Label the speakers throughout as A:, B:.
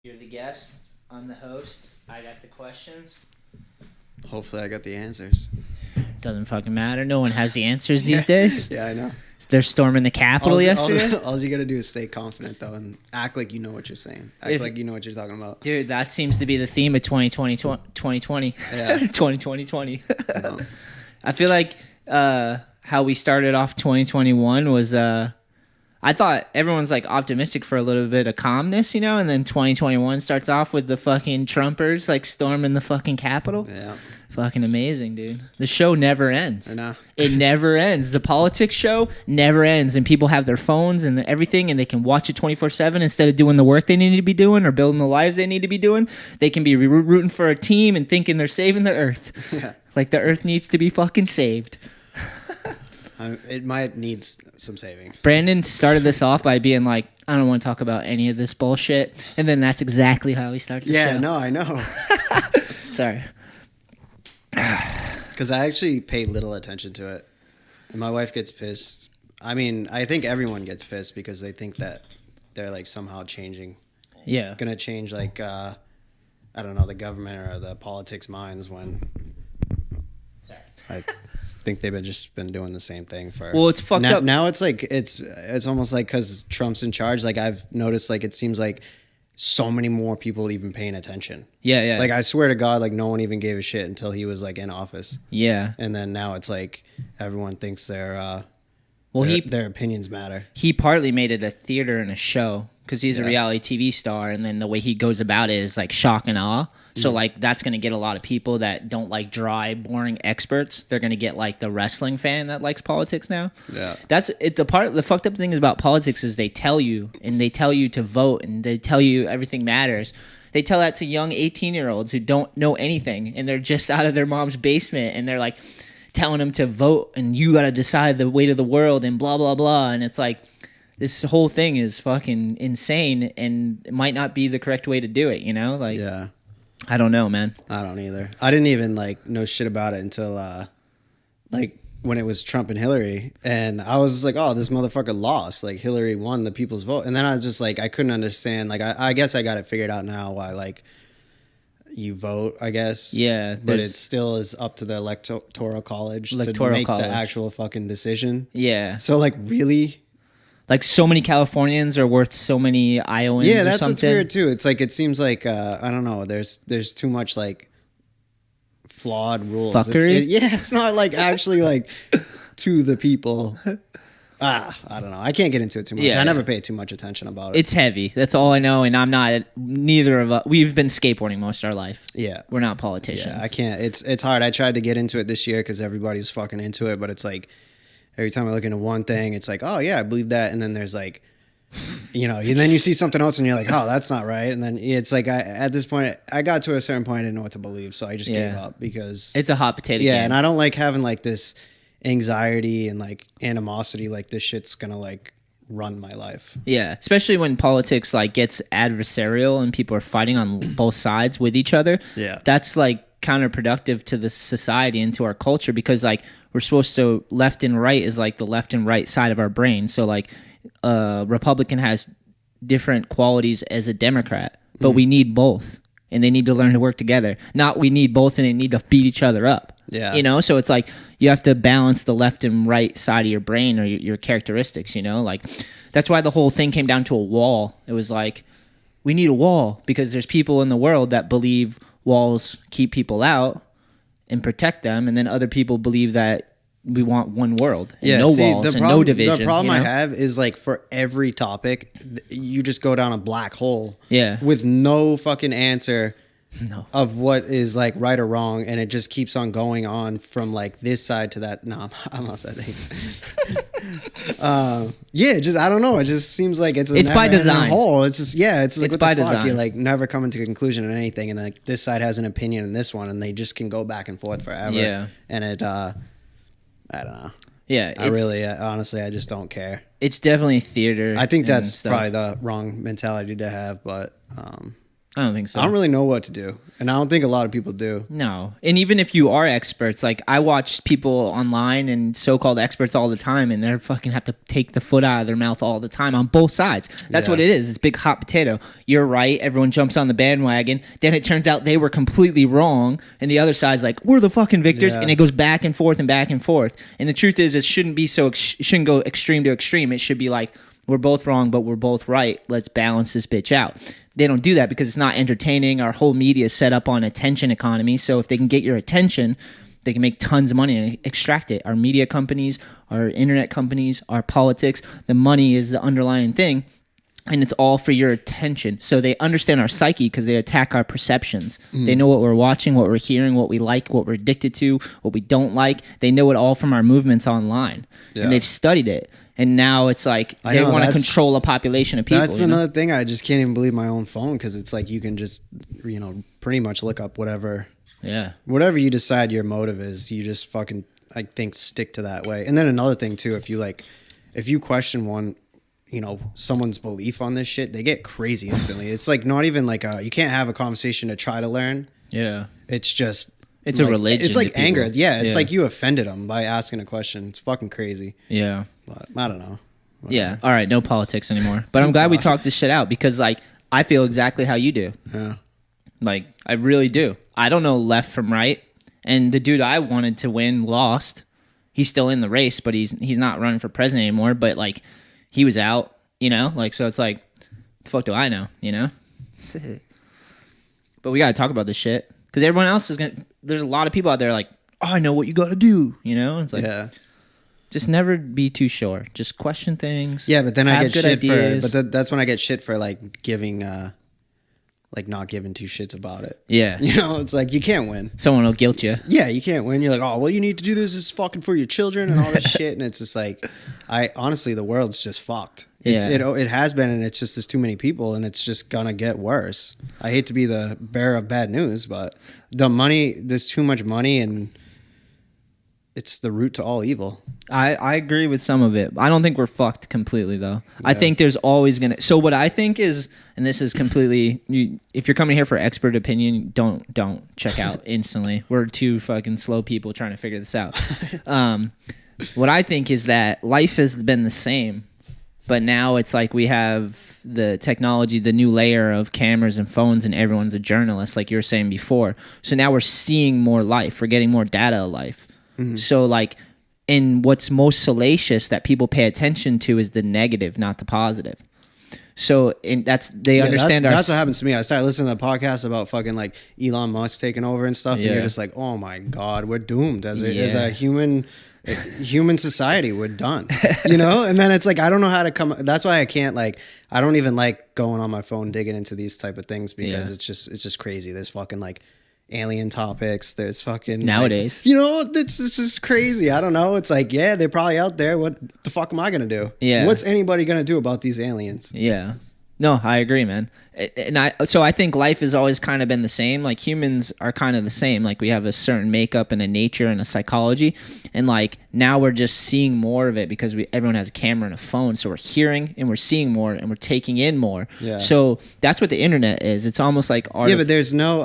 A: You're the guest. I'm the host. I got the questions.
B: Hopefully I got the answers.
A: Doesn't fucking matter. No one has the answers these days.
B: Yeah, I know.
A: They're storming the Capitol yesterday.
B: All you gotta do is stay confident, though, and act like you know what you're saying. Act like you know what you're talking about.
A: Dude, that seems to be the theme of 2020.
B: Yeah.
A: 2020. I feel like how we started off 2021 was... I thought everyone's like optimistic for a little bit of calmness, you know, and then 2021 starts off with the fucking Trumpers like storming the fucking Capitol.
B: Yeah.
A: Fucking amazing, dude. The show never ends.
B: I know.
A: It never ends. The politics show never ends, and people have their phones and everything, and they can watch it 24/7 instead of doing the work they need to be doing or building the lives they need to be doing. They can be rooting for a team and thinking they're saving the earth.
B: Yeah.
A: Like the earth needs to be fucking saved.
B: It might need some saving.
A: Brandon started this off by being like, I don't want to talk about any of this bullshit. And then that's exactly how he started the show.
B: Yeah, no, I know.
A: Sorry.
B: Because I actually pay little attention to it. And my wife gets pissed. I mean, I think everyone gets pissed because they think that they're like somehow changing.
A: Yeah.
B: Gonna change like, I don't know, the government or the politics minds when...
A: Sorry.
B: I think they've just been doing the same thing for...
A: Well, it's fucked up.
B: Now it's like, it's almost like because Trump's in charge, like I've noticed like it seems like so many more people even paying attention.
A: Yeah.
B: Like I swear to God, like no one even gave a shit until he was like in office.
A: Yeah.
B: And then now it's like everyone thinks their opinions matter.
A: He partly made it a theater and a show because he's a reality TV star, and then the way he goes about it is like shock and awe. So like that's going to get a lot of people that don't like dry, boring experts. They're going to get like the wrestling fan that likes politics now.
B: Yeah.
A: That's it. The fucked up thing is about politics is they tell you to vote, and they tell you everything matters. They tell that to young 18-year-olds who don't know anything, and they're just out of their mom's basement, and they're like telling them to vote, and you got to decide the weight of the world, and blah, blah, blah. And it's like, this whole thing is fucking insane, and it might not be the correct way to do it, you know? Like,
B: Yeah.
A: I don't know, man.
B: I don't either. I didn't even like know shit about it until like when it was Trump and Hillary, and I was just like, oh, this motherfucker lost. Like Hillary won the people's vote. And then I was just like, I couldn't understand. Like I guess I got it figured out now why like you vote, I guess.
A: Yeah.
B: But it still is up to the electoral college to make the actual fucking decision.
A: Yeah.
B: So like really?
A: Like so many Californians are worth so many Iowans.
B: Yeah,
A: or
B: that's
A: something.
B: what's weird too. It's like it seems like I don't know. There's too much like flawed rules.
A: Fuckery?
B: It's not like actually like to the people. I don't know. I can't get into it too much.
A: Yeah,
B: I never pay too much attention about it.
A: It's heavy. That's all I know, and I'm not. Neither of us. We've been skateboarding most of our life.
B: Yeah,
A: we're not politicians.
B: Yeah, I can't. It's hard. I tried to get into it this year because everybody's fucking into it, but it's like. Every time I look into one thing, it's like, oh, yeah, I believe that. And then there's like, you know, and then you see something else and you're like, oh, that's not right. And then it's like, at this point, I got to a certain point, I didn't know what to believe. So I just gave up because...
A: It's a hot potato game.
B: Yeah, and I don't like having like this anxiety and like animosity, like this shit's going to like run my life.
A: Yeah, especially when politics like gets adversarial and people are fighting on both sides with each other.
B: Yeah.
A: That's like counterproductive to the society and to our culture because like we're supposed to left and right is like the left and right side of our brain. So like Republican has different qualities as a Democrat, but we need both and they need to learn to work together. Not we need both and they need to beat each other up.
B: Yeah.
A: You know, so it's like you have to balance the left and right side of your brain or your characteristics, you know? Like that's why the whole thing came down to a wall. It was like we need a wall because there's people in the world that believe walls keep people out and protect them, and then other people believe that we want one world and walls and no division.
B: The problem I have is like for every topic, you just go down a black hole with no fucking answer of what is like right or wrong, and it just keeps on going on from like this side to that. No, I'm not saying things. Just I don't know. It just seems like it's
A: by design.
B: Hole. It's just it's like
A: it's
B: what
A: by
B: the fuck?
A: design.
B: You like never coming to a conclusion on anything, and like this side has an opinion in this one, and they just can go back and forth forever.
A: Yeah,
B: and it I don't know.
A: Yeah,
B: I really honestly I just don't care.
A: It's definitely theater.
B: I think that's probably the wrong mentality to have, but
A: I don't think so.
B: I don't really know what to do, and I don't think a lot of people do.
A: No. And even if you are experts, like I watch people online and so-called experts all the time, and they're fucking have to take the foot out of their mouth all the time on both sides. That's what it is. It's big hot potato. You're right. Everyone jumps on the bandwagon. Then it turns out they were completely wrong. And the other side's like, we're the fucking victors.
B: Yeah.
A: And it goes back and forth and back and forth. And the truth is, it shouldn't be it shouldn't go extreme to extreme. It should be like, we're both wrong, but we're both right. Let's balance this bitch out. They don't do that because it's not entertaining. Our whole media is set up on attention economy. So if they can get your attention, they can make tons of money and extract it. Our media companies, our internet companies, our politics, the money is the underlying thing. And it's all for your attention. So they understand our psyche because they attack our perceptions. They know what we're watching, what we're hearing, what we like, what we're addicted to, what we don't like. They know it all from our movements online. Yeah. And they've studied it. And now it's like they want to control a population of people.
B: That's another thing. I just can't even believe my own phone because it's like you can just, pretty much look up whatever.
A: Yeah.
B: Whatever you decide your motive is, you just fucking, I think, stick to that way. And then another thing, too, if you question someone's belief on this shit, they get crazy instantly. It's like not even like you can't have a conversation to try to learn.
A: Yeah.
B: It's just.
A: It's like, a religion.
B: It's like anger. Yeah. It's like you offended them by asking a question. It's fucking crazy.
A: Yeah.
B: But I don't know.
A: Yeah. All right. No politics anymore. But I'm glad we talked this shit out because like I feel exactly how you do.
B: Yeah.
A: Like I really do. I don't know left from right. And the dude I wanted to win lost. He's still in the race, but he's not running for president anymore. But like he was out, like so it's like the fuck do I know, But we gotta talk about this shit. Because everyone else there's a lot of people out there like, oh, I know what you gotta do, It's like, just never be too sure. Just question things.
B: Yeah, but then I get shit
A: ideas.
B: that's when I get shit for like giving, like not giving two shits about it.
A: Yeah.
B: It's like, you can't win.
A: Someone will guilt you.
B: Yeah, you can't win. You're like, oh, well, you need to do this is fucking for your children and all this shit. And it's just like, honestly, the world's just fucked. It has been, and it's just there's too many people, and it's just gonna get worse. I hate to be the bearer of bad news, but there's too much money, and it's the root to all evil.
A: I agree with some of it. I don't think we're fucked completely, though. Yeah. I think there's always gonna. So what I think is, and this is completely, if you're coming here for expert opinion, don't check out instantly. We're two fucking slow people trying to figure this out. What I think is that life has been the same. But now it's like we have the technology, the new layer of cameras and phones, and everyone's a journalist, like you were saying before. So now we're seeing more life. We're getting more data of life. Mm-hmm. So like, and what's most salacious that people pay attention to is the negative, not the positive. So that's understand
B: that's what happens to me. I started listening to podcasts about fucking like Elon Musk taking over and stuff, and you're just like, oh my God, we're doomed as a human society. We're done, and then it's like I don't know how to come. That's why I don't even like going on my phone digging into these type of things because it's just crazy. There's fucking like alien topics. There's fucking
A: nowadays,
B: it's just crazy. I don't know. It's like, yeah, they're probably out there. What the fuck am I gonna do?
A: Yeah,
B: what's anybody gonna do about these aliens?
A: Yeah. No, I agree, man. So I think life has always kind of been the same. Like humans are kind of the same. Like we have a certain makeup and a nature and a psychology. And like now we're just seeing more of it because everyone has a camera and a phone. So we're hearing and we're seeing more and we're taking in more. Yeah. So that's what the internet is. It's almost like art.
B: Yeah, but there's no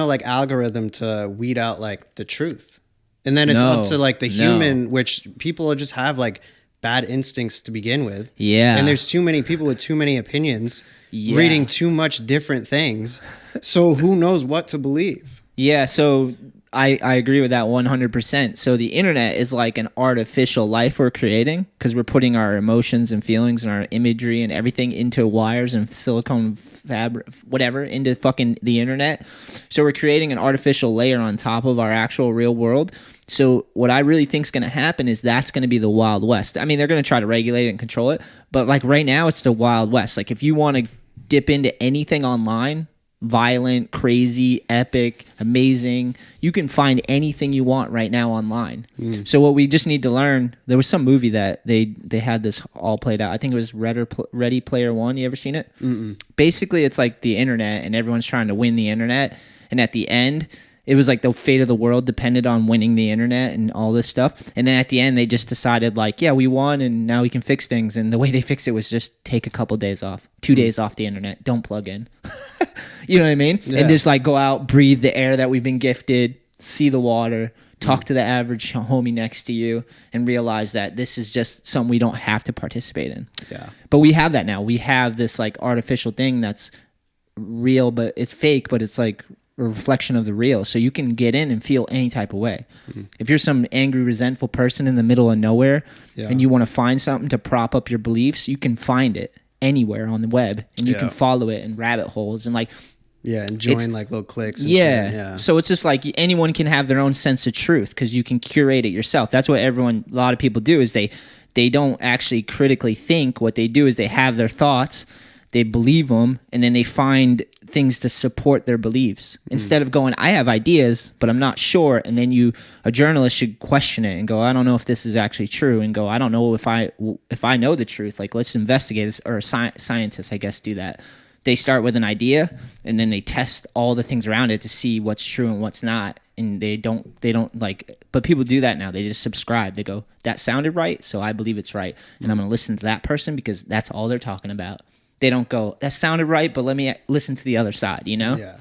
B: like algorithm to weed out like the truth. And then it's up to like the human, which people just have like bad instincts to begin with.
A: Yeah.
B: And there's too many people with too many opinions reading too much different things. So who knows what to believe?
A: Yeah. So I agree with that 100%. So the internet is like an artificial life we're creating because we're putting our emotions and feelings and our imagery and everything into wires and silicone fabric, whatever, into fucking the internet. So we're creating an artificial layer on top of our actual real world. So what I really think is going to happen is that's going to be the Wild West. I mean, they're going to try to regulate it and control it, but like right now it's the Wild West. Like if you want to dip into anything online, violent, crazy, epic, amazing, you can find anything you want right now online. So what we just need to learn, there was some movie that they had this all played out. I think it was Ready Player One. You ever seen it? Mm-mm. Basically, it's like the internet and everyone's trying to win the internet. And at the end, it was like the fate of the world depended on winning the internet and all this stuff. And then at the end, they just decided like, yeah, we won and now we can fix things. And the way they fixed it was just take a couple days off, 2 days off the internet. Don't plug in. You know what I mean?
B: Yeah.
A: And just like go out, breathe the air that we've been gifted, see the water, talk to the average homie next to you, and realize that this is just something we don't have to participate in.
B: Yeah.
A: But we have that now. We have this like artificial thing that's real, but it's fake, but it's like a reflection of the real. So you can get in and feel any type of way. If you're some angry, resentful person in the middle of nowhere and you want to find something to prop up your beliefs, you can find it anywhere on the web, and you can follow it in rabbit holes and like,
B: and join like little cliques. And
A: yeah.
B: shit. Yeah.
A: So it's just like anyone can have their own sense of truth because you can curate it yourself. That's what a lot of people do is they don't actually critically think. What they do is they have their thoughts, they believe them, and then they find things to support their beliefs. Instead of going, I have ideas, but I'm not sure. And then a journalist should question it and go, I don't know if this is actually true, and go, I don't know if I know the truth. Like, let's investigate this. Or scientists, I guess, do that. They start with an idea and then they test all the things around it to see what's true and what's not. And they don't like, but people do that now. They just subscribe. They go, that sounded right, so I believe it's right. And I'm going to listen to that person because that's all they're talking about. They don't go, that sounded right, but let me listen to the other side, you know?
B: Yeah.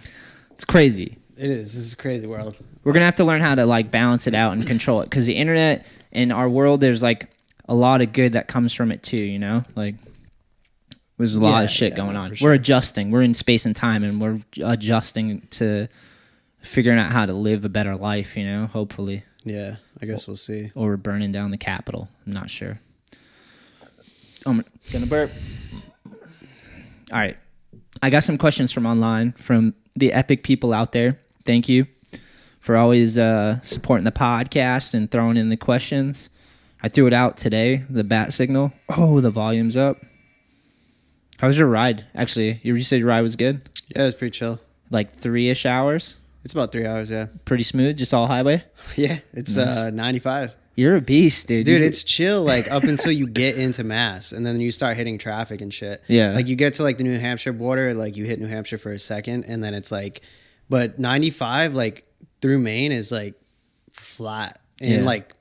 A: It's crazy.
B: It is. This is a crazy world.
A: We're going to have to learn how to like balance it out and control it, because the internet in our world, there's like a lot of good that comes from it too, you know? Like, there's a lot of shit going on.
B: Sure.
A: We're adjusting. We're in space and time, and we're adjusting to figuring out how to live a better life, you know, hopefully.
B: Yeah, I guess we'll see.
A: Or we're burning down the Capitol. I'm not sure. I'm going to burp. All right. I got some questions from online from the epic people out there. Thank you for always supporting the podcast and throwing in the questions. I threw it out today, the bat signal. Oh, the volume's up. How was your ride? Actually, you said your ride was good?
B: Yeah, it was pretty chill.
A: Like 3-ish hours?
B: It's about 3 hours, yeah.
A: Pretty smooth, just all highway?
B: Yeah, it's
A: Nice.
B: 95.
A: You're a beast, dude.
B: Dude, it's chill, like, up until you get into Mass, and then you start hitting traffic and shit.
A: Yeah.
B: Like, you get to, like, the New Hampshire border, like, you hit New Hampshire for a second, and then it's, like, but 95, like, through Maine is, like, flat. And, like,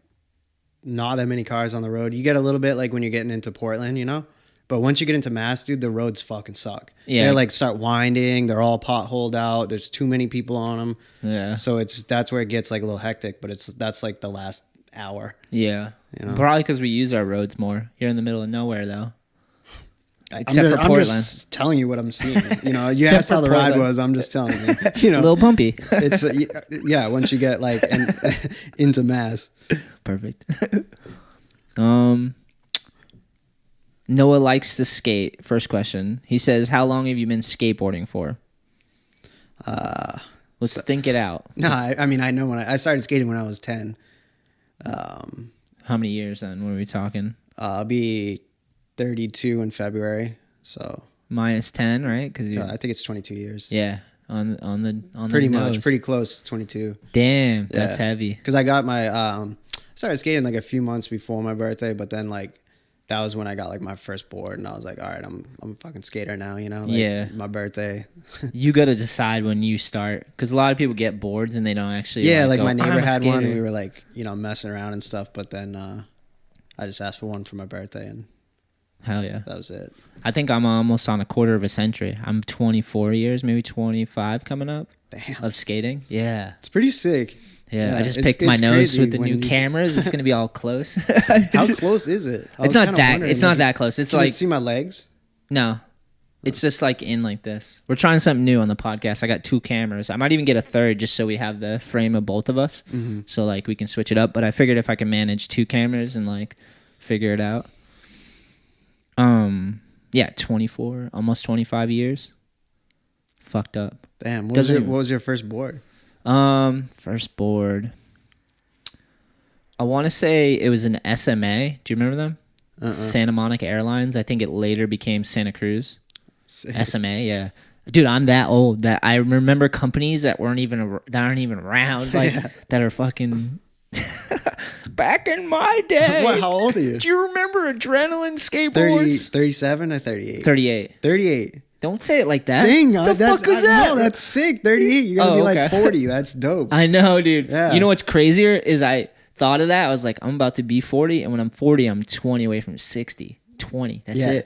B: not that many cars on the road. You get a little bit, like, when you're getting into Portland, you know? But once you get into Mass, dude, the roads fucking suck.
A: Yeah.
B: They like start winding. They're all potholed out. There's too many people on them.
A: Yeah.
B: So that's where it gets like a little hectic. But that's like the last hour.
A: Yeah.
B: You know?
A: Probably because we use our roads more. You're in the middle of nowhere, though.
B: Except for Portland. I'm just telling you what I'm seeing. You know, you asked how the ride was. I'm just telling you. You know,
A: a little bumpy.
B: It's yeah. Once you get like into Mass.
A: Perfect. Noah likes to skate. First question. He says, how long have you been skateboarding for? Let's think it out.
B: No, I mean, I know when I started skating when I was 10.
A: How many years then? What are we talking?
B: I'll be 32 in February. So
A: minus 10, right? Because
B: I think it's 22 years.
A: Yeah. On the
B: pretty
A: nose.
B: much, pretty close. 22.
A: Damn, that's heavy.
B: Because I got my started skating like a few months before my birthday, but then like that was when I got like my first board, and I was like, all right, I'm a fucking skater now, you know? Like, my birthday.
A: You got to decide when you start, because a lot of people get boards and they don't actually.
B: Yeah, like
A: go,
B: my neighbor had
A: skater.
B: one, and we were like, you know, messing around and stuff. But then I just asked for one for my birthday, and
A: hell yeah,
B: that was it.
A: I think I'm almost on a quarter of a century. I'm 24 years, maybe 25 coming up.
B: Damn.
A: Of skating. Yeah,
B: it's pretty sick.
A: Yeah, I just picked my nose with the new cameras. It's gonna be all close.
B: How close is it?
A: It's not that. It's not that close. It's
B: can
A: like
B: you see my legs.
A: No, it's just like in like this. We're trying something new on the podcast. I got 2 cameras. I might even get a third just so we have the frame of both of us. Mm-hmm. So like we can switch it up. But I figured if I can manage 2 cameras and like figure it out. Yeah, 24, almost 25 years. Fucked up.
B: Damn. What was your first board?
A: First board. I want to say it was an SMA. Do you remember them? Santa Monica Airlines. I think it later became Santa Cruz. SMA, yeah. Dude, I'm that old that I remember companies that aren't even around, like that are fucking. Back in my day.
B: What? How old are you?
A: Do you remember adrenaline skateboards?
B: 37 or 38?
A: 38.
B: 38.
A: Don't say it like that.
B: Dang,
A: what the fuck is that?
B: No, that's sick. 38. You're gonna be like 40. That's dope.
A: I know, dude.
B: Yeah.
A: You know what's crazier is I thought of that. I was like, I'm about to be 40, and when I'm 40, I'm 20 away from 60. 20. That's
B: Yeah.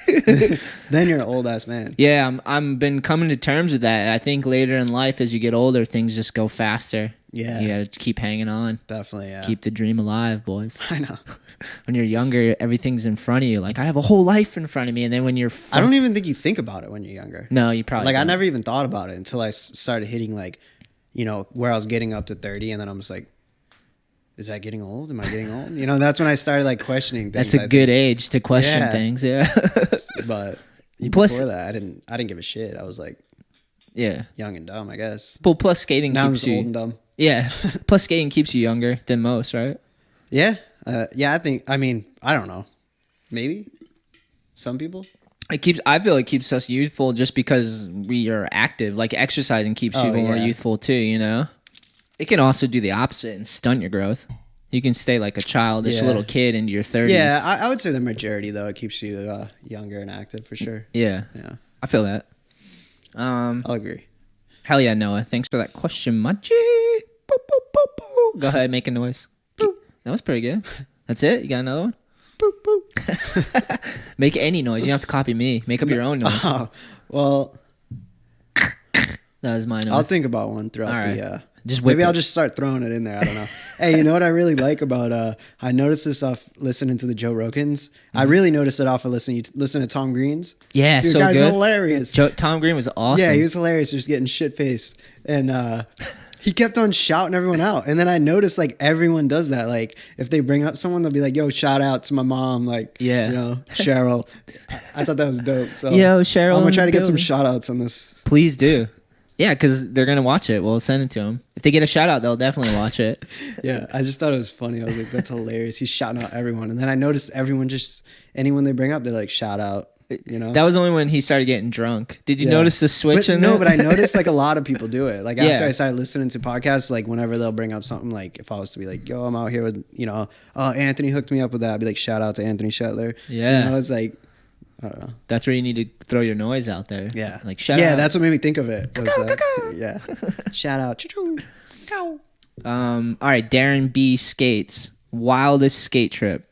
A: it.
B: Then you're an old ass man.
A: Yeah, I'm been coming to terms with that. I think later in life, as you get older, things just go faster.
B: Yeah.
A: You gotta keep hanging on.
B: Definitely, yeah.
A: Keep the dream alive, boys.
B: I know.
A: When you're younger, everything's in front of you. Like, I have a whole life in front of me. And then when you're...
B: I don't even think you think about it when you're younger.
A: No, you probably
B: Like, I
A: don't.
B: never even thought about it until I started hitting, like, you know, where I was getting up to 30. And then I'm just like, is that getting old? Am I getting old? You know, that's when I started, like, questioning things.
A: That's a good age to question things, yeah.
B: But
A: Plus-
B: before that, I didn't give a shit. I was, like,
A: Yeah.
B: young and dumb, I guess.
A: Well, plus skating
B: Now I'm
A: keeps
B: just
A: you...
B: old and dumb.
A: Yeah. Plus skating keeps you younger than most, right?
B: Yeah. I mean, I don't know. Maybe. Some people.
A: I feel it keeps us youthful just because we are active. Like, exercising keeps people more youthful too, you know? It can also do the opposite and stunt your growth. You can stay like a childish little kid into your 30s.
B: Yeah, I would say the majority, though, it keeps you younger and active for sure.
A: Yeah.
B: Yeah.
A: I feel that.
B: I'll agree.
A: Hell yeah, Noah. Thanks for that question, Machi. Boop, boop, boop, boop. Go ahead, make a noise. Boop. That was pretty good. That's it? You got another one? Boop, boop. Make any noise. You don't have to copy me. Make up your own noise.
B: Oh, well,
A: That was my noise.
B: I'll think about one throughout
A: All right.
B: the...
A: Just whip
B: maybe I'll
A: it.
B: just start throwing it in there. I don't know. Hey, you know what I really like about... I noticed this off listening to the Joe Rogans. I really noticed it off of listening to Tom Green's.
A: Yeah,
B: Dude,
A: so
B: guy's
A: good.
B: hilarious.
A: Tom Green was awesome.
B: Yeah, he was hilarious, just getting shit-faced. And he kept on shouting everyone out. And then I noticed, like, everyone does that. Like, if they bring up someone, they'll be like, yo, shout out to my mom. Like,
A: Yeah.
B: you know, Cheryl. I thought that was dope. So
A: Yo, Cheryl
B: I'm going
A: in
B: to try
A: the
B: to get some
A: building.
B: shout-outs on this.
A: Please do. Yeah, because they're going to watch it. We'll send it to them. If they get a shout out, they'll definitely watch it.
B: Yeah, I just thought it was funny. I was like, that's hilarious. He's shouting out everyone. And then I noticed everyone anyone they bring up, they're like, shout out, you know?
A: That was only when he started getting drunk. Did you
B: Yeah.
A: notice the switch in
B: No,
A: it?
B: but I noticed like a lot of people do it. Like
A: Yeah.
B: after I started listening to podcasts, like whenever they'll bring up something, like if I was to be like, yo, I'm out here with, you know, oh, Anthony hooked me up with that. I'd be like, shout out to Anthony Shetler.
A: Yeah.
B: You know, it's like, I don't know.
A: That's where you need to throw your noise out there.
B: Yeah.
A: Like, shout out.
B: Yeah, that's what made me think of it. Was that. Yeah. Shout out.
A: All right, Darren B. Skates. Wildest skate trip.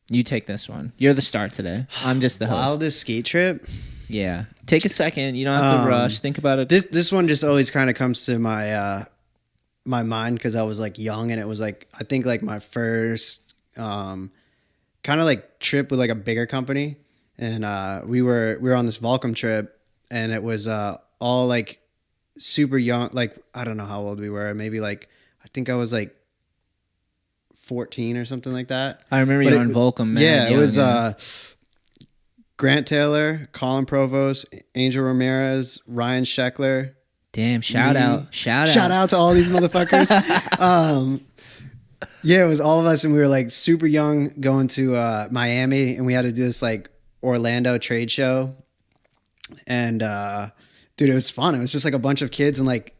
A: You take this one. You're the star today. I'm just the host.
B: Wildest skate trip?
A: Yeah. Take a second. You don't have to rush. Think about it.
B: This one just always kind of comes to my my mind because I was like young and it was like I think like my first kind of like trip with like a bigger company, and we were on this Volcom trip, and it was all like super young. Like I don't know how old we were. Maybe like I think I was like 14 or something like that.
A: I remember
B: But
A: you
B: it-
A: on Volcom, man.
B: Yeah, it
A: young,
B: was
A: yeah.
B: Grant Taylor, Colin Provost, Angel Ramirez, Ryan Sheckler.
A: Damn, shout
B: me.
A: out. Shout
B: Shout out to all these motherfuckers. Yeah, it was all of us, and we were like super young going to Miami, and we had to do this like Orlando trade show. And dude, it was fun. It was just like a bunch of kids, and like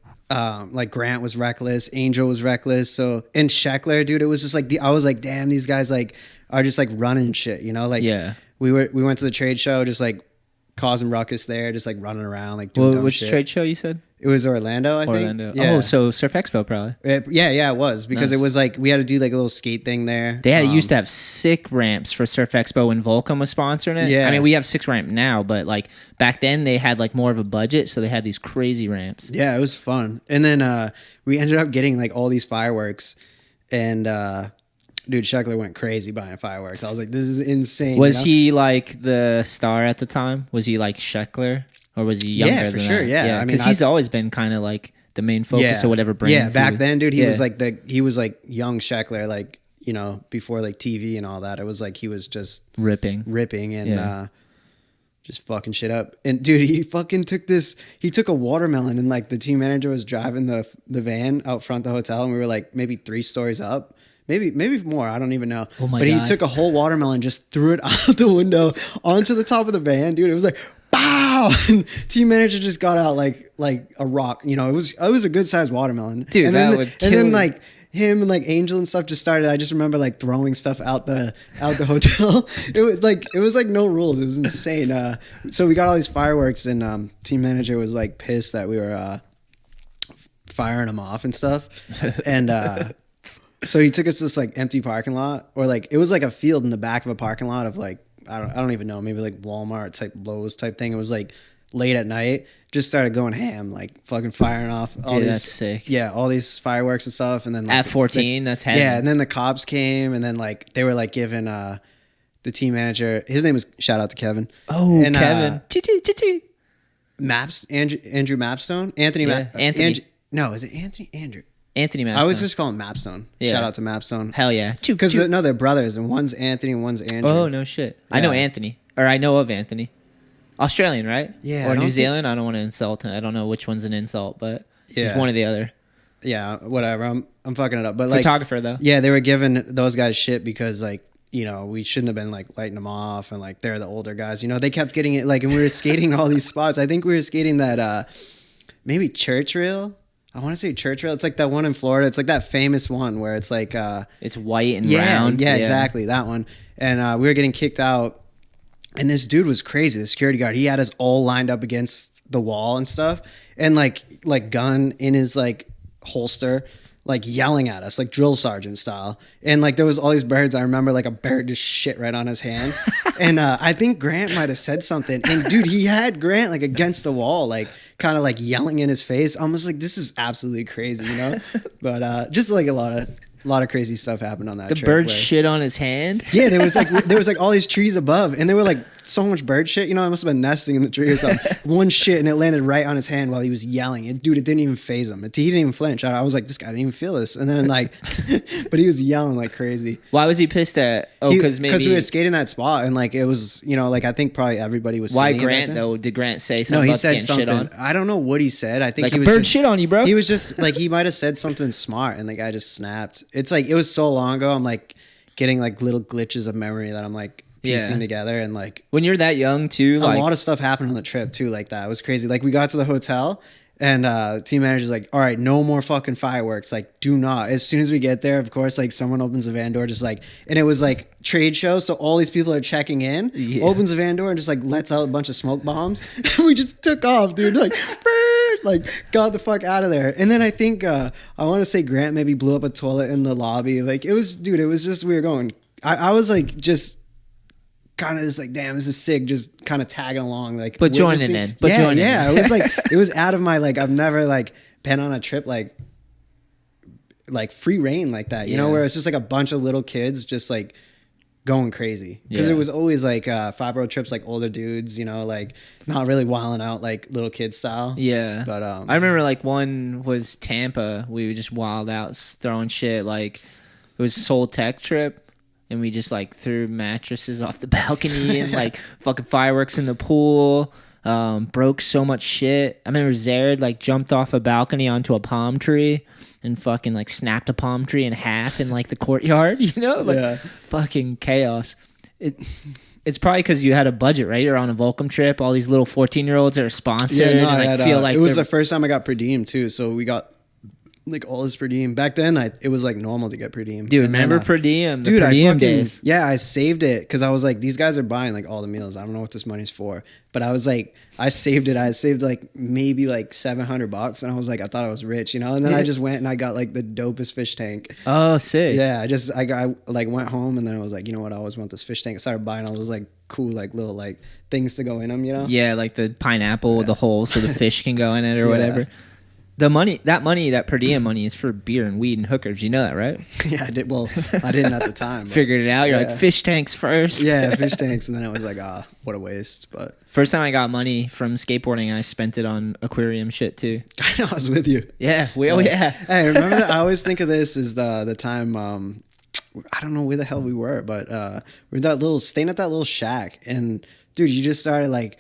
B: Grant was reckless, Angel was reckless, so and Sheckler, dude, it was just like I was like, damn, these guys like are just like running shit, you know? Like
A: Yeah.
B: we went to the trade show, just like causing ruckus there, just like running around, like doing dumb
A: Which
B: shit.
A: trade show you said?
B: It was Orlando, I think.
A: Orlando.
B: Yeah.
A: Oh, so Surf Expo probably.
B: Yeah, it was because
A: Nice.
B: it was like we had to do like a little skate thing there.
A: They used to have sick ramps for Surf Expo when Volcom was sponsoring it.
B: Yeah.
A: I mean, we have 6 ramp now, but like back then they had like more of a budget, so they had these crazy ramps.
B: Yeah, it was fun. And then we ended up getting like all these fireworks, and dude, Sheckler went crazy buying fireworks. I was like, this is insane.
A: Was
B: you know?
A: he like the star at the time? Was he like Sheckler, or was he younger?
B: Yeah, for
A: than
B: sure,
A: that?
B: yeah. I mean,
A: because he's always been kind of like the main focus of whatever brand.
B: Yeah, back then, dude, he was
A: Yeah.
B: like he was like young Sheckler, like, you know, before like TV and all that. It was like he was just
A: ripping.
B: and
A: Yeah.
B: just fucking shit up. And dude, he took a watermelon, and like the team manager was driving the van out front of the hotel, and we were like maybe 3 stories up. Maybe more. I don't even know.
A: Oh my
B: but
A: God.
B: he took a whole watermelon, just threw it out the window onto the top of the van, dude. It was like, pow! And team manager just got out like a rock. You know, it was a good sized watermelon,
A: Dude,
B: And
A: that
B: then,
A: would
B: and
A: kill
B: then
A: you.
B: like him and like Angel and stuff just started. I just remember like throwing stuff out the hotel. It was like no rules. It was insane. So we got all these fireworks, and team manager was like pissed that we were firing them off and stuff, and. So he took us to this like empty parking lot, or like it was like a field in the back of a parking lot of like I don't even know, maybe like Walmart type Lowe's type thing. It was like late at night, just started going ham, like fucking firing off all
A: Dude,
B: these,
A: that's sick.
B: yeah, all these fireworks and stuff. And then like,
A: At 14, that's heavy.
B: yeah, and then the cops came, and then like they were like giving the team manager, his name was, shout out to Kevin.
A: Oh,
B: and,
A: Kevin. Choo-choo.
B: Andrew Mapstone, Anthony.
A: Yeah, Anthony.
B: No, is it Anthony? Andrew.
A: Anthony Mapstone.
B: I always just call him Mapstone.
A: Yeah.
B: Shout out to Mapstone.
A: Hell yeah.
B: Because no, they're brothers, and one's Anthony and one's Andrew.
A: Oh, no shit. I know
B: Yeah.
A: Anthony. Or I know of Anthony. Australian, right?
B: Yeah, I
A: Or
B: don't
A: New
B: think-
A: Zealand. I don't want to insult him. I don't know which one's an insult, but
B: Yeah.
A: it's one or the other.
B: Yeah, whatever. I'm fucking it up. But like,
A: Photographer, though.
B: yeah, they were giving those guys shit because like, you know, we shouldn't have been like lighting them off, and like they're the older guys. You know, they kept getting it like, and we were skating all these spots. I think we were skating that maybe Church Rail. I want to say Church Rail. It's like that one in Florida. It's like that famous one where it's like
A: It's white and
B: yeah,
A: round.
B: yeah, exactly, that one. And we were getting kicked out, and this dude was crazy. The security guard, he had us all lined up against the wall and stuff, and like gun in his like holster, like yelling at us like drill sergeant style. And like there was all these birds. I remember like a bird just shit right on his hand. And I think Grant might have said something, and dude, he had Grant like against the wall, like kind of like yelling in his face. I was like, this is absolutely crazy, you know. But just like a lot of crazy stuff happened on that
A: The
B: trip
A: bird
B: where-
A: shit on his hand.
B: yeah, there was like all these trees above, and there were like so much bird shit. You know, I must have been nesting in the tree or something. One shit, and it landed right on his hand while he was yelling. And dude, it didn't even phase him. He didn't even flinch. I was like, this guy didn't even feel this. And then like, but he was yelling like crazy.
A: Why was he pissed at? Oh, because maybe.
B: we were skating that spot, and like it was, you know, like I think probably everybody was.
A: Why
B: skating it back
A: Grant
B: then.
A: though? Did Grant say
B: No,
A: something?
B: he
A: about
B: said
A: getting
B: something.
A: Shit on?
B: I don't know what he said. I think
A: Like
B: he
A: a
B: was
A: bird
B: just,
A: shit on you, bro.
B: He was just like, he might have said something smart, and the guy just snapped. It's like it was so long ago. I'm like getting like little glitches of memory that I'm like piecing together, and like
A: When you're that young too, like
B: a lot of stuff happened on the trip too, like that. It was crazy. Like we got to the hotel, and team manager's like, all right, no more fucking fireworks. Like, do not. As soon as we get there, of course, like someone opens the van door, just like, and it was like trade show, so all these people are checking in.
A: Yeah.
B: Opens the van door and just like lets out a bunch of smoke bombs. We just took off, dude. Like, bird, like got the fuck out of there. And then I think I want to say Grant maybe blew up a toilet in the lobby. Like it was, dude. It was just, we were going. I was like just kind of just like, damn, this is sick, just kind of tagging along, like
A: But joining
B: witnessing-
A: in. But
B: yeah,
A: joining
B: yeah,
A: in.
B: it was like it was out of my, like, I've never like been on a trip like free reign like that, you know,
A: Yeah.
B: where it's just like a bunch of little kids just like going crazy, because
A: Yeah.
B: it was always like 5-road trips, like older dudes, you know, like not really wilding out like little kid style.
A: Yeah.
B: But
A: I remember like one was Tampa. We would just wild out throwing shit. Like it was Soul Tech trip, and we just like threw mattresses off the balcony and like fucking fireworks in the pool. Broke so much shit. I remember ZERED like jumped off a balcony onto a palm tree and fucking like snapped a palm tree in half in like the courtyard. You know, like
B: Yeah.
A: fucking chaos. It's probably because you had a budget, right? You're on a Volcom trip. All these little 14-year-olds are sponsored.
B: yeah, no,
A: and,
B: I
A: like,
B: had,
A: feel like
B: it was
A: they're-
B: the first time I got per diem too, so we got like all this per diem. Back then it was like normal to get per diem.
A: Dude,
B: And then,
A: remember per diem? The
B: dude,
A: per diem
B: I fucking,
A: days.
B: yeah, I saved it because I was like, these guys are buying like all the meals. I don't know what this money's for, but I was like, I saved it. I saved like maybe like $700, and I was like, I thought I was rich, you know. And then I just went and I got like the dopest fish tank.
A: Oh, sick.
B: Yeah, I like went home, and then I was like, you know what, I always want this fish tank. I started buying all those like cool like little like things to go in them, you know.
A: Yeah, like the pineapple with the hole so the fish can go in it or
B: Yeah.
A: whatever. That per diem money is for beer and weed and hookers. You know that, right?
B: Yeah, I did. Well, I didn't at the time. But
A: Figured it out. You're
B: Yeah.
A: like, fish tanks first.
B: yeah, fish tanks, and then it was like, what a waste. But
A: First time I got money from skateboarding, I spent it on aquarium shit too.
B: I know I was with you.
A: Yeah. Yeah.
B: Hey, remember that? I always think of this as the time. I don't know where the hell we were, but we were staying at that little shack, and dude, you just started like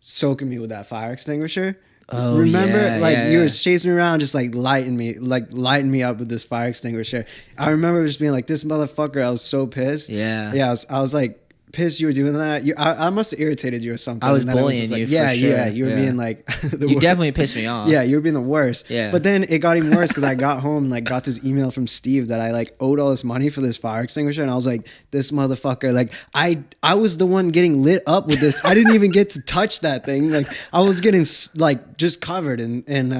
B: soaking me with that fire extinguisher.
A: Oh,
B: remember,
A: yeah,
B: like
A: yeah,
B: you were
A: yeah.
B: chasing me around, just like lighting me up with this fire extinguisher. I remember just being like, this motherfucker. I was so pissed.
A: Yeah.
B: Yeah. I was like pissed you were doing that. I must have irritated you or something.
A: I was
B: and then it
A: bullying
B: just like,
A: you for
B: yeah,
A: sure.
B: yeah. You were
A: Yeah.
B: being like the
A: You
B: worst.
A: definitely pissed me off.
B: Yeah, you were being the worst.
A: Yeah.
B: But then it got even worse because I got home and like got this email from Steve that I like owed all this money for this fire extinguisher, and I was like, this motherfucker. Like I was the one getting lit up with this. I didn't even get to touch that thing. Like I was getting like just covered in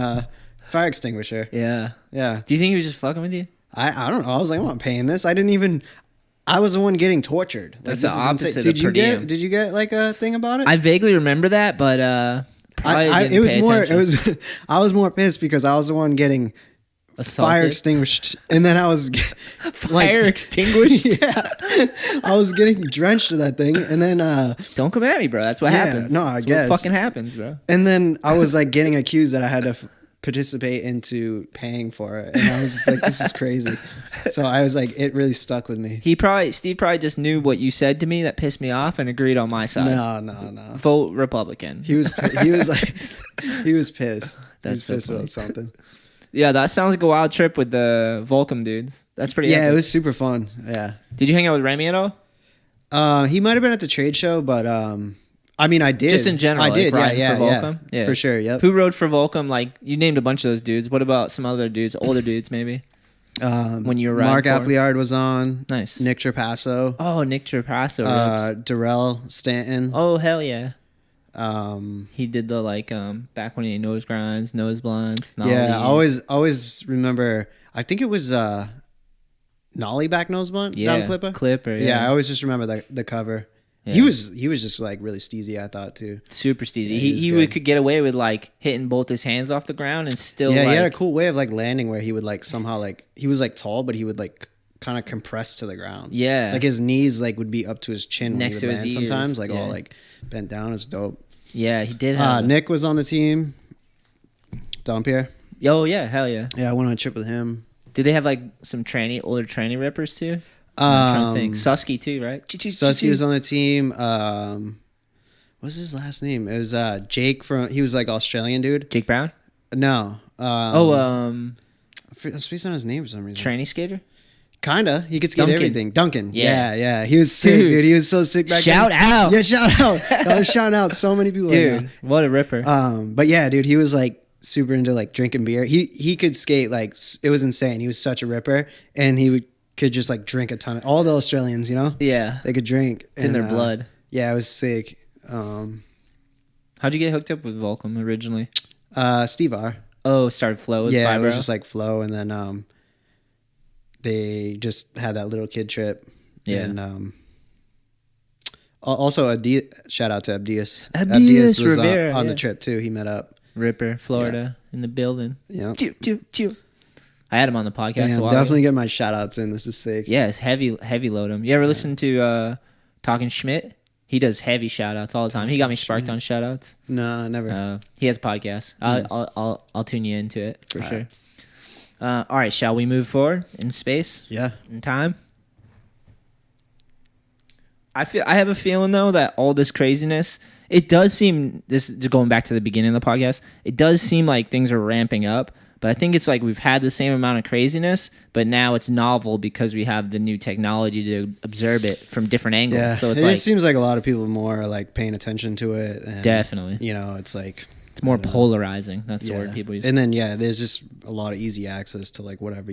B: fire extinguisher.
A: Yeah.
B: Yeah.
A: Do you think he was just fucking with you?
B: I don't know. I was like, I'm not paying this. I didn't even. I was the one getting tortured.
A: That's
B: this
A: the
B: is insane.
A: opposite
B: Did
A: of
B: you
A: per
B: get?
A: diem.
B: Did you get like a thing about it?
A: I vaguely remember that, but probably
B: it was
A: didn't
B: more.
A: pay
B: It was.
A: attention.
B: I was more pissed because I was the one getting fire
A: Assaulted?
B: extinguished, and then I was
A: Fire extinguished.
B: Yeah, I was getting drenched to that thing, and then
A: Don't come at me, bro. That's what
B: Yeah,
A: happens.
B: no, I
A: That's
B: guess.
A: what fucking happens, bro.
B: and then I was like getting accused that I had to participate into paying for it, and I was just like, this is crazy. So I was like, it really stuck with me.
A: Steve probably just knew what you said to me that pissed me off and agreed on my side.
B: No.
A: Vote Republican.
B: He was like, he was pissed.
A: That's
B: he was
A: so
B: pissed
A: funny.
B: about something.
A: Yeah, that sounds like a wild trip with the Volcom dudes. That's pretty.
B: Yeah,
A: epic.
B: it was super fun. Yeah.
A: Did you hang out with Remy at all?
B: He might have been at the trade show, but I mean, I did.
A: Just in general,
B: I
A: like
B: did.
A: riding
B: Yeah,
A: for Volcom? Yeah.
B: for sure. Yep.
A: Who rode for Volcom? Like, you named a bunch of those dudes. What about some other dudes, older dudes maybe? When you were riding
B: Mark
A: for him?
B: Appleyard was on.
A: Nice.
B: Nick Trapasso.
A: Oh, Nick Trapasso.
B: Darrell Stanton.
A: Oh, hell yeah.
B: Um,
A: He did the back when he nose grinds, nose blunts.
B: yeah,
A: nollies.
B: I always remember. I think it was Nollie back nose blunt down Clipper.
A: Yeah,
B: Yeah, I always just remember the cover.
A: Yeah.
B: He was just like really steezy, I thought too.
A: super steezy.
B: Yeah,
A: he
B: good.
A: could get away with like hitting both his hands off the ground and still
B: Yeah,
A: like,
B: he had a cool way of like landing where he would like somehow like he was like tall, but he would like kind of compress to the ground.
A: Yeah.
B: like his knees like would be up to his chin
A: Next
B: when
A: to
B: he would
A: his
B: land
A: ears,
B: sometimes, like
A: yeah.
B: all like bent down. It's dope.
A: Yeah, he did have
B: Nick was on the team. Dompierre.
A: Oh yeah, hell yeah.
B: Yeah, I went on a trip with him.
A: Did they have like some older tranny rippers too? I'm trying to think. Susky too, right?
B: Susky was on the team. What's his last name? It was Jake he was like Australian dude.
A: Jake Brown?
B: No. I'm spacing on his name for some reason.
A: Tranny skater?
B: Kinda. He could skate
A: Duncan.
B: everything. Duncan.
A: Yeah.
B: Yeah. He was sick, dude. He was so sick back
A: Shout
B: then.
A: out.
B: Yeah, shout out. I was shouting out so many people right
A: Dude,
B: now.
A: what a ripper.
B: But yeah, dude, he was like super into like drinking beer. He could skate like it was insane. He was such a ripper, and could just like drink a ton. All the Australians, you know,
A: yeah.
B: they could drink.
A: It's in their blood.
B: Yeah, it was sick.
A: How'd you get hooked up with Volcom originally?
B: Steve R.
A: Oh, started Flow with
B: Yeah,
A: Vibro?
B: it was just like flow, and then they just had that little kid trip.
A: Yeah.
B: And also shout out to Abdias.
A: Abdias
B: was
A: Rivera,
B: on
A: yeah.
B: the trip too. He met up.
A: Ripper, Florida, in the building.
B: Yeah.
A: Chew. I had him on the podcast
B: Damn,
A: a while
B: definitely
A: ago.
B: get my shout outs in. This is sick.
A: Yeah, it's heavy load him. You ever listen to Talking Schmidt? He does heavy shout outs all the time. He got me sparked on shout outs.
B: No, never.
A: He has a podcast. I'll tune you into it for
B: All
A: sure. All right, shall we move forward in space?
B: Yeah.
A: In time? I have a feeling though that all this craziness, it does seem, this going back to the beginning of the podcast, it does seem like things are ramping up, but I think it's like we've had the same amount of craziness, but now it's novel because we have the new technology to observe it from different angles.
B: Yeah.
A: So it's
B: it
A: like,
B: just seems like a lot of people more are like paying attention to it. And,
A: definitely.
B: You know, it's like
A: It's more polarizing. That's the
B: yeah.
A: word people use.
B: And then there's just a lot of easy access to like whatever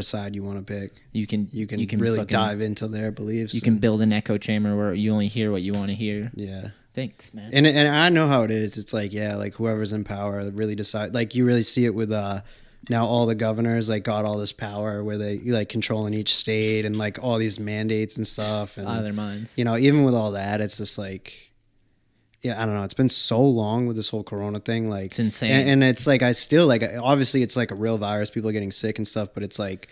B: side you want to pick.
A: You can
B: really
A: fucking
B: dive into their beliefs.
A: You can build an echo chamber where you only hear what you want to hear.
B: Yeah.
A: Thanks, man.
B: And I know how it is. It's like, yeah, like whoever's in power really decide. Like you really see it with now all the governors like got all this power where they like controlling each state and like all these mandates and stuff. And
A: Out of their minds.
B: you know, even with all that, it's just like, yeah, I don't know. It's been so long with this whole Corona thing. Like
A: It's insane.
B: And it's like, I still like, obviously it's like a real virus. People are getting sick and stuff, but it's like,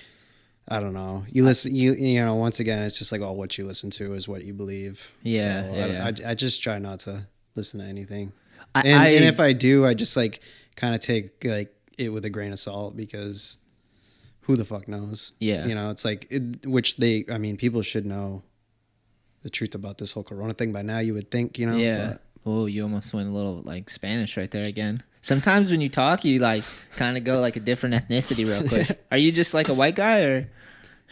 B: I don't know. You listen, you know, once again, it's just like, oh, what you listen to is what you believe.
A: Yeah,
B: So
A: yeah.
B: I just try not to listen to anything.
A: I-
B: And if I do, I just like kind of take like it with a grain of salt because who the fuck knows?
A: Yeah.
B: You know, it's like, people should know the truth about this whole Corona thing by now, you would think, you know?
A: Yeah.
B: But,
A: Oh, you almost went a little like Spanish right there again. Sometimes when you talk, you like kind of go like a different ethnicity real quick. Are you just like a white guy, or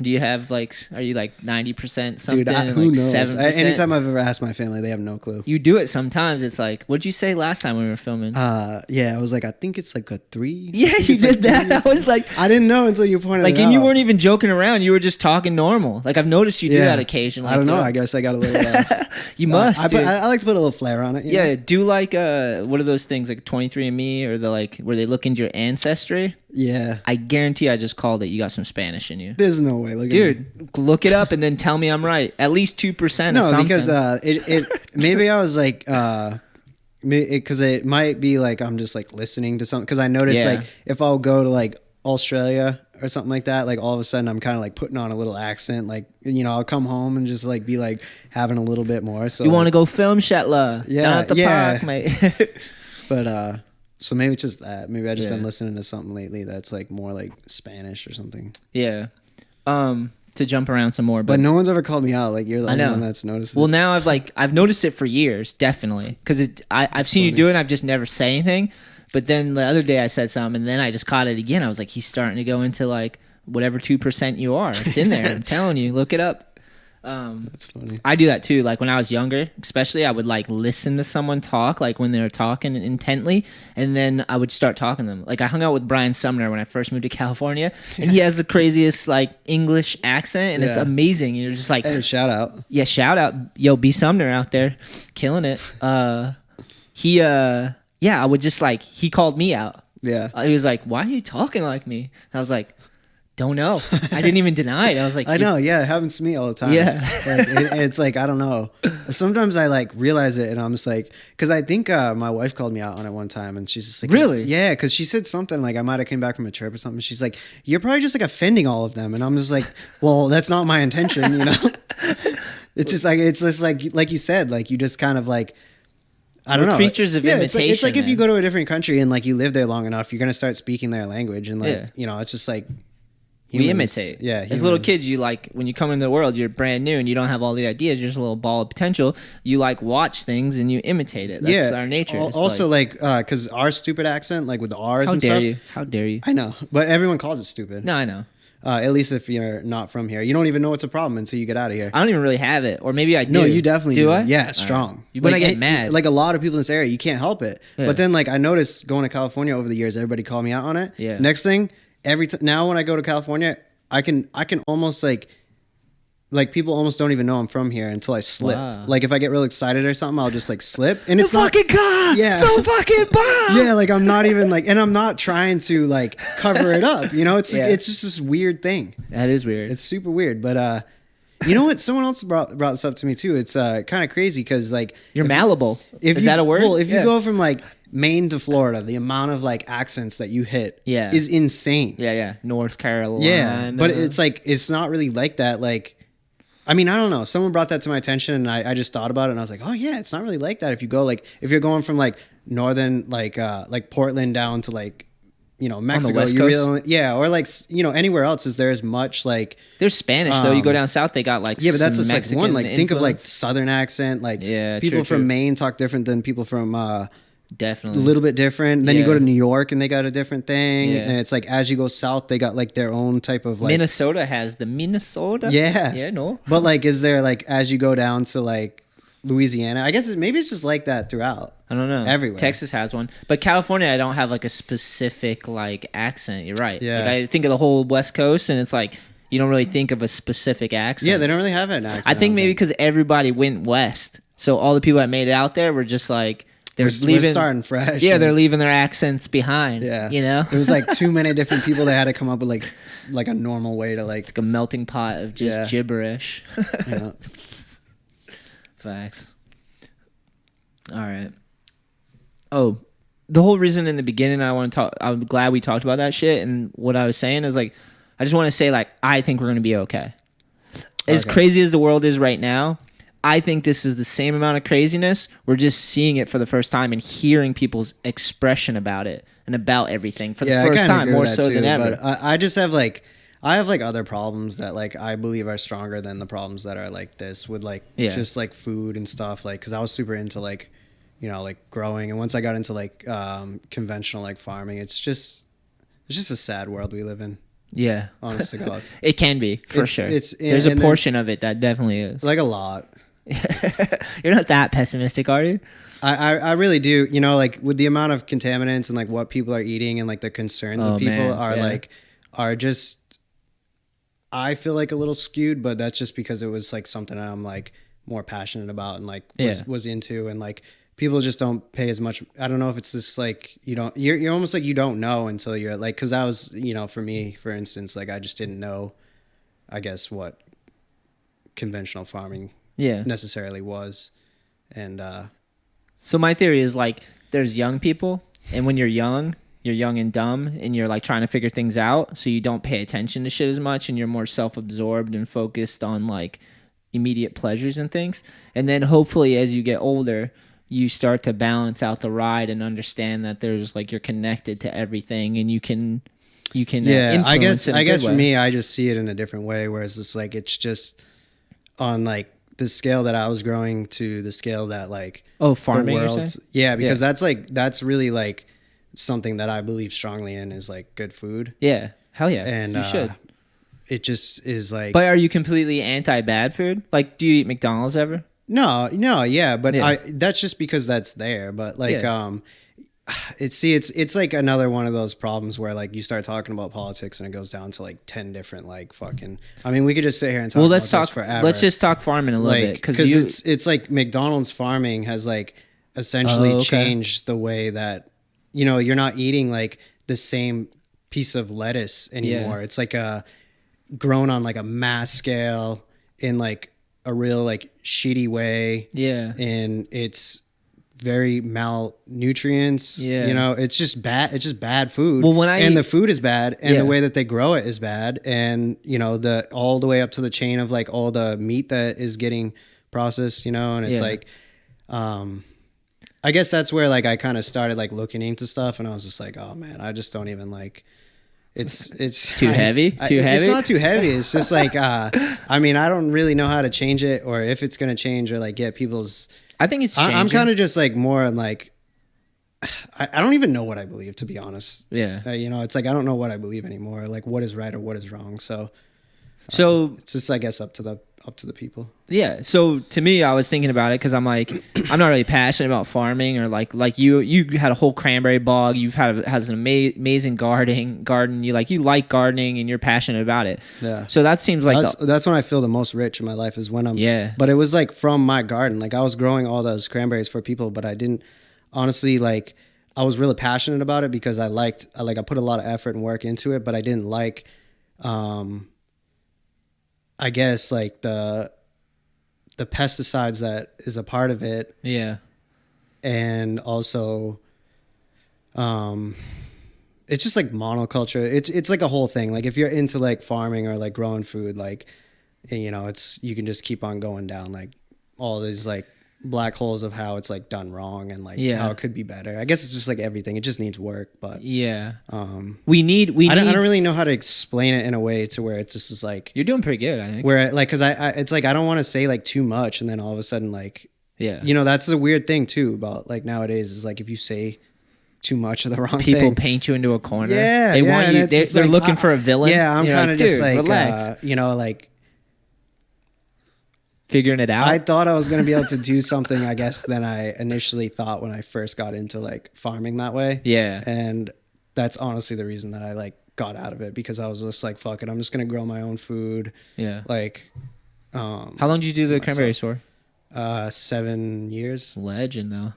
A: do you have like? Are you like 90% something?
B: dude,
A: and
B: who
A: like
B: knows?
A: 7%?
B: Anytime I've ever asked my family, they have no clue.
A: You do it sometimes. It's like, what'd you say last time we were filming?
B: Yeah, I was like, I think it's like a 3.
A: Yeah,
B: I think
A: you
B: it's like
A: did that.
B: 3.
A: I was like,
B: I didn't know until you pointed
A: like,
B: it out.
A: and you weren't even joking around. You were just talking normal. Like I've noticed you do that occasionally.
B: I don't know.
A: throughout-
B: I guess I got a little.
A: You must. dude.
B: I like to put a little flair on it. you
A: Yeah,
B: know?
A: do like what are those things like 23andMe or the like where they look into your ancestry?
B: Yeah.
A: I guarantee I just called it. You got some Spanish in you.
B: There's no way. Look at me.
A: Dude, look it up and then tell me I'm right. At least 2% of
B: No,
A: something.
B: because maybe I was like because it might be like I'm just like listening to something, because I noticed
A: Yeah.
B: like if I'll go to like Australia or something like that, like all of a sudden I'm kind of like putting on a little accent, like, you know, I'll come home and just like be like having a little bit more. So
A: You want to go film Shetler?
B: Yeah,
A: Down at the
B: yeah.
A: park, mate.
B: but so maybe it's just that. Maybe I just been
A: Yeah.
B: listening to something lately that's like more like Spanish or something.
A: Yeah. To jump around some more,
B: But no one's ever called me out. Like, you're the
A: I
B: only
A: know.
B: one that's noticed it.
A: well, now I've noticed it for years, definitely, because I've seen you
B: funny.
A: do it. And I've just never said anything. But then the other day I said something, and then I just caught it again. I was like, he's starting to go into like whatever 2% you are. It's in there. I'm telling you, look it up.
B: That's funny.
A: I do that too. Like when I was younger, especially, I would like listen to someone talk, like when they were talking intently, and then I would start talking to them. Like I hung out with Brian Sumner when I first moved to California, and he has the craziest like English accent, and it's
B: Yeah.
A: amazing. You're just like,
B: Hey, shout out.
A: yeah, shout out, yo, B Sumner out there, killing it. Yeah, I would just like, he called me out.
B: Yeah.
A: He was like, why are you talking like me? I was like, don't know. I didn't even deny it. I was like,
B: I know, yeah, it happens to me all the time.
A: Yeah.
B: Like, it's like, I don't know. Sometimes I like realize it and I'm just like, because I think my wife called me out on it one time and she's just like,
A: Really?
B: Yeah, because she said something like, I might have came back from a trip or something. She's like, you're probably just like offending all of them. And I'm just like, well, that's not my intention, you know? It's just like you said, like you just kind of like, I don't
A: We're
B: know.
A: creatures of imitation,
B: It's like if you
A: man.
B: go to a different country and like you live there long enough, you're going to start speaking their language. And like,
A: Yeah.
B: you know, it's just like,
A: we
B: humans-
A: imitate.
B: Yeah.
A: As little
B: humans.
A: kids, you like, when you come into the world, you're brand new and you don't have all the ideas. You're just a little ball of potential. You like watch things and you imitate it. That's our nature. It's
B: Also,
A: like,
B: because our stupid accent, like with the R's
A: how
B: and
A: dare
B: stuff.
A: you? How dare you?
B: I know, but everyone calls it stupid.
A: No, I know.
B: At least if you're not from here, you don't even know it's a problem until you get out of here.
A: I don't even really have it. Or maybe I do.
B: No, you definitely
A: do. I?
B: Yeah,
A: All
B: strong.
A: right. You when I
B: Like,
A: get mad.
B: like a lot of people in this area, you can't help it.
A: Yeah.
B: But then, like I noticed going to California over the years, everybody called me out on it.
A: Yeah.
B: Next thing, now when I go to California, I can almost like people almost don't even know I'm from here until I slip.
A: Wow.
B: Like if I get real excited or something, I'll just like slip, and it's not.
A: car.
B: Yeah.
A: The fucking bomb.
B: Yeah, like I'm not even like, and I'm not trying to like cover it up. You know, it's
A: Yeah.
B: it's just this weird thing.
A: That is weird.
B: It's super weird, but you know what? Someone else brought this up to me too. It's kind of crazy because like
A: You're malleable.
B: if
A: Is
B: you-
A: that a word?
B: Well, if you
A: Yeah.
B: go from like Maine to Florida, the amount of like accents that you hit
A: Yeah.
B: is insane.
A: Yeah. North Carolina.
B: Yeah, but it's like it's not really like that. Like, I mean, I don't know. Someone brought that to my attention, and I just thought about it, and I was like, oh yeah, it's not really like that. If you go like if you're going from like northern like Portland down to like, you know, Mexico,
A: West
B: you
A: Coast?
B: really, yeah, or like you know anywhere else is there as much like
A: There's Spanish though. You go down south, they got like
B: yeah, but that's
A: some
B: just like
A: Mexican
B: one. Like think of like
A: influence.
B: southern accent. Like
A: Yeah,
B: people
A: true,
B: from
A: true.
B: Maine talk different than people from a
A: Definitely.
B: little bit different. Then you go
A: Yeah.
B: to New York and they got a different thing.
A: Yeah.
B: And it's like as you go south, they got like their own type of like
A: Minnesota has the Minnesota.
B: yeah,
A: Yeah, no.
B: But like, is there like as you go down to like Louisiana? I guess maybe it's just like that throughout.
A: I don't know.
B: Everywhere.
A: Texas has one. But California, I don't have like a specific like accent. You're right.
B: Yeah.
A: Like I think of the whole West Coast and it's like you don't really think of a specific accent.
B: Yeah, they don't really have an accent.
A: I think maybe because everybody went west. So all the people that made it out there were just like they're
B: we're
A: leaving
B: starting fresh.
A: Yeah, they're leaving their accents behind.
B: Yeah,
A: You know?
B: it was like too many different people. They had to come up with like a normal way to like.
A: like a melting pot of just
B: Yeah.
A: gibberish.
B: You know.
A: Facts. All right. Oh, the whole reason in the beginning I'm glad we talked about that shit, and what I was saying is like I just want to say like I think we're going to be okay. As
B: Okay.
A: crazy as the world is right now, I think this is the same amount of craziness. We're just seeing it for the first time and hearing people's expression about it and about everything for the
B: I
A: first
B: kinda
A: time,
B: agree
A: more
B: with that
A: so
B: too,
A: than ever.
B: But I just have like other problems that like I believe are stronger than the problems that are like this with like
A: Yeah.
B: just like food and stuff. Like because I was super into like you know like growing, and once I got into like conventional like farming, it's just a sad world we live in.
A: Yeah.
B: Honest to God,
A: It can be, for
B: It's-
A: sure.
B: it's-
A: There's a
B: and then-
A: portion of it that definitely is.
B: like a lot.
A: You're not that pessimistic, are you?
B: I really do. You know, like with the amount of contaminants and like what people are eating and like the concerns
A: Oh,
B: of people
A: man,
B: are just, I feel like a little skewed, but that's just because it was like something I'm like more passionate about and like
A: Yeah.
B: was into, and like people just don't pay as much. I don't know if it's just like you're almost like you don't know until you're like, because I was, for me, for instance, like I just didn't know, I guess, what conventional farming necessarily was. And
A: so my theory is like there's young people, and when you're young and dumb, and you're like trying to figure things out, so you don't pay attention to shit as much, and you're more self-absorbed and focused on like immediate pleasures and things. And then hopefully as you get older, you start to balance out the ride and understand that there's like you're connected to everything, and you can
B: I guess for me, I just see it in a different way, whereas it's like it's just on like the scale that I was growing to the scale that like
A: farming,
B: the world's, because that's really like something that I believe strongly in, is like good food.
A: Hell yeah.
B: And
A: you should.
B: It just is like,
A: but are you completely anti bad food? Like, do you eat McDonald's ever?
B: No, but that's just because that's there. But like, it's like another one of those problems where like you start talking about politics and it goes down to like 10 different like fucking. I mean, we could just sit here and talk. Let's talk forever.
A: Let's just talk farming a little bit,
B: because it's like McDonald's farming has like essentially changed the way that you're not eating like the same piece of lettuce anymore. It's like grown on like a mass scale in like a real like shitty way, and it's very malnutrients. It's just bad food.
A: Well,
B: the food is bad, and the way that they grow it is bad, and the all the way up to the chain of like all the meat that is getting processed, and it's like I guess that's where like I kind of started like looking into stuff, and I was just like, oh man, I just don't even like. It's
A: too heavy.
B: It's not too heavy. It's just like I mean, I don't really know how to change it, or if it's gonna change, or like get people's.
A: I think it's changing.
B: I'm kind of just like more like I don't even know what I believe, to be honest. It's like I don't know what I believe anymore, like what is right or what is wrong. So it's just, I guess, up to the people.
A: So to me, I was thinking about it because I'm like, I'm not really passionate about farming, or like you had a whole cranberry bog. You've has an amazing garden. You like gardening, and you're passionate about it. So that seems like
B: that's when I feel the most rich in my life, is when I'm. But it was like from my garden. Like I was growing all those cranberries for people, but I didn't honestly like. I was really passionate about it because I put a lot of effort and work into it, but I didn't like. I guess like the pesticides that is a part of it. And also, it's just like monoculture. It's like a whole thing. Like if you're into like farming or like growing food, like, you can just keep on going down like all these like black holes of how it's like done wrong, and like how it could be better. I guess it's just like everything. It just needs work, but we need. I don't really know how to explain it in a way to where it's just is like
A: you're doing pretty good, I think.
B: Where like, cause it's like I don't want to say like too much, and then all of a sudden like that's the weird thing too about like nowadays is like if you say too much of the wrong
A: people
B: thing,
A: paint you into a corner. They want you. They're like, looking for a villain.
B: I'm kind of just like
A: relax.
B: Like.
A: Figuring it out.
B: I thought I was going to be able to do something, I guess, than I initially thought when I first got into like farming that way. And that's honestly the reason that I like got out of it, because I was just like, fuck it, I'm just going to grow my own food. Like,
A: how long did you do the cranberries for?
B: 7 years.
A: Legend though.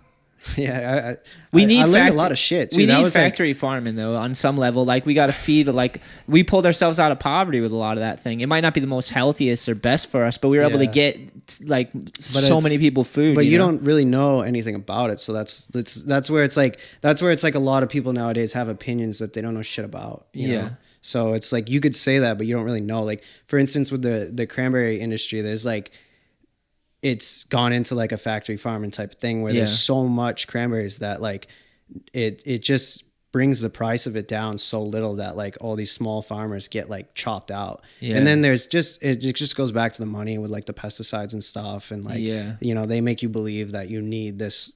B: I learned a lot of shit too.
A: We need factory farming though on some level. Like we got to feed, like we pulled ourselves out of poverty with a lot of that thing. It might not be the most healthiest or best for us, but we were able to get like so many people food.
B: But you don't really know anything about it, so that's where it's like a lot of people nowadays have opinions that they don't know shit about. You know? So it's like you could say that, but you don't really know. Like for instance, with the cranberry industry, there's like. It's gone into like a factory farming type of thing where there's so much cranberries that like it just brings the price of it down so little that like all these small farmers get like chopped out. And then there's it just goes back to the money with like the pesticides and stuff, and like they make you believe that you need this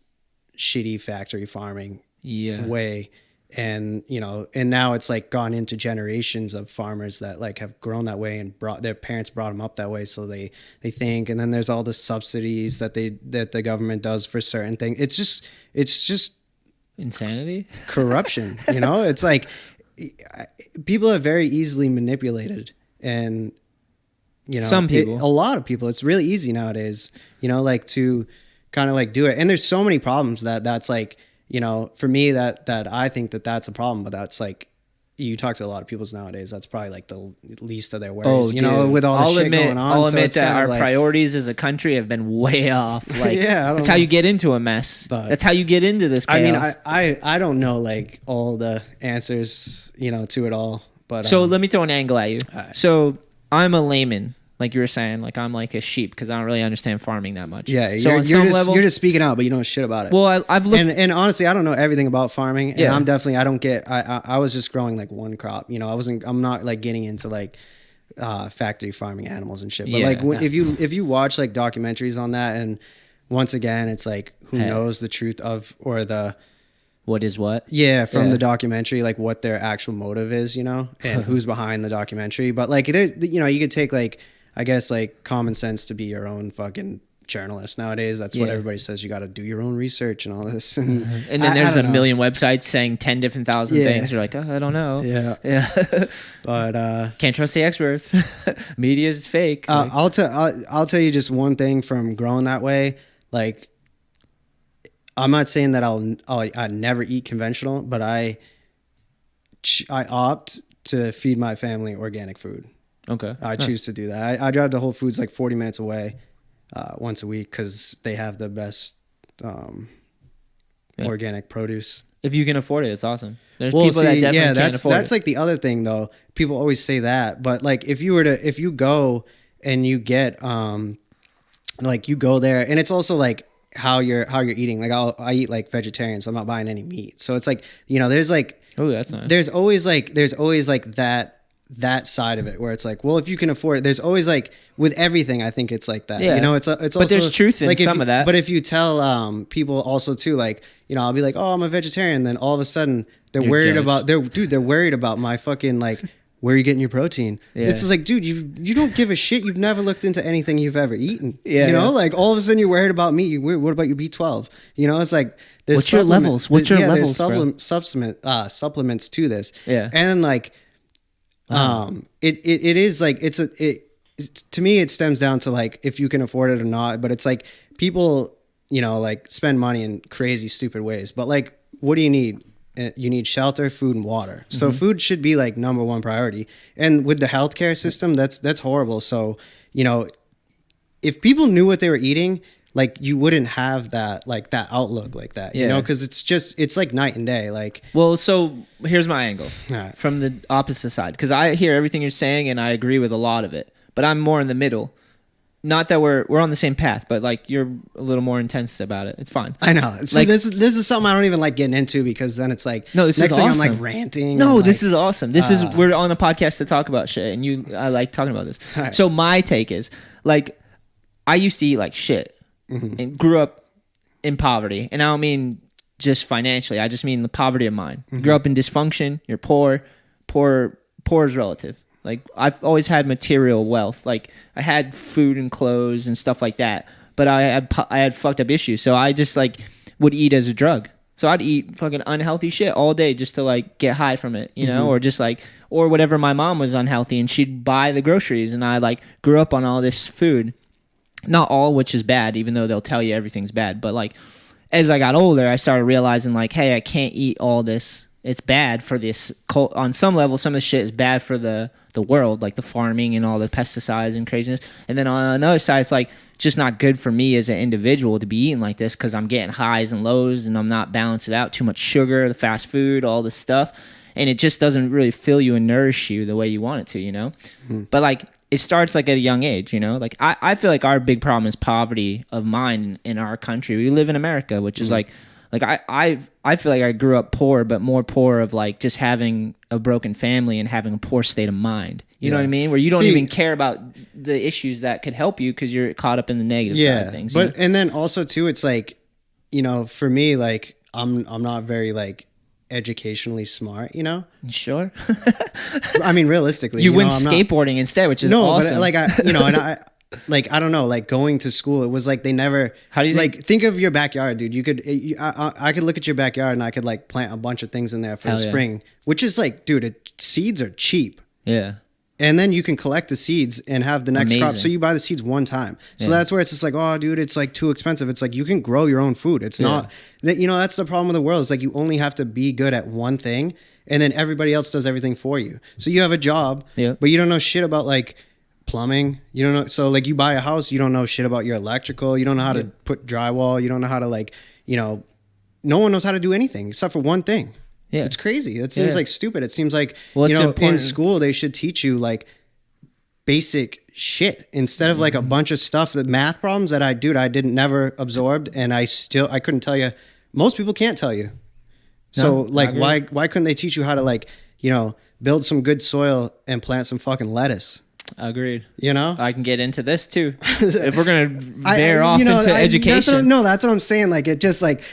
B: shitty factory farming way. And and now it's like gone into generations of farmers that like have grown that way, and their parents brought them up that way, so they think. And then there's all the subsidies that the government does for certain things. It's just
A: insanity,
B: corruption. It's like people are very easily manipulated, and
A: some people,
B: a lot of people. It's really easy nowadays, like to kind of like do it. And there's so many problems that's like, you know, for me that I think that's a problem, but that's like, you talk to a lot of people nowadays, that's probably like the least of their worries, you know, with all the shit going on.
A: I'll admit
B: so
A: that our
B: like,
A: priorities as a country have been way off. Like, that's how you get into a mess.
B: But,
A: that's how you get into this chaos.
B: I mean, I don't know like all the answers, you know, to it all. But
A: so let me throw an angle at you.
B: Right.
A: So I'm a layman. Like you were saying, like I'm like a sheep because I don't really understand farming that much.
B: Yeah,
A: so
B: you're just speaking out, but you don't know shit about it.
A: Well, I've looked,
B: and honestly, I don't know everything about farming. And
A: Yeah.
B: I don't get. I was just growing like one crop. You know, I'm not like getting into like factory farming animals and shit. But
A: Yeah.
B: like if you watch like documentaries on that, and once again, it's like who knows the truth of or the.
A: What is what?
B: Yeah, from the documentary, like what their actual motive is, you know, and who's behind the documentary. But like, there's, you know, you could take like, I guess like common sense to be your own fucking journalist nowadays. That's what everybody says. You got to do your own research and all this. And
A: then there's a million websites saying 10 different thousand things. You're like, oh, I don't know.
B: Yeah. But
A: can't trust the experts. Media is fake.
B: I'll tell you just one thing from growing that way. Like, I'm not saying that I never eat conventional, but I opt to feed my family organic food.
A: Okay.
B: I choose to do that. I drive to Whole Foods like 40 minutes away once a week because they have the best organic produce.
A: If you can afford it, it's awesome. There's people that definitely can't afford it.
B: That's like the other thing though. People always say that, but like if you go and you get like you go there, and it's also like how you're eating. Like I eat like vegetarian, so I'm not buying any meat. So it's like, you know, there's like,
A: oh, that's nice.
B: There's always like that side of it where it's like, well, if you can afford it, there's always like with everything, I think it's like that.
A: Yeah.
B: You know, it's also,
A: but there's truth in
B: like
A: some of that.
B: But if you tell people also too, like, you know, I'll be like, oh, I'm a vegetarian, then all of a sudden they're worried about my fucking like, where are you getting your protein? Yeah. It's just like, dude, you don't give a shit. You've never looked into anything you've ever eaten. Yeah, you know, like all of a sudden you're worried about meat. What about your B12? You know, it's like there's
A: What's your levels,
B: there's supplements to this.
A: Yeah,
B: and like, it is like it's to me it stems down to like if you can afford it or not. But it's like people, you know, like spend money in crazy stupid ways. But like, what do you need? You need shelter, food, and water. So food should be like number one priority. And with the healthcare system, that's horrible. So, you know, if people knew what they were eating, like you wouldn't have that, like that outlook like that, you know, because it's like night and day. Like,
A: well, so here's my angle
B: right.
A: from the opposite side. Because I hear everything you're saying and I agree with a lot of it, but I'm more in the middle. Not that we're on the same path, but like you're a little more intense about it. It's fine.
B: I know. So like, this is something I don't even like getting into because then it's like
A: no, this
B: next
A: is
B: thing
A: awesome.
B: I'm like ranting.
A: No,
B: like,
A: this is awesome. This is we're on a podcast to talk about shit, and I like talking about this. Right. So my take is like I used to eat like shit and grew up in poverty, and I don't mean just financially. I just mean the poverty of mind. Grew up in dysfunction. You're poor. Poor is relative. Like, I've always had material wealth. Like, I had food and clothes and stuff like that. But I had fucked up issues. So I just, like, would eat as a drug. So I'd eat fucking unhealthy shit all day just to, like, get high from it, you know? Or just, like, or whatever. My mom was unhealthy and she'd buy the groceries. And I, like, grew up on all this food. Not all, which is bad, even though they'll tell you everything's bad. But, like, as I got older, I started realizing, like, hey, I can't eat all this. It's bad for this. On some level, some of the shit is bad for the world, like the farming and all the pesticides and craziness. And then on another side, it's like just not good for me as an individual to be eating like this because I'm getting highs and lows and I'm not balancing it out. Too much sugar, the fast food, all this stuff. And it just doesn't really fill you and nourish you the way you want it to, you know? But like it starts like at a young age, you know? Like I feel like our big problem is poverty of mind in our country. We live in America, which is like I feel like I grew up poor, but more poor of like just having a broken family and having a poor state of mind. You know what I mean? Where you don't even care about the issues that could help you because you're caught up in the negative side of things.
B: But and then also too, it's like, you know, for me, like I'm not very like educationally smart, you know?
A: Sure.
B: I mean, realistically,
A: you went skateboarding instead, which is awesome.
B: But like I don't know, like going to school, it was like they never.
A: How do you
B: think of your backyard, dude? I could look at your backyard and I could like plant a bunch of things in there for the spring, which is like, dude, seeds are cheap.
A: Yeah.
B: And then you can collect the seeds and have the next crop.
A: Amazing.
B: So you buy the seeds one time. So
A: Yeah.
B: that's where it's just like, oh, dude, it's like too expensive. It's like you can grow your own food. It's not that, you know, that's the problem with the world. It's like you only have to be good at one thing, and then everybody else does everything for you. So you have a job, but you don't know shit about like plumbing. You don't know. So like you buy a house, you don't know shit about your electrical. You don't know how to put drywall. You don't know how to like, you know, no one knows how to do anything except for one thing. Yeah. It's crazy. It seems like stupid. It seems like, you know, in school, they should teach you like basic shit instead of like a bunch of stuff, the math problems that I didn't never absorbed. And I couldn't tell you. Most people can't tell you. So like, why couldn't they teach you how to like, you know, build some good soil and plant some fucking lettuce?
A: Agreed.
B: You know,
A: I can get into this too if we're gonna veer off into education.
B: That's what I'm saying. Like it just like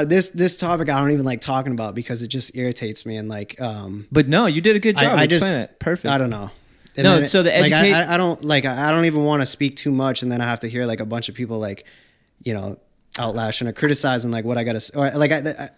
B: this topic I don't even like talking about because it just irritates me and like. But
A: no, you did a good job.
B: I just
A: it perfect.
B: I don't know. And
A: no, so the education.
B: Like, I don't even want to speak too much, and then I have to hear like a bunch of people like, you know, outlashing or criticizing like what I gotta or like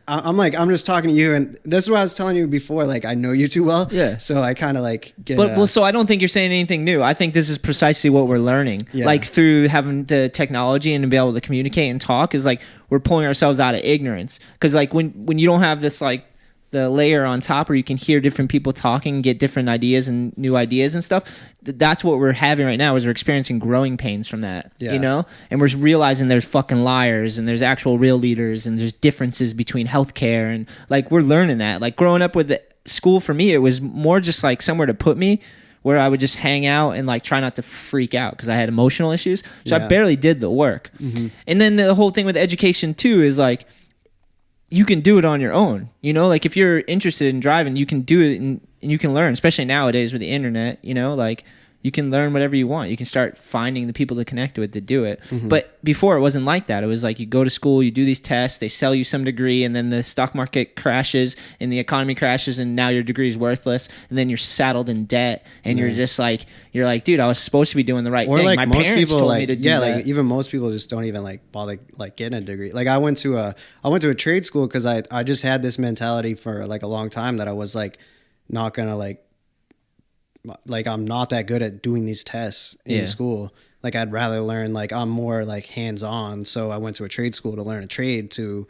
B: I'm just talking to you, and this is what I was telling you before, like I know you too well, so I kind of like get
A: well, so I don't think you're saying anything new. I think this is precisely what we're learning, like through having the technology and to be able to communicate and talk is like we're pulling ourselves out of ignorance, because like when you don't have this like the layer on top where you can hear different people talking, get different ideas and new ideas and stuff. That's what we're having right now is we're experiencing growing pains from that, you know? And we're realizing there's fucking liars and there's actual real leaders and there's differences between healthcare. And like, we're learning that. Like growing up with the school for me, it was more just like somewhere to put me where I would just hang out and like try not to freak out because I had emotional issues. So I barely did the work. And then the whole thing with education too is like, you can do it on your own, you know, like if you're interested in driving, you can do it and you can learn, especially nowadays with the internet, you know, like you can learn whatever you want. You can start finding the people to connect with to do it. But before it wasn't like that. It was like you go to school, you do these tests, they sell you some degree, and then the stock market crashes and the economy crashes and now your degree is worthless. And then you're saddled in debt and you're just like, dude, I was supposed to be doing the right thing.
B: Like
A: my
B: most
A: parents
B: people
A: told
B: like,
A: me to do that.
B: Like even most people just don't even like bother like getting a degree. Like I went to a trade school because I just had this mentality for like a long time that I was like not gonna like I'm not that good at doing these tests in school. Like I'd rather learn, like I'm more like hands-on. So I went to a trade school to learn a trade to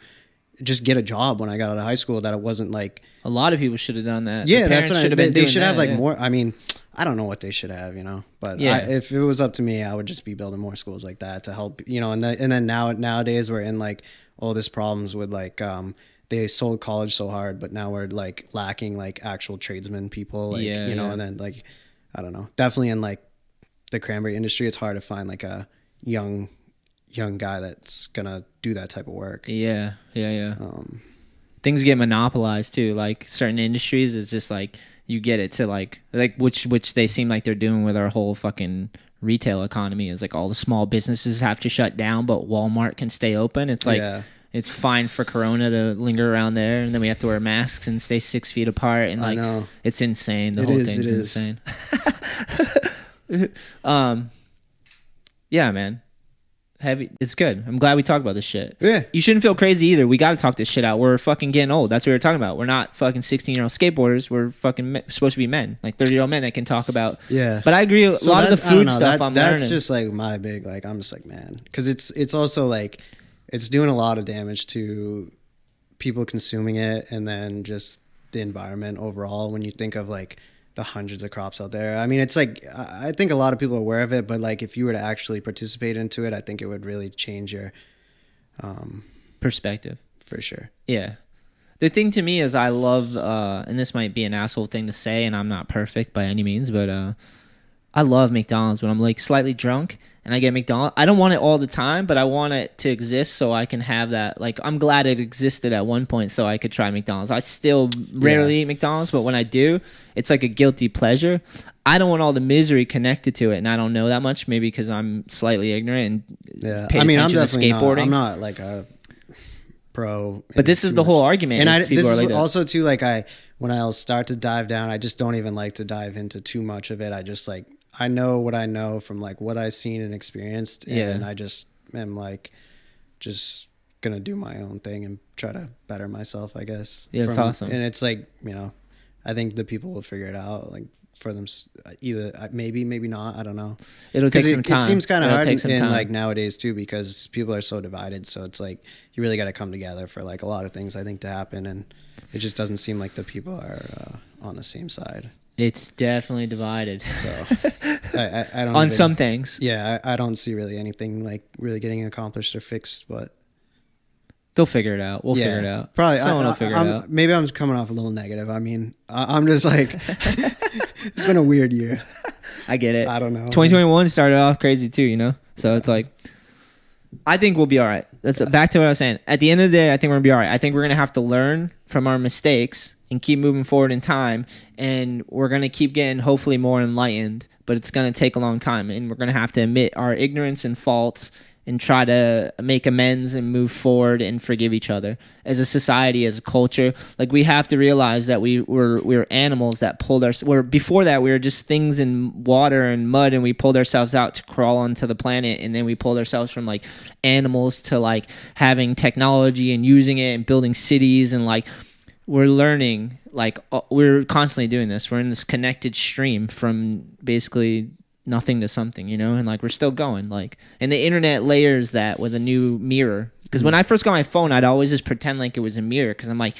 B: just get a job when I got out of high school, that it wasn't like
A: a lot of people should have done that.
B: Yeah, that's what they should have like more. I mean, I don't know what they should have, you know, but if it was up to me, I would just be building more schools like that to help, you know, and then nowadays we're in like all this problems with like, they sold college so hard, but now we're like lacking like actual tradesmen people, like, you know, and then like, I don't know, definitely in like the cranberry industry, it's hard to find like a young guy that's gonna do that type of work.
A: Things get monopolized too. Like certain industries, it's just like you get it to like which they seem like they're doing with our whole fucking retail economy. Is like all the small businesses have to shut down, but Walmart can stay open. It's like it's fine for Corona to linger around there, and then we have to wear masks and stay 6 feet apart, and like it's insane. The whole thing's insane. Yeah, man. It's good. I'm glad we talked about this shit.
B: Yeah.
A: You shouldn't feel crazy either. We got to talk this shit out. We're fucking getting old. That's what we're talking about. We're not fucking 16-year-old skateboarders. We're fucking supposed to be men, like 30-year-old men that can talk about.
B: Yeah.
A: But I agree. A lot of the food stuff I'm learning.
B: That's just like my big, like, I'm just like, man. Because it's also like, it's doing a lot of damage to people consuming it and then just the environment overall when you think of like the hundreds of crops out there. I mean, it's like, I think a lot of people are aware of it, but like if you were to actually participate into it, I think it would really change your
A: perspective.
B: For sure.
A: Yeah. The thing to me is I love, and this might be an asshole thing to say, and I'm not perfect by any means, but I love McDonald's when I'm like slightly drunk and I get McDonald's. I don't want it all the time, but I want it to exist so I can have that. Like, I'm glad it existed at one point so I could try McDonald's. I still rarely eat McDonald's, but when I do, it's like a guilty pleasure. I don't want all the misery connected to it, and I don't know that much, maybe because I'm slightly ignorant and
B: I mean, I'm
A: definitely
B: skateboarding. I'm not like a pro.
A: But this is the whole argument.
B: And this is like also too, like when I'll start to dive down, I just don't even like to dive into too much of it. I just like, I know what I know from like what I've seen and experienced, and I just am like just gonna do my own thing and try to better myself, I guess.
A: Yeah, it's awesome.
B: And it's like, you know, I think the people will figure it out. Like, for them either. Maybe not. I don't know.
A: It'll take some time.
B: It seems kind of hard in
A: time.
B: like nowadays too, because people are so divided. So it's like you really got to come together for like a lot of things, I think, to happen, and it just doesn't seem like the people are on the same side.
A: It's definitely divided.
B: So I don't
A: on some things.
B: Yeah, I don't see really anything like really getting accomplished or fixed, but
A: they'll figure it out. We'll figure it out.
B: Probably
A: someone will figure it out.
B: Maybe I'm coming off a little negative. I mean, I'm just like it's been a weird year.
A: I get it.
B: I don't know.
A: 2021 started off crazy too, you know? So it's like, I think we'll be all right. That's back to what I was saying. At the end of the day, I think we're going to be all right. I think we're going to have to learn from our mistakes and keep moving forward in time. And we're going to keep getting hopefully more enlightened, but it's going to take a long time. And we're going to have to admit our ignorance and faults and try to make amends and move forward and forgive each other as a society, as a culture. Like, we have to realize that we were animals that pulled before that we were just things in water and mud, and we pulled ourselves out to crawl onto the planet, and then we pulled ourselves from like animals to like having technology and using it and building cities, and like we're learning, like we're constantly doing this. We're in this connected stream from basically nothing to something, you know, and like we're still going, like, and the internet layers that with a new mirror. Because when I first got my phone, I'd always just pretend like it was a mirror, because I'm like,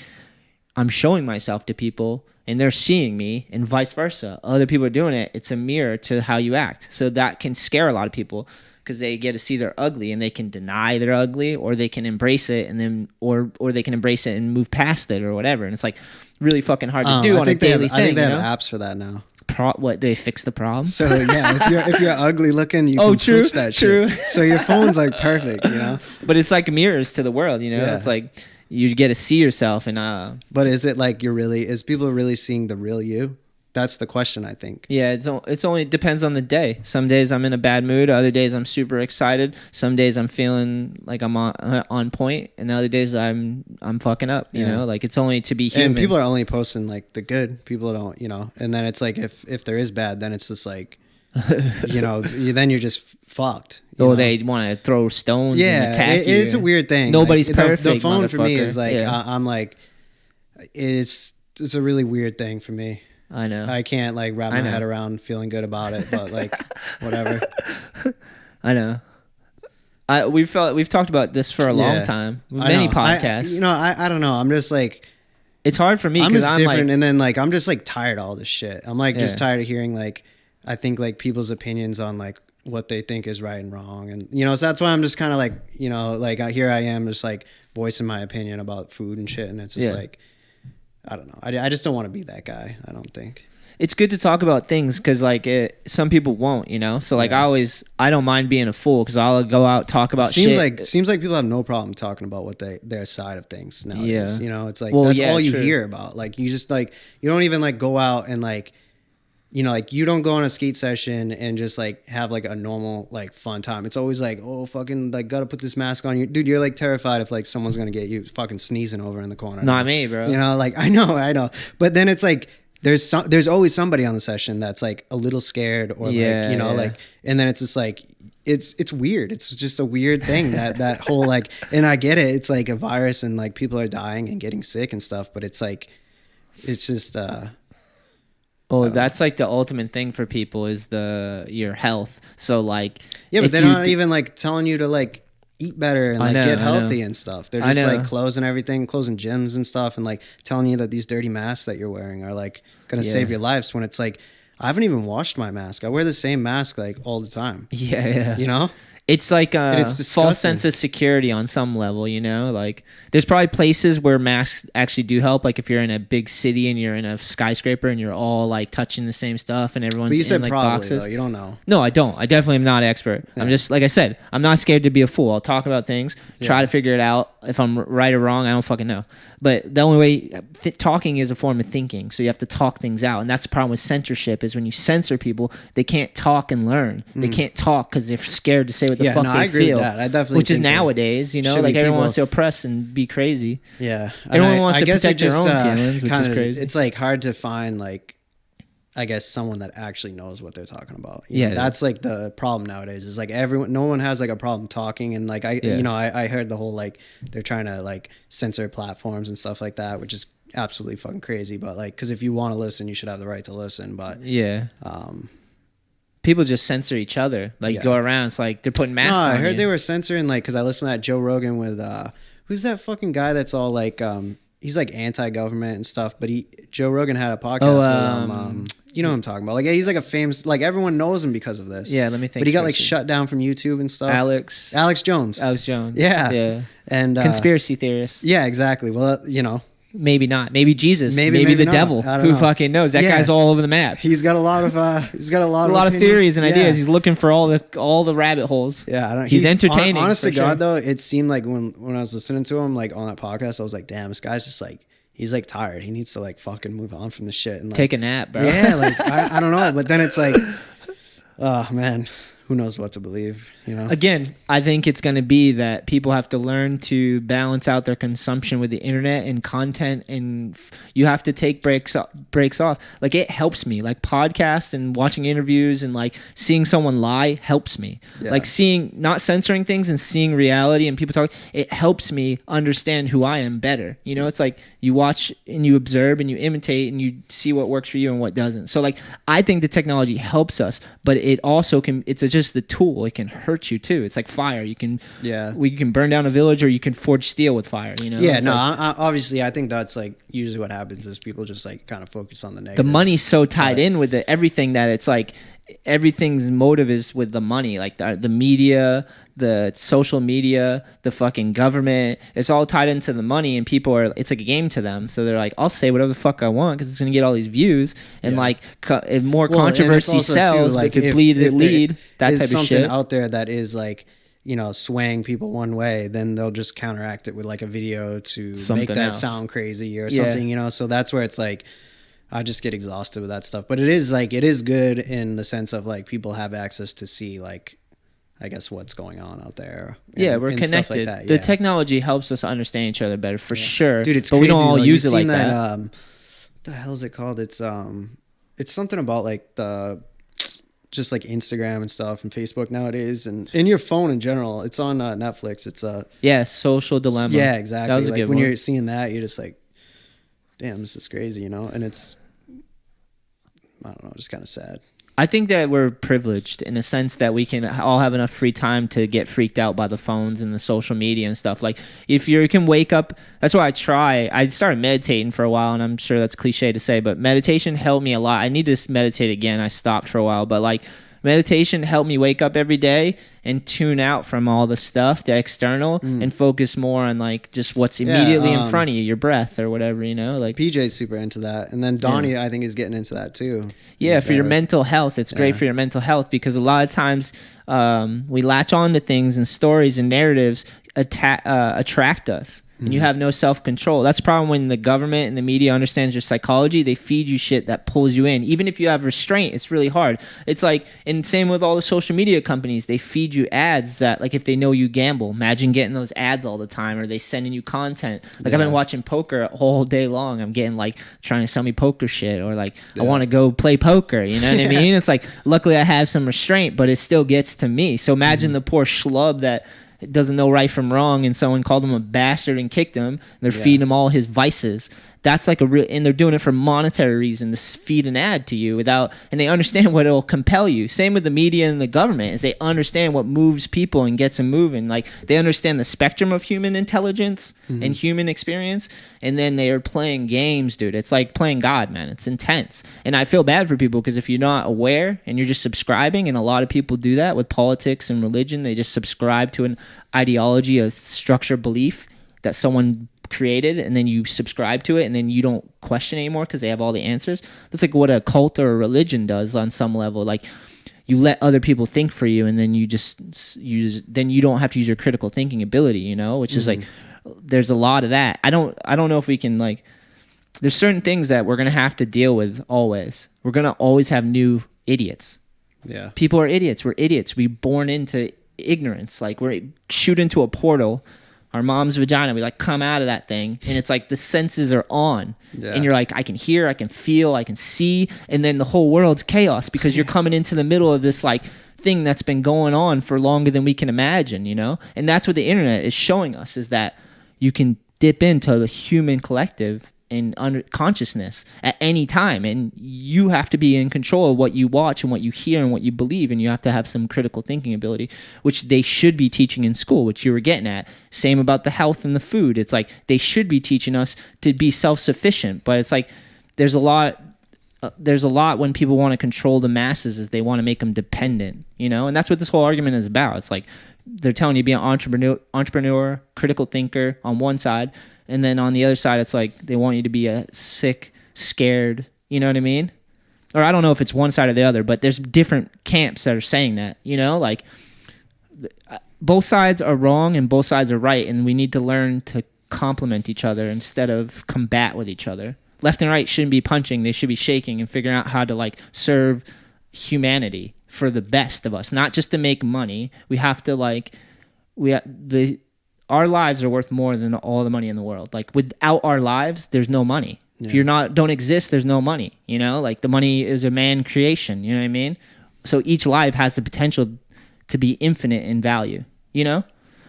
A: I'm showing myself to people and they're seeing me, and vice versa. Other people are doing it. It's a mirror to how you act. So that can scare a lot of people, because they get to see they're ugly, and they can deny they're ugly, or they can embrace it, and then or they can embrace it and move past it or whatever. And it's like really fucking hard to do on a daily thing.
B: I think they have apps for that now.
A: What, they fix the problem?
B: So yeah, if you're ugly looking, you can switch that shit. So your phone's like perfect, you know.
A: But it's like mirrors to the world, you know.
B: Yeah.
A: It's like you get to see yourself, and
B: But is it like is people really seeing the real you? That's the question, I think.
A: Yeah, it's only depends on the day. Some days I'm in a bad mood. Other days I'm super excited. Some days I'm feeling like I'm on point, and the other days I'm fucking up. You know, like it's only to be human.
B: And people are only posting like the good. People don't, you know. And then it's like if there is bad, then it's just like, you know, then you're just fucked.
A: They want to throw stones and attack you.
B: It is a weird thing.
A: Nobody's
B: like,
A: perfect.
B: The phone for me is like
A: yeah.
B: I'm like, it's a really weird thing for me.
A: I know.
B: I can't like wrap my head around feeling good about it, but like whatever.
A: I know. We've talked about this for a long time. Many podcasts.
B: I don't know. I'm just like,
A: it's hard for me
B: because I'm different,
A: like,
B: and then like I'm just like tired of all this shit. I'm like just tired of hearing like I think like people's opinions on like what they think is right and wrong, and you know, so that's why I'm just kind of like, you know, like here I am just like voicing my opinion about food and shit, and it's just like, I don't know. I just don't want to be that guy. I don't think.
A: It's good to talk about things, because like some people won't, you know. So like I don't mind being a fool, because I'll go out talk about shit.
B: Seems like people have no problem talking about what their side of things nowadays.
A: Yeah.
B: You know, it's like that's all you hear about. Like you just like you don't even like go out and like, you know, like you don't go on a skate session and just like have like a normal like fun time. It's always like, oh fucking like gotta put this mask on you, dude. You're like terrified if like someone's gonna get you fucking sneezing over in the corner.
A: Not me, bro.
B: You know, like I know. But then it's like there's always somebody on the session that's like a little scared or like, you know, like, and then it's just like it's weird. It's just a weird thing that whole like, and I get it. It's like a virus and like people are dying and getting sick and stuff, but it's like it's just
A: that's like the ultimate thing for people is your health. So like,
B: but they're not even like telling you to like eat better and like get healthy and stuff. They're just like closing gyms and stuff, and like telling you that these dirty masks that you're wearing are like gonna save your lives, when it's like I haven't even washed my mask. I wear the same mask like all the time.
A: Yeah.
B: You know?
A: It's like a false sense of security on some level, you know? Like, there's probably places where masks actually do help. Like, if you're in a big city and you're in a skyscraper and you're all, like, touching the same stuff and everyone's in, like,
B: probably,
A: boxes.
B: Though. You don't know.
A: No, I don't. I definitely am not an expert. Yeah. I'm just, like I said, I'm not scared to be a fool. I'll talk about things, try to figure it out. If I'm right or wrong, I don't fucking know. But the only way, talking is a form of thinking. So you have to talk things out. And that's the problem with censorship, is when you censor people, they can't talk and learn. They can't talk because they're scared to say what the fuck they
B: I agree
A: feel.
B: With that. I definitely
A: which is nowadays, you know, like everyone wants to oppress and be crazy. Yeah. Everyone wants to protect their own feelings, which is crazy.
B: It's like hard to find like, I guess, someone that actually knows what they're talking about. You know, that's like the problem nowadays, is like no one has like a problem talking. And like, you know, I heard the whole, like they're trying to like censor platforms and stuff like that, which is absolutely fucking crazy. But like, because if you want to listen, you should have the right to listen. But
A: Yeah. People just censor each other. Like, go around. It's like they're putting masks on
B: I heard
A: you.
B: they were censoring, like, because I listened to that Joe Rogan with, who's that fucking guy that's all like, he's like anti-government and stuff, but Joe Rogan had a podcast with him. You know what I'm talking about? Like, he's like a famous, like, everyone knows him because of this.
A: Yeah, let me think.
B: But he got like shut down from YouTube and stuff.
A: Alex
B: Jones.
A: Yeah.
B: Yeah. And
A: conspiracy theorists.
B: Yeah, exactly. Well, you know.
A: Maybe not. Maybe Jesus. Maybe the
B: not.
A: devil. Who fucking knows? That guy's all over the map.
B: He's got a lot of
A: of theories and ideas. He's looking for all the rabbit holes.
B: Yeah, I don't.
A: He's entertaining.
B: Honest to God, though, it seemed like when I was listening to him, like on that podcast, I was like, damn, this guy's just like, he's like tired. He needs to like fucking move on from this shit and like,
A: take a nap, bro.
B: Yeah, like I don't know, but then it's like, oh man, who knows what to believe, you know?
A: Again, I think it's going to be that people have to learn to balance out their consumption with the internet and content, and you have to take breaks off. Like, it helps me. Like, podcasts and watching interviews and like seeing someone lie helps me.
B: Yeah.
A: Like, not censoring things and seeing reality and people talk, it helps me understand who I am better. You know, it's like you watch and you observe and you imitate and you see what works for you and what doesn't. So like, I think the technology helps us, but it also it's just the tool. It can hurt you too. It's like fire. You can burn down a village, or you can forge steel with fire. You know?
B: Yeah.
A: It's
B: obviously, I think that's like usually what happens is people just like kind of focus on the negative.
A: The money's so tied in with everything that it's like everything's motive is with the money. Like the media, the social media, the fucking government. It's all tied into the money, and people are. It's like a game to them. So they're like, I'll say whatever the fuck I want because it's gonna get all these views, and like if more controversy sells,
B: too, like,
A: they could lead that type of
B: something
A: shit
B: out there that is like, you know, swaying people one way, then they'll just counteract it with like a video to make that sound crazy or something, you know? So that's where it's like, I just get exhausted with that stuff. But it is good in the sense of like people have access to see like, I guess what's going on out there.
A: We're connected.
B: Like that.
A: The technology helps us understand each other better for sure.
B: Dude, it's
A: but
B: crazy.
A: we don't all use it like that.
B: What the hell is it called? It's something about like just like Instagram and stuff and Facebook nowadays, and in your phone in general. It's on Netflix. It's
A: Social Dilemma.
B: Yeah, exactly.
A: That was a
B: like
A: good
B: when
A: one.
B: you're seeing that, you're just like, damn, this is crazy, you know? And it's, I don't know, just kind of sad.
A: I think that we're privileged in a sense that we can all have enough free time to get freaked out by the phones and the social media and stuff. Like, if you can wake up, that's why I started meditating for a while, and I'm sure that's cliche to say, but meditation helped me a lot. I need to meditate again. I stopped for a while, but like, meditation helped me wake up every day and tune out from all the stuff, the external, and focus more on like just what's immediately in front of you, your breath or whatever, you know. Like
B: PJ's super into that, and then Donnie, I think, is getting into that too.
A: Yeah, for your mental health, it's great for your mental health, because a lot of times we latch on to things and stories and narratives attract us. And you have no self-control. That's the problem when the government and the media understands your psychology. They feed you shit that pulls you in. Even if you have restraint, it's really hard. It's like, and same with all the social media companies. They feed you ads that, like, if they know you gamble, imagine getting those ads all the time, or they sending you content. Like, I've been watching poker all day long. I'm getting, like, trying to sell me poker shit, or, like, I want to go play poker. You know what I mean? It's like, luckily I have some restraint, but it still gets to me. So imagine the poor schlub that doesn't know right from wrong, and someone called him a bastard and kicked him, and they're feeding him all his vices. That's like and they're doing it for monetary reason, to feed an ad to you and they understand what it'll compel you. Same with the media and the government, is they understand what moves people and gets them moving. Like, they understand the spectrum of human intelligence and human experience, and then they are playing games, dude. It's like playing God, man. It's intense. And I feel bad for people, because if you're not aware and you're just subscribing, and a lot of people do that with politics and religion, they just subscribe to an ideology, a structured belief that someone created, and then you subscribe to it, and then you don't question anymore because they have all the answers. That's like what a cult or a religion does on some level. Like, you let other people think for you, and then you don't have to use your critical thinking ability, you know, which is like, there's a lot of that. I don't know if we can, like, there's certain things that we're going to have to deal with always. We're going to always have new idiots.
B: Yeah.
A: People are idiots. We're idiots. We're born into ignorance. Like, we're shoot into a portal, our mom's vagina, we like come out of that thing, and it's like the senses are on, and you're like, I can hear, I can feel, I can see, and then the whole world's chaos because you're coming into the middle of this like thing that's been going on for longer than we can imagine, you know? And that's what the internet is showing us, is that you can dip into the human collective in under consciousness at any time, and you have to be in control of what you watch and what you hear and what you believe, and you have to have some critical thinking ability, which they should be teaching in school, which you were getting at. Same about the health and the food. It's like they should be teaching us to be self-sufficient, but it's like there's a lot when people want to control the masses, is they want to make them dependent, you know? And that's what this whole argument is about. It's like they're telling you to be an entrepreneur, critical thinker on one side, and then on the other side, it's like they want you to be a sick, scared, you know what I mean? Or I don't know if it's one side or the other, but there's different camps that are saying that, you know? Like both sides are wrong and both sides are right, and we need to learn to complement each other instead of combat with each other. Left and right shouldn't be punching, they should be shaking and figuring out how to like serve humanity for the best of us, not just to make money. We have to like our lives are worth more than all the money in the world. Like without our lives, there's no money. Yeah. If you're don't exist, there's no money, you know? Like the money is a man creation, you know what I mean? So each life has the potential to be infinite in value, you know?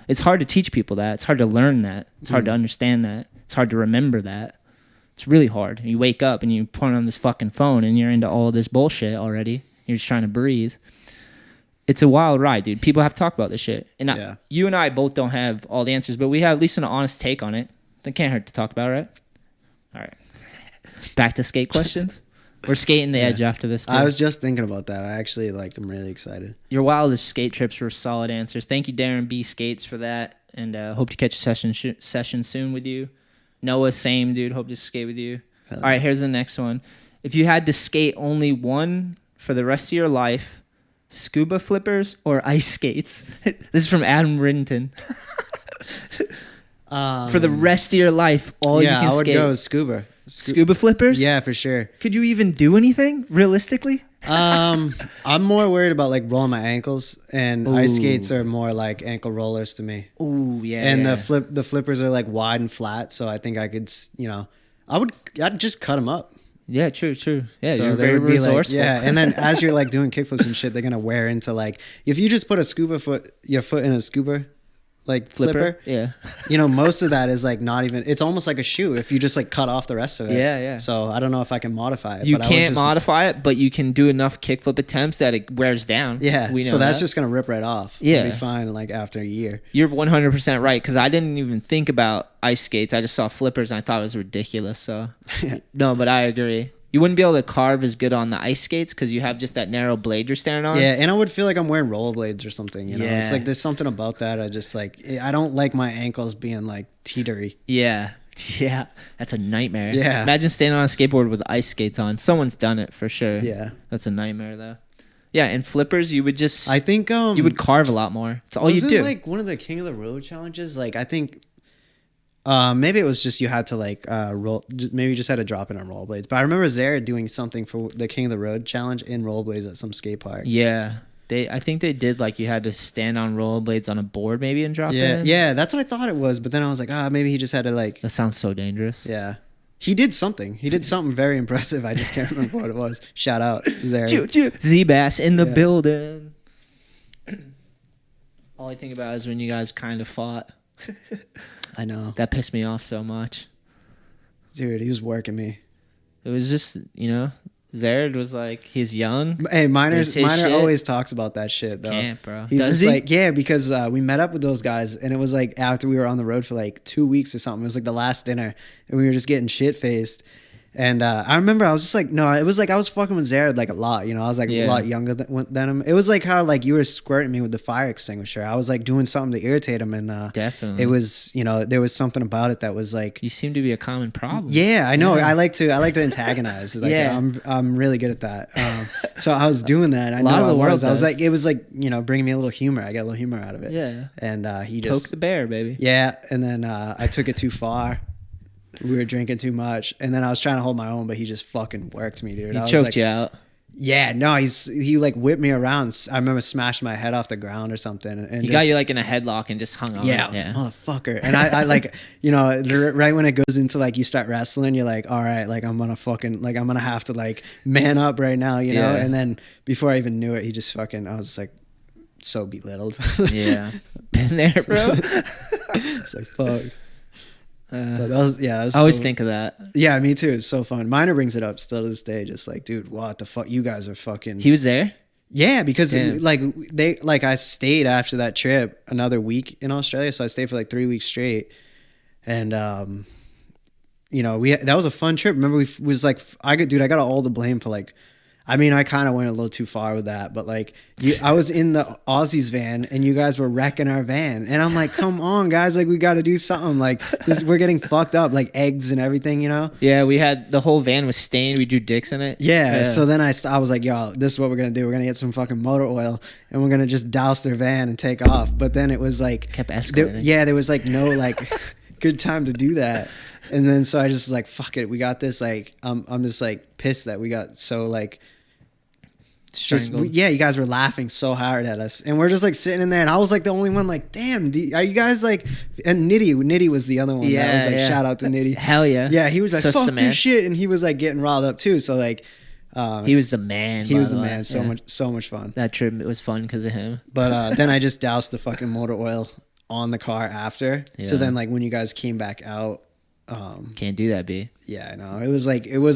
A: It's hard to teach people that. It's hard to learn that. It's hard to understand that. It's hard to remember that. It's really hard. You wake up and you put on this fucking phone and you're into all this bullshit already. You're just trying to breathe. It's a wild ride, dude. People have to talk about this shit. And you and I both don't have all the answers, but we have at least an honest take on it. That can't hurt to talk about, right? All right. Back to skate questions. We're skating the edge after this.
B: I was just thinking about that. I'm really excited.
A: Your wildest skate trips were solid answers. Thank you, Darren B. Skates, for that. And hope to catch a session soon with you. Noah, same, dude. Hope to skate with you. All right, here's the next one. If you had to skate only one for the rest of your life, scuba flippers or ice skates? This is from Adam Riddington. For the rest of your life, all you can skate.
B: Yeah, I would go scuba.
A: Scuba flippers?
B: Yeah, for sure.
A: Could you even do anything, realistically?
B: I'm more worried about like rolling my ankles, and ice skates are more like ankle rollers to me.
A: Ooh, yeah.
B: And the flippers are like wide and flat, so I think I could, you know, I'd just cut them up.
A: Yeah, true. Yeah,
B: so
A: you're very resourceful.
B: Like, and then as you're like doing kickflips and shit, they're gonna wear into like, if you just put your foot in a scuba like flipper,
A: yeah,
B: you know, most of that is like not even, it's almost like a shoe if you just like cut off the rest of it.
A: Yeah.
B: So I don't know if I can modify it.
A: You can't modify it, but you can do enough kickflip attempts that it wears down.
B: Yeah, so that's just gonna rip right off.
A: Yeah,
B: it'll be fine like after a year.
A: You're 100% right, because I didn't even think about ice skates. I just saw flippers and I thought it was ridiculous. So no, but I agree. You wouldn't be able to carve as good on the ice skates because you have just that narrow blade you're standing on.
B: Yeah, and I would feel like I'm wearing rollerblades or something. You know, it's like there's something about that. I just like, I don't like my ankles being like teetery.
A: Yeah, that's a nightmare.
B: Yeah,
A: imagine standing on a skateboard with ice skates on. Someone's done it for sure.
B: Yeah,
A: that's a nightmare though. Yeah, and flippers, you would just.
B: I think
A: you would carve a lot more. It's all you do.
B: Like one of the King of the Road challenges. Like I think. Maybe it was just you had to like roll. Maybe you just had to drop it on rollerblades. But I remember ZERED doing something for the King of the Road challenge in rollerblades at some skate park.
A: Yeah, I think they did, like you had to stand on rollerblades on a board maybe and drop it in.
B: Yeah, that's what I thought it was. But then I was like, maybe he just had to like.
A: That sounds so dangerous.
B: Yeah, he did something. He did something very impressive. I just can't remember what it was. Shout out ZERED.
A: Z-Bass in the building. All I think about is when you guys kind of fought.
B: I know.
A: That pissed me off so much.
B: Dude, he was working me.
A: It was just, you know, ZERED was like, he's young.
B: Hey, Miner always talks about that shit, though.
A: Can't, bro.
B: He's just like, yeah, because we met up with those guys, and it was like after we were on the road for like 2 weeks or something. It was like the last dinner, and we were just getting shit-faced. And I remember I was just like, no, it was like I was fucking with ZERED like a lot, you know. I was like a lot younger than him. It was like how like you were squirting me with the fire extinguisher. I was like doing something to irritate him, and
A: definitely
B: it was, you know, there was something about it that was like,
A: you seem to be a common problem.
B: Yeah, I know. Yeah. I like to antagonize. Like, I'm really good at that. So I was doing that. I was like, it was like, you know, bringing me a little humor. I got a little humor out of it.
A: Yeah.
B: And he just
A: poke the bear, baby.
B: Yeah, and then I took it too far. We were drinking too much, and then I was trying to hold my own, but he just fucking worked me, dude.
A: He choked you out.
B: Yeah, no, he like whipped me around. I remember smashing my head off the ground or something. And
A: he got you like in a headlock and just hung on.
B: Yeah, I was like, motherfucker. And I like, you know, right when it goes into like you start wrestling, you're like, all right, like I'm gonna have to like man up right now, you know. And then before I even knew it, he just fucking, I was just like so belittled.
A: Yeah, been there, bro.
B: It's like fuck. But that was, yeah, that was
A: I always
B: so-
A: think of that.
B: Yeah, me too. It's so fun. Miner brings it up still to this day. Just like, dude, what the fuck? You guys are fucking.
A: He was there.
B: Yeah, because
A: Damn.
B: like I stayed after that trip another week in Australia, so I stayed for like 3 weeks straight, and you know, that was a fun trip. Remember, I got all the blame for like. I mean, I kind of went a little too far with that, but like, I was in the Aussies van and you guys were wrecking our van. And I'm like, come on, guys, like, we got to do something. Like, we're getting fucked up, like eggs and everything, you know?
A: Yeah, we had the whole van was stained. We drew dicks in it.
B: Yeah. So then I was like, yo, this is what we're going to do. We're going to get some fucking motor oil and we're going to just douse their van and take off. But then it was like,
A: Kept escalating.
B: there was like no like good time to do that. And then so I just was like, fuck it, we got this. Like, I'm just like pissed that we got so like, you guys were laughing so hard at us, and we're just like sitting in there, and I was like the only one like, damn, are you guys like? And Nitty was the other one.
A: Yeah,
B: that was like,
A: yeah.
B: shout out to Nitty.
A: Hell yeah.
B: Yeah, he was like,
A: Such the
B: fuck
A: man.
B: this shit, and he was like getting riled up too. So like,
A: He was the man.
B: he
A: by
B: was the
A: way.
B: man. So much fun.
A: That trip was fun because of him.
B: But then I just doused the fucking motor oil on the car after. So
A: Yeah.
B: then like when you guys came back out,
A: Can't do that, B.
B: yeah, I know it was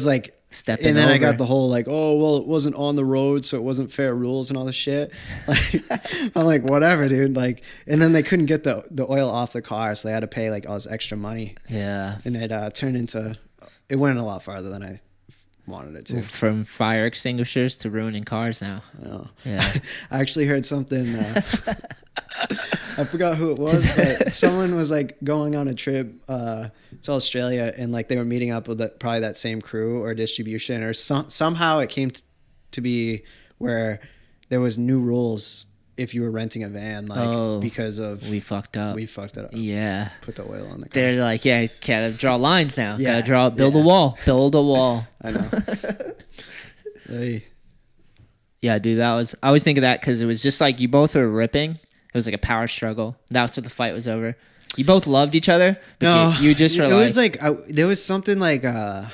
B: like.
A: Stepping
B: And then I
A: over.
B: got the whole like, oh well, it wasn't on the road, so it wasn't fair rules and all this shit. Like, I'm like, whatever, dude. Like, and then they couldn't get the oil off the car, so they had to pay like all this extra money,
A: Yeah.
B: and it turned into, it went a lot farther than I wanted it to.
A: From fire extinguishers to ruining cars now.
B: Oh.
A: Yeah.
B: I actually heard something. I forgot who it was, but someone was like going on a trip to Australia, and like they were meeting up with probably that same crew or distribution, or somehow it came to be where there was new rules if you were renting a van, like because of
A: We fucked up.
B: we fucked it up.
A: Yeah.
B: Put the oil on the car.
A: They're like, yeah, gotta draw lines now.
B: Yeah,
A: Gotta build a
B: yeah.
A: wall. Build a wall.
B: I know. Hey.
A: Yeah, dude, I always think of that because it was just like you both were ripping. It was like a power struggle. That's what the fight was over. You both loved each other, but
B: No,
A: you just were
B: it
A: like,
B: was like there was something like I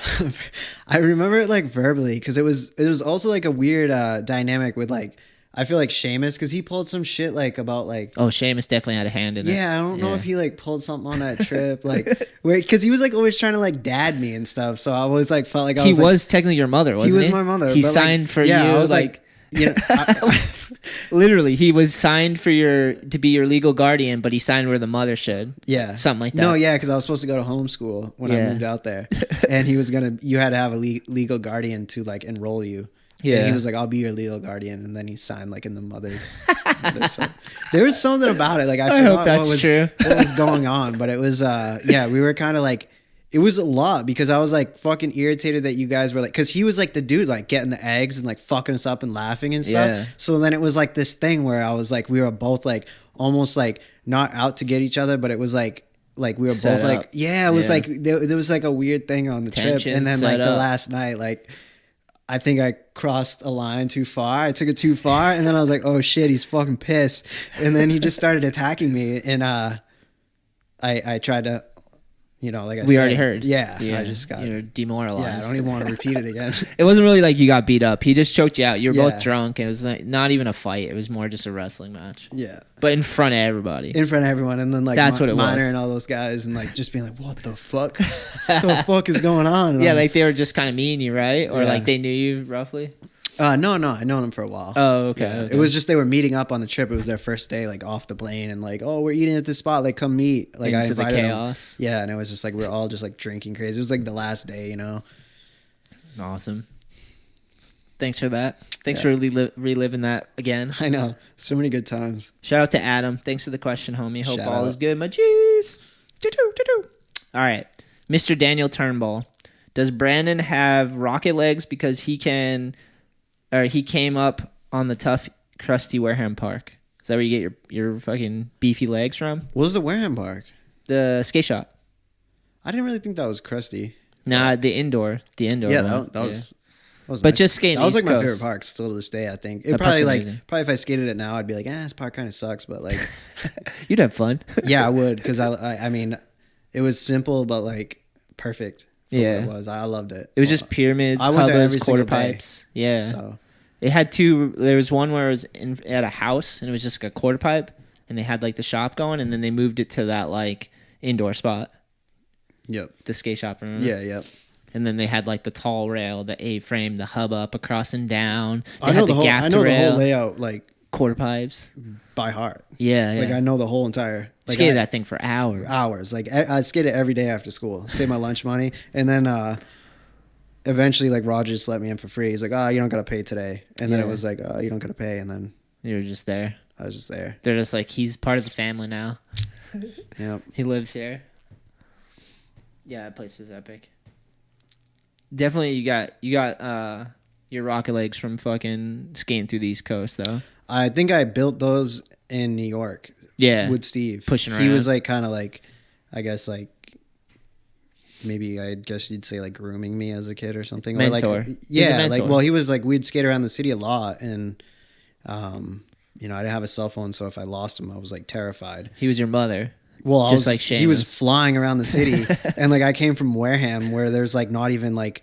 B: remember it like verbally because it was also like a weird dynamic with like I feel like Seamus because he pulled some shit like about like
A: oh, Seamus definitely had a hand in it.
B: yeah I don't know
A: Yeah.
B: if he like pulled something on that trip like because he was like always trying to like dad me and stuff, so I always like felt like I
A: He
B: was
A: was
B: like,
A: technically your mother, wasn't he?
B: was my mother.
A: He
B: but, like,
A: signed for
B: yeah,
A: you.
B: I was
A: like
B: you know,
A: literally, he was signed to be your legal guardian, but he signed where the mother should.
B: yeah,
A: Something like that.
B: No, yeah, because I was supposed to go to homeschool when I
A: Yeah.
B: moved out there, and he was you had to have a legal guardian to like enroll you.
A: Yeah.
B: And he was like, I'll be your legal guardian. And then he signed like in the mother's. There was something about it. Like, I
A: hope
B: forgot
A: that's true.
B: what was going on. But it was, yeah, we were kind of like, it was a lot because I was like fucking irritated that you guys were like, because he was like the dude, like getting the eggs and like fucking us up and laughing and stuff.
A: Yeah.
B: So then it was like this thing where I was like, we were both like almost like not out to get each other, but it was like we were
A: Set
B: both like,
A: up.
B: yeah, it was
A: Yeah.
B: like, there was like a weird thing on the
A: Tension
B: trip. And then like
A: set
B: the
A: up.
B: last night, like, I think I crossed a line too far. I took it too far, and then I was like, "Oh shit, he's fucking pissed." And then he just started attacking me, and I tried to, you know, like I said,
A: We already heard.
B: Yeah, I just got.
A: You're demoralized.
B: Yeah, I don't even want to repeat it again.
A: It wasn't really like you got beat up. He just choked you out. You were
B: Yeah.
A: both drunk. It was like not even a fight. It was more just a wrestling match.
B: Yeah,
A: But in front of everybody.
B: in front of everyone, and then like
A: That's what it
B: Minor
A: was.
B: and all those guys, and like just being like, "What the fuck? What the fuck is going on?" And
A: Yeah,
B: I'm
A: like they were just kind of mean you, right? Or
B: Yeah.
A: like they knew you roughly?
B: no, I known him for a while.
A: Oh, okay.
B: Yeah,
A: okay.
B: it was just they were meeting up on the trip. It was their first day, like off the plane, and like, oh, we're eating at this spot. Like, come meet. Like, I
A: Into the
B: invited them.
A: chaos.
B: Yeah, and it was just like we are all just like drinking crazy. It was like the last day, you know.
A: Awesome. Thanks for that. Thanks
B: Yeah.
A: for reliving that again.
B: I know, so many good times.
A: Shout out to Adam. Thanks for the question, homie. Hope
B: Shout
A: all
B: out.
A: is good. My G's. Doo-doo, doo-doo. All right. Mr. Daniel Turnbull. Does Brandon have rocket legs because he came up on the tough, crusty Wareham Park? Is that where you get your fucking beefy legs from?
B: What was the Wareham Park?
A: The skate shop.
B: I didn't really think that was crusty.
A: Nah, the indoor. The indoor
B: Yeah,
A: one.
B: that was. That was
A: But
B: nice.
A: just skating
B: That was
A: East
B: like my
A: Coast.
B: favorite park still to this day. I think it
A: That
B: probably
A: park's
B: like
A: amazing.
B: if I skated it now, I'd be like, this park kind of sucks. But like,
A: You'd have fun.
B: yeah, I would because I mean, it was simple but like perfect. For
A: Yeah.
B: what it was. I loved it.
A: It was just pyramids,
B: I went there
A: hubbas,
B: every
A: quarter
B: single day.
A: pipes. Yeah.
B: So
A: It had two. There was one where it was at a house and it was just like a quarter pipe, and they had like the shop going, and then they moved it to that like indoor spot.
B: Yep.
A: The skate shop, remember?
B: Yeah, yep.
A: And then they had like the tall rail, the A-frame, the hub up, across and down. They
B: I know
A: had
B: the whole.
A: gap
B: I
A: to
B: know the
A: rail,
B: whole layout like
A: quarter pipes.
B: by heart.
A: Yeah, yeah.
B: Like I know the whole entire. Like,
A: Skated that thing for hours.
B: Hours. Like I skated every day after school, save my lunch money, and then eventually like Roger just let me in for free. He's like, "Oh, you don't gotta pay today," and then it was like, "Oh, you don't gotta pay," and then
A: You were just there.
B: I was just there.
A: They're just like, he's part of the family now.
B: Yep.
A: He lives here. Yeah, that place is epic. Definitely, you got your rocket legs from fucking skating through the East Coast, though.
B: I think I built those in New York.
A: Yeah,
B: with Steve
A: pushing around.
B: He was like kind of like, I guess like, maybe I guess you'd say like grooming me as a kid or something.
A: Mentor.
B: Or like, yeah, like well, he was like we'd skate around the city a lot, and you know I didn't have a cell phone, so if I lost him, I was like terrified.
A: He was your mother.
B: Well,
A: just like Seamus.
B: He was flying around the city, and like I came from Wareham, where there's like not even like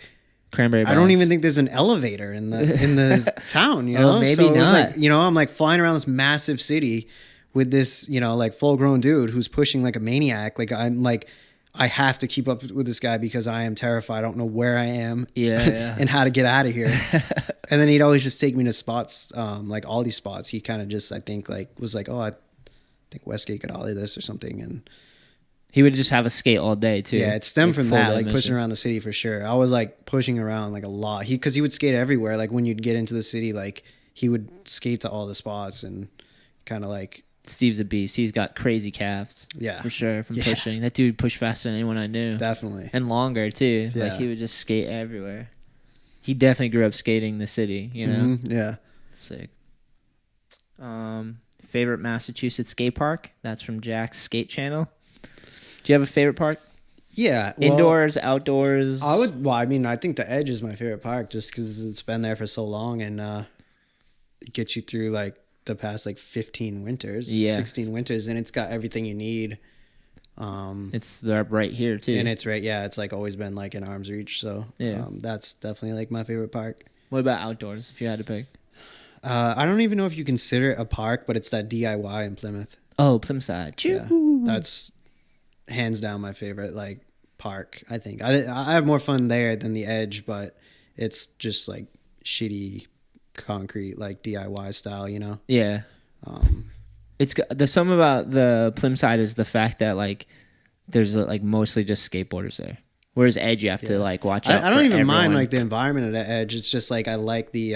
A: cranberry box.
B: I don't even think there's an elevator in the town. You know,
A: Oh, maybe
B: so it was
A: not.
B: like, you know, I'm like flying around this massive city with this, you know, like full grown dude who's pushing like a maniac. Like I'm like, I have to keep up with this guy because I am terrified. I don't know where I am,
A: Yeah.
B: and how to get out of here. And then he'd always just take me to spots, like all these spots. He kind of just, I think, like was like, oh, I think Westgate could ollie this or something, and
A: He would just have a skate all day too.
B: yeah, it stemmed from
A: full
B: that,
A: day
B: like pushing
A: missions.
B: around the city for sure. I was like pushing around like a lot. Because he would skate everywhere. Like when you'd get into the city, like he would skate to all the spots and kind of like.
A: Steve's a beast. He's got crazy calves.
B: Yeah.
A: For sure. From
B: Yeah.
A: pushing. That dude pushed faster than anyone I knew.
B: Definitely.
A: And longer too.
B: Yeah.
A: Like he would just skate everywhere. He definitely grew up skating the city, you know?
B: Mhm, yeah.
A: Sick. Favorite Massachusetts skate park? That's from Jack's Skate Channel. Do you have a favorite park?
B: Yeah. Well,
A: Indoors, outdoors?
B: Well, I mean, I think the Edge is my favorite park just because it's been there for so long and it gets you through like the past like 15 winters, 16 winters, and it's got everything you need.
A: It's right here too.
B: And it's right, yeah, it's like always been like in arm's reach. So
A: Yeah.
B: That's definitely like my favorite park.
A: What about outdoors, if you had to pick?
B: I don't even know if you consider it a park, but it's that DIY in Plymouth.
A: Oh, Plymside.
B: Yeah, that's hands down my favorite like park. I think I have more fun there than the Edge, but it's just like shitty concrete like DIY style, you know.
A: Yeah. The something about the Plymside is the fact that like there's like mostly just skateboarders there. Whereas Edge, you have to like watch out.
B: I don't
A: for
B: even mind
A: everyone.
B: like the environment of the Edge. It's just like I like the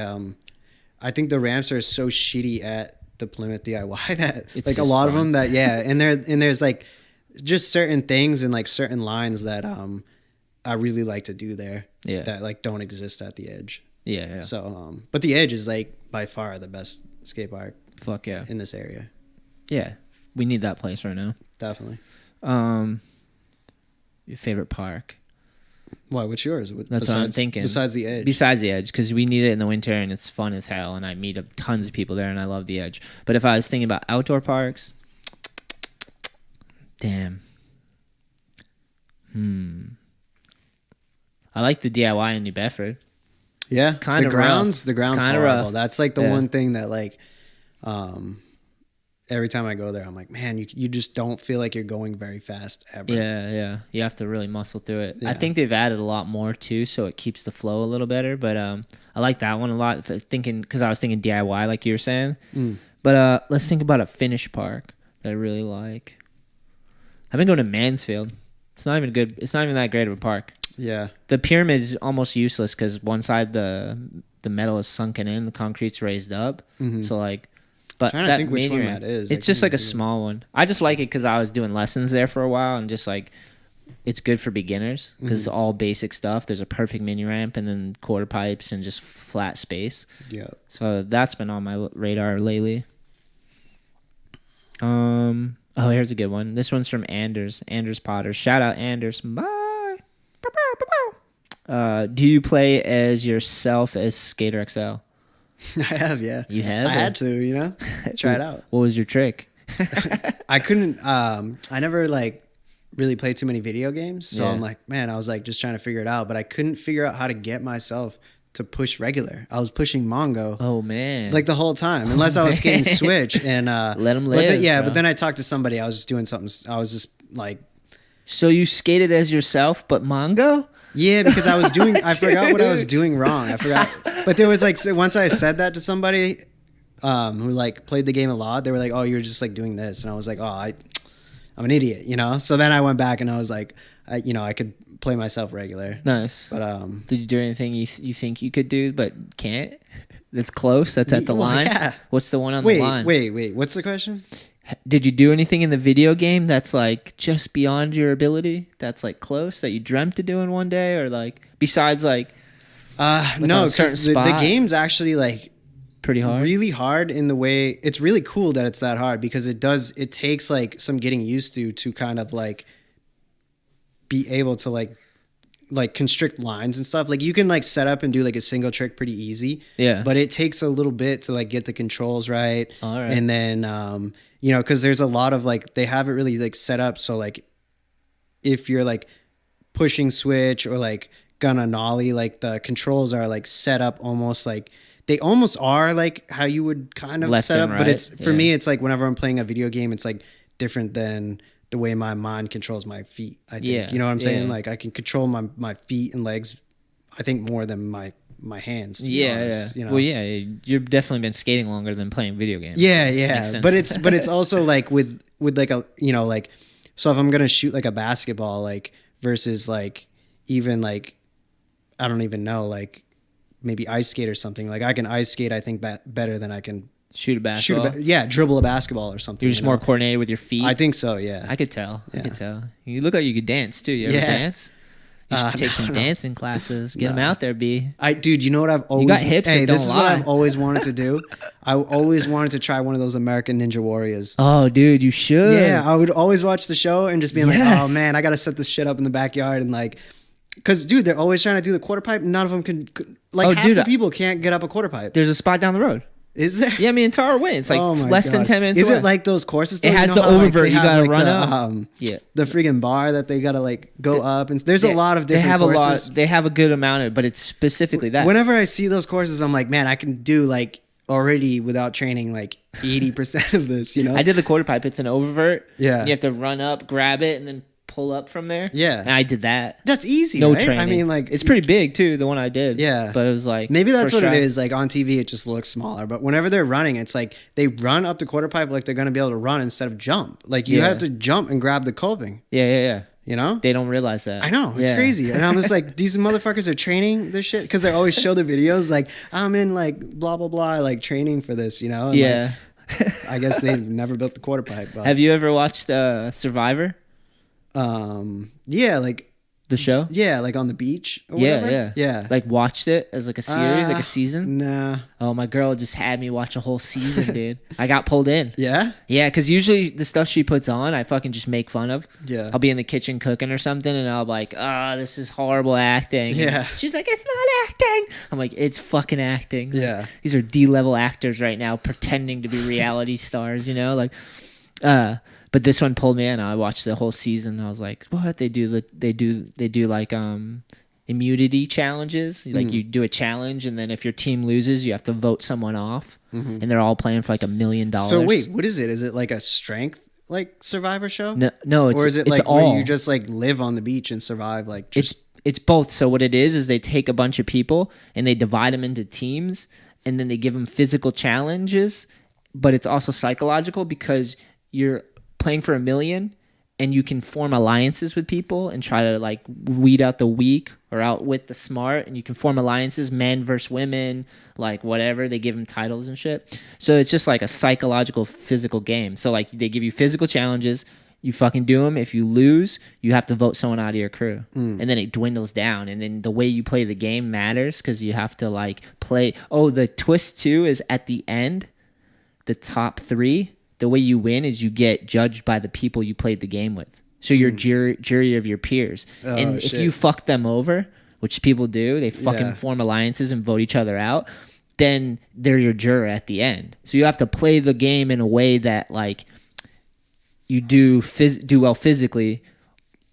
B: I think the ramps are so shitty at the Plymouth DIY that
A: It's
B: like a
A: just
B: lot of
A: fun.
B: them that and there's like just certain things and like certain lines that I really like to do there.
A: Yeah.
B: That like don't exist at the Edge.
A: Yeah.
B: So but the Edge is like by far the best skate park
A: Fuck yeah.
B: in this area.
A: Yeah. We need that place right now.
B: Definitely.
A: Your favorite park?
B: Why? What's yours?
A: That's what I'm thinking.
B: Besides the Edge.
A: Besides the Edge, because we need it in the winter and it's fun as hell, and I meet up tons of people there, and I love the Edge. But if I was thinking about outdoor parks, damn. I like the DIY in New Bedford.
B: Yeah,
A: kinda
B: the grounds.
A: rough.
B: The grounds
A: It's kinda
B: horrible.
A: rough.
B: That's like the
A: Yeah.
B: one thing that like, every time I go there, I'm like, man, you just don't feel like you're going very fast ever.
A: Yeah. You have to really muscle through it.
B: Yeah.
A: I think they've added a lot more too, so it keeps the flow a little better. But I like that one a lot. Because I was thinking DIY, like you were saying. But let's think about a finished park that I really like. I've been going to Mansfield. It's not even good. It's not even that great of a park.
B: Yeah.
A: The pyramid is almost useless because one side the metal is sunken in, the concrete's raised up. So like, but
B: Trying to
A: that
B: think which one
A: minion-
B: that is.
A: It's
B: I
A: just
B: couldn't
A: like a
B: think of it.
A: small one. I just like it because I was doing lessons there for a while and just like, it's good for beginners because it's all basic stuff. There's a perfect mini ramp and then quarter pipes and just flat space.
B: Yeah.
A: So that's been on my radar lately. Oh, here's a good one. This one's from Anders Potter. Shout out Anders. Bye. Do you play as yourself as Skater XL?
B: I have, yeah.
A: You have?
B: I had to, you know, try it out.
A: What was your trick?
B: I couldn't. I never like really played too many video games, so
A: Yeah.
B: I'm like, man, I was like just trying to figure it out, but I couldn't figure out how to get myself to push regular. I was pushing Mongo.
A: Oh man!
B: Like the whole time, unless I was skating Switch and
A: Let 'em
B: but
A: live,
B: yeah,
A: bro.
B: but then I talked to somebody. I was just doing something. I was just like
A: So you skated as yourself, but Mongo?
B: Yeah, because I was doing. I forgot what I was
A: Dude.
B: doing wrong. I forgot. But there was like once I said that to somebody who like played the game a lot, they were like, "Oh, you're just like doing this," and I was like, "Oh, I'm an idiot," you know. So then I went back and I was like, I could play myself regular.
A: Nice.
B: But
A: Did you do anything you think you could do but can't? That's close. That's at the
B: well,
A: line.
B: yeah.
A: What's the one on the line?
B: Wait. What's the question?
A: Did you do anything in the video game that's like just beyond your ability? That's like close that you dreamt of doing one day, or like besides like
B: No,
A: on a certain
B: because the
A: spot?
B: game's actually like
A: pretty hard?
B: really hard in the way it's really cool that it's that hard because it takes like some getting used to kind of like be able to like constrict lines and stuff. Like you can like set up and do like a single trick pretty easy.
A: Yeah.
B: But it takes a little bit to like get the controls right.
A: All right.
B: And then because there's a lot of like they haven't really like set up so like if you're like pushing switch or like gonna nollie, like the controls are like set up almost like they almost are like how you would kind of
A: Left
B: set
A: and
B: up, but
A: right.
B: it's for me it's like whenever I'm playing a video game it's like different than the way my mind controls my feet. I think
A: Yeah,
B: you know what I'm saying?
A: yeah.
B: Like I can control my feet and legs I think more than my hands, to be
A: Yeah,
B: honest,
A: yeah.
B: you know?
A: Well, yeah, you've definitely been skating longer than playing video games.
B: Yeah,
A: Makes sense.
B: but it's also like with like a like so if I'm gonna shoot like a basketball like versus like even like I don't even know like maybe ice skate or something, like I can ice skate I think better than I can
A: shoot a basketball.
B: dribble a basketball or something.
A: You're just more coordinated with your feet.
B: I think so. Yeah,
A: I could tell.
B: Yeah.
A: I could tell. You look like you could dance too. You ever
B: Yeah.
A: dance? You should take some
B: no.
A: dancing classes. Get them
B: No.
A: out there, B.
B: Dude, you know what I've always
A: got hips that
B: Hey, this
A: don't
B: is what
A: lie.
B: I've always wanted to do. I always wanted to try one of those American Ninja Warriors.
A: Oh, dude, you should.
B: Yeah, I would always watch the show and just be like,
A: Yes.
B: oh man, I got to set this shit up in the backyard and like, because dude, they're always trying to do the quarter pipe. None of them can. Like
A: Oh,
B: half
A: dude,
B: the people can't get up a quarter pipe.
A: There's a spot down the road.
B: Is there?
A: Yeah, me and Tara went. It's like
B: Oh my
A: less than
B: God.
A: 10 minutes
B: Is
A: away.
B: it like those courses? Though?
A: It
B: You
A: has
B: know
A: the
B: how, like,
A: oververt.
B: they
A: You
B: have,
A: gotta
B: like,
A: run
B: the,
A: up. Yeah.
B: The friggin' bar that they gotta like go up, and there's a lot of different.
A: They have
B: courses.
A: a lot. They have a good amount of it, but it's specifically that.
B: Whenever I see those courses, I'm like, man, I can do like already without training like 80% of this. You know?
A: I did the quarter pipe. It's an oververt.
B: Yeah.
A: You have to run up, grab it, and then pull up from there.
B: Yeah.
A: And I did that.
B: That's easy.
A: No
B: right?
A: training.
B: I mean, like
A: it's pretty big too. The one I did.
B: Yeah.
A: But it was like
B: maybe that's
A: first
B: what
A: try.
B: it is. Like on TV, it just looks smaller. But whenever they're running, it's like they run up the quarter pipe like they're gonna be able to run instead of jump. Like you
A: Yeah.
B: have to jump and grab the coping.
A: Yeah.
B: You know?
A: They don't realize that.
B: I know, it's
A: Yeah.
B: crazy. And I'm just like, these motherfuckers are training this shit because they always show the videos like I'm in like blah blah blah like training for this, you know? And,
A: Yeah.
B: like, I guess they've never built the quarter pipe. But,
A: Have you ever watched Survivor?
B: yeah, like
A: The show?
B: like on the beach. Or
A: Yeah,
B: whatever. Yeah.
A: Like watched it as like a series, like a season.
B: Nah.
A: Oh, my girl just had me watch a whole season, dude. I got pulled in.
B: Yeah.
A: Yeah, because usually the stuff she puts on, I fucking just make fun of.
B: Yeah.
A: I'll be in the kitchen cooking or something, and I'll be like, this is horrible acting.
B: Yeah.
A: And she's like, it's not acting. I'm like, it's fucking acting. Like,
B: Yeah.
A: these are D-level actors right now pretending to be reality stars, you know? Like, but this one pulled me in. I watched the whole season. And I was like, what? They do like immunity challenges. Like you do a challenge, and then if your team loses, you have to vote someone off. And they're all playing for like $1 million.
B: So wait, what is it? Is it like a strength like Survivor show?
A: No, it's
B: or is it
A: it's
B: like
A: all
B: where you just like live on the beach and survive? Like just
A: it's both. So what it is they take a bunch of people and they divide them into teams, and then they give them physical challenges, but it's also psychological because you're playing for $1 million and you can form alliances with people and try to like weed out the weak or outwit the smart, and you can form alliances, men versus women, like whatever. They give them titles and shit. So it's just like a psychological physical game. So like they give you physical challenges, you fucking do them. If you lose, you have to vote someone out of your crew. And then it dwindles down. And then the way you play the game matters because you have to like play. Oh, the twist too is at the end, the top 3, the way you win is you get judged by the people you played the game with. So you're jury of your peers. And if
B: shit.
A: you fuck them over, which people do, they fucking form alliances and vote each other out, then they're your juror at the end. So you have to play the game in a way that like you do well physically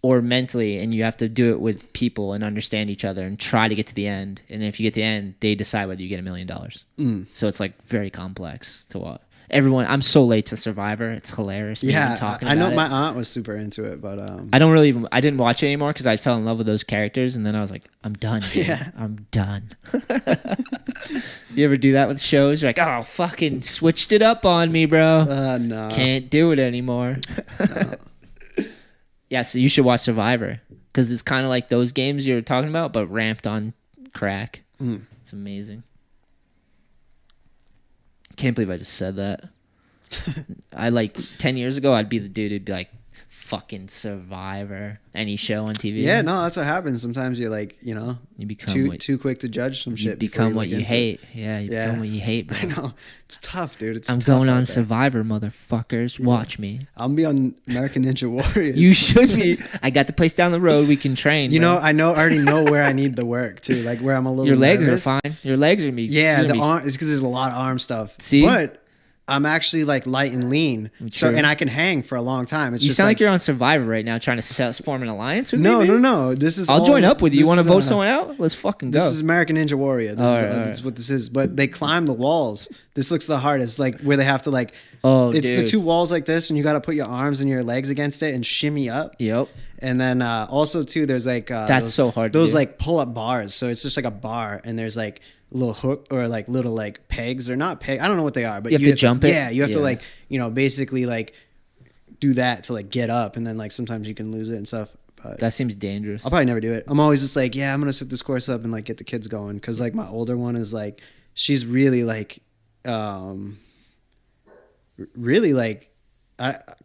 A: or mentally, and you have to do it with people and understand each other and try to get to the end. And if you get to the end, they decide whether you get $1 million. So it's like very complex to watch. everyone. I'm so late to Survivor. It's hilarious. Me even talking
B: I know
A: about
B: my
A: it.
B: aunt was super into it, but
A: I didn't watch it anymore because I fell in love with those characters, and then I was like, I'm done, dude.
B: Yeah.
A: I'm done. You ever do that with shows? You're like, oh, fucking switched it up on me, bro.
B: no.
A: Can't do it anymore.
B: No.
A: Yeah, so you should watch Survivor because it's kind of like those games you're talking about, but ramped on crack. It's amazing. Can't believe I just said that. I like 10 years ago, I'd be the dude who'd be like, fucking Survivor, any show on TV.
B: Yeah, no, that's what happens. Sometimes you're like, you
A: become
B: too quick to judge some shit.
A: You become what you hate. Yeah, you become what you hate, bro.
B: I know. It's tough, dude.
A: I'm going on Survivor, motherfuckers. Watch me.
B: I'm gonna be on American Ninja Warriors.
A: You should be. I got the place down the road. We can train.
B: I already know where I need the work too. Like where I'm a little.
A: Your legs
B: nervous.
A: are fine. Your legs are me.
B: Yeah, the arm. It's because there's a lot of arm stuff.
A: See,
B: but I'm actually like light and lean, and I can hang for a long time. It's
A: you
B: just
A: sound like you're on Survivor right now, trying to form an alliance with me.
B: No. This is.
A: I'll join up with you. You want to vote someone out? Let's fucking go.
B: This is American Ninja Warrior. This is what this is. But they climb the walls. This looks the hardest. Like where they have to like.
A: Oh,
B: it's
A: dude.
B: the two walls like this, and you got to put your arms and your legs against it and shimmy up.
A: Yep.
B: And then also too, there's like
A: so hard.
B: Those like pull up bars. So it's just like a bar, and there's like little hook or like little like pegs. They're not pegs. I don't know what they are, but
A: you have to jump it.
B: Yeah, you have to like basically like do that to like get up, and then like sometimes you can lose it and stuff. But
A: that seems dangerous.
B: I'll probably never do it. I'm always just like, yeah, I'm gonna set this course up and like get the kids going because like my older one is like, she's really like, really like,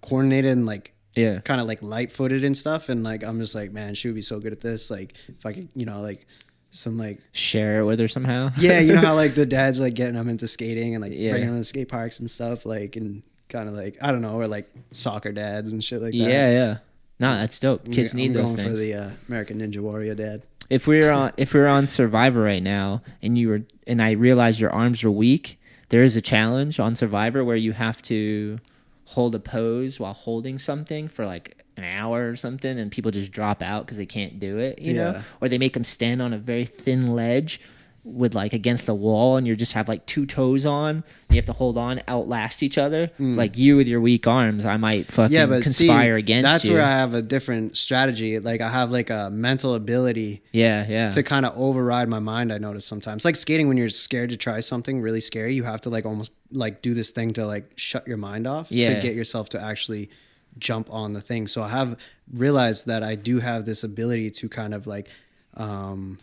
B: coordinated and like.
A: Yeah,
B: kind of like light-footed and stuff, and like I'm just like, man, she would be so good at this. Like if I could, like some like
A: share it with her somehow.
B: Yeah, you know how like the dads like getting them into skating and like bringing them to skate parks and stuff, like, and kind of like I don't know, or like soccer dads and shit like that.
A: Yeah. No, that's dope. Kids need those things.
B: For the American Ninja Warrior dad.
A: If we were on Survivor right now, and I realized your arms were weak, there is a challenge on Survivor where you have to hold a pose while holding something for like an hour or something, and people just drop out because they can't do it, you know, or they make them stand on a very thin ledge with like against the wall, and you just have like two toes on. You have to hold on, outlast each other. Like you with your weak arms, I might fucking conspire against
B: that's
A: you.
B: That's where I have a different strategy. Like I have like a mental ability, to kind of override my mind. I notice sometimes, like skating, when you're scared to try something really scary, you have to like almost like do this thing to like shut your mind off to get yourself to actually jump on the thing. So I have realized that I do have this ability to kind of like
A: go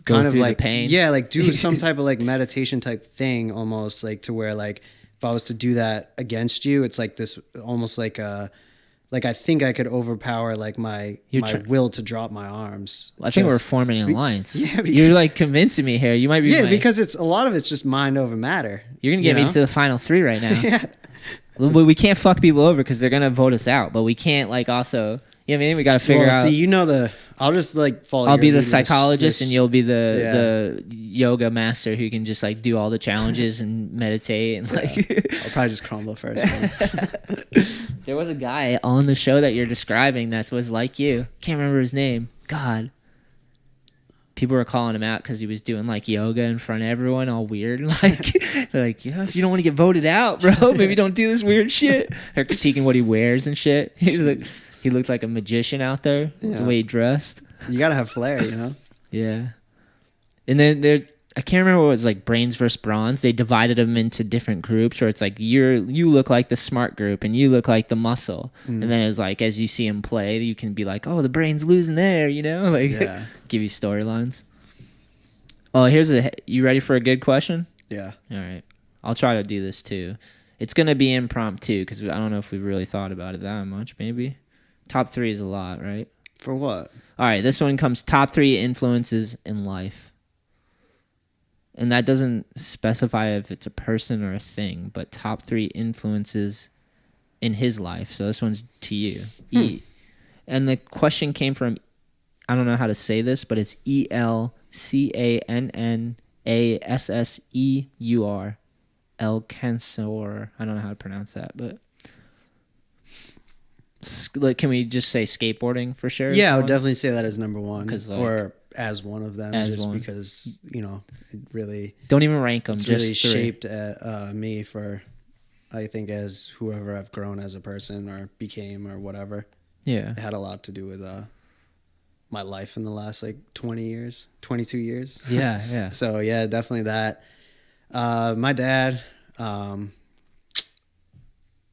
B: kind of
A: through
B: like
A: the pain.
B: Yeah, like do some type of like meditation type thing, almost like to where like if I was to do that against you, it's like this almost like a I think I could overpower like my will to drop my arms.
A: I think we're forming an alliance.
B: Yeah,
A: you're like convincing me here. You might be.
B: Because it's a lot of it's just mind over matter.
A: You're gonna get me to the final three right now.
B: Yeah,
A: we can't fuck people over because they're gonna vote us out, but we can't like also. You know what I mean? We got to figure out.
B: See, I'll just like follow.
A: I'll be the psychologist, and you'll be the yoga master who can just like do all the challenges and meditate and like.
B: I'll probably just crumble first.
A: There was a guy on the show that you're describing that was like you. Can't remember his name. God. People were calling him out because he was doing like yoga in front of everyone, all weird. Like, they're like, yeah, if you don't want to get voted out, bro, maybe don't do this weird shit. They're critiquing what he wears and shit. He's like. He looked like a magician out there, the way he dressed.
B: You gotta have flair, you know?
A: Yeah. And then I can't remember what it was, like brains versus bronze. They divided them into different groups where it's like you look like the smart group and you look like the muscle. And then it's like as you see him play, you can be like, oh, the brain's losing there, you know? Like give you storylines. Oh, you ready for a good question?
B: Yeah.
A: All right. I'll try to do this too. It's going to be impromptu because I don't know if we've really thought about it that much, maybe. Top 3 is a lot, right?
B: For what?
A: All right, this one comes top 3 influences in life. And that doesn't specify if it's a person or a thing, but top 3 influences in his life. So this one's to you. And the question came from, I don't know how to say this, but it's ELCANNASSEUR. El Cansor. I don't know how to pronounce that, but... Like, can we just say skateboarding for sure?
B: Yeah, I would definitely say that as number one.
A: Like,
B: or as one of them,
A: As
B: just
A: one.
B: because, you know, it really,
A: Don't even rank them.
B: it's
A: Just
B: really
A: three.
B: shaped me for, I think, as whoever I've grown as a person or became or whatever.
A: Yeah.
B: It had a lot to do with my life in the last like 22 years.
A: Yeah. Yeah.
B: So yeah, definitely that. My dad,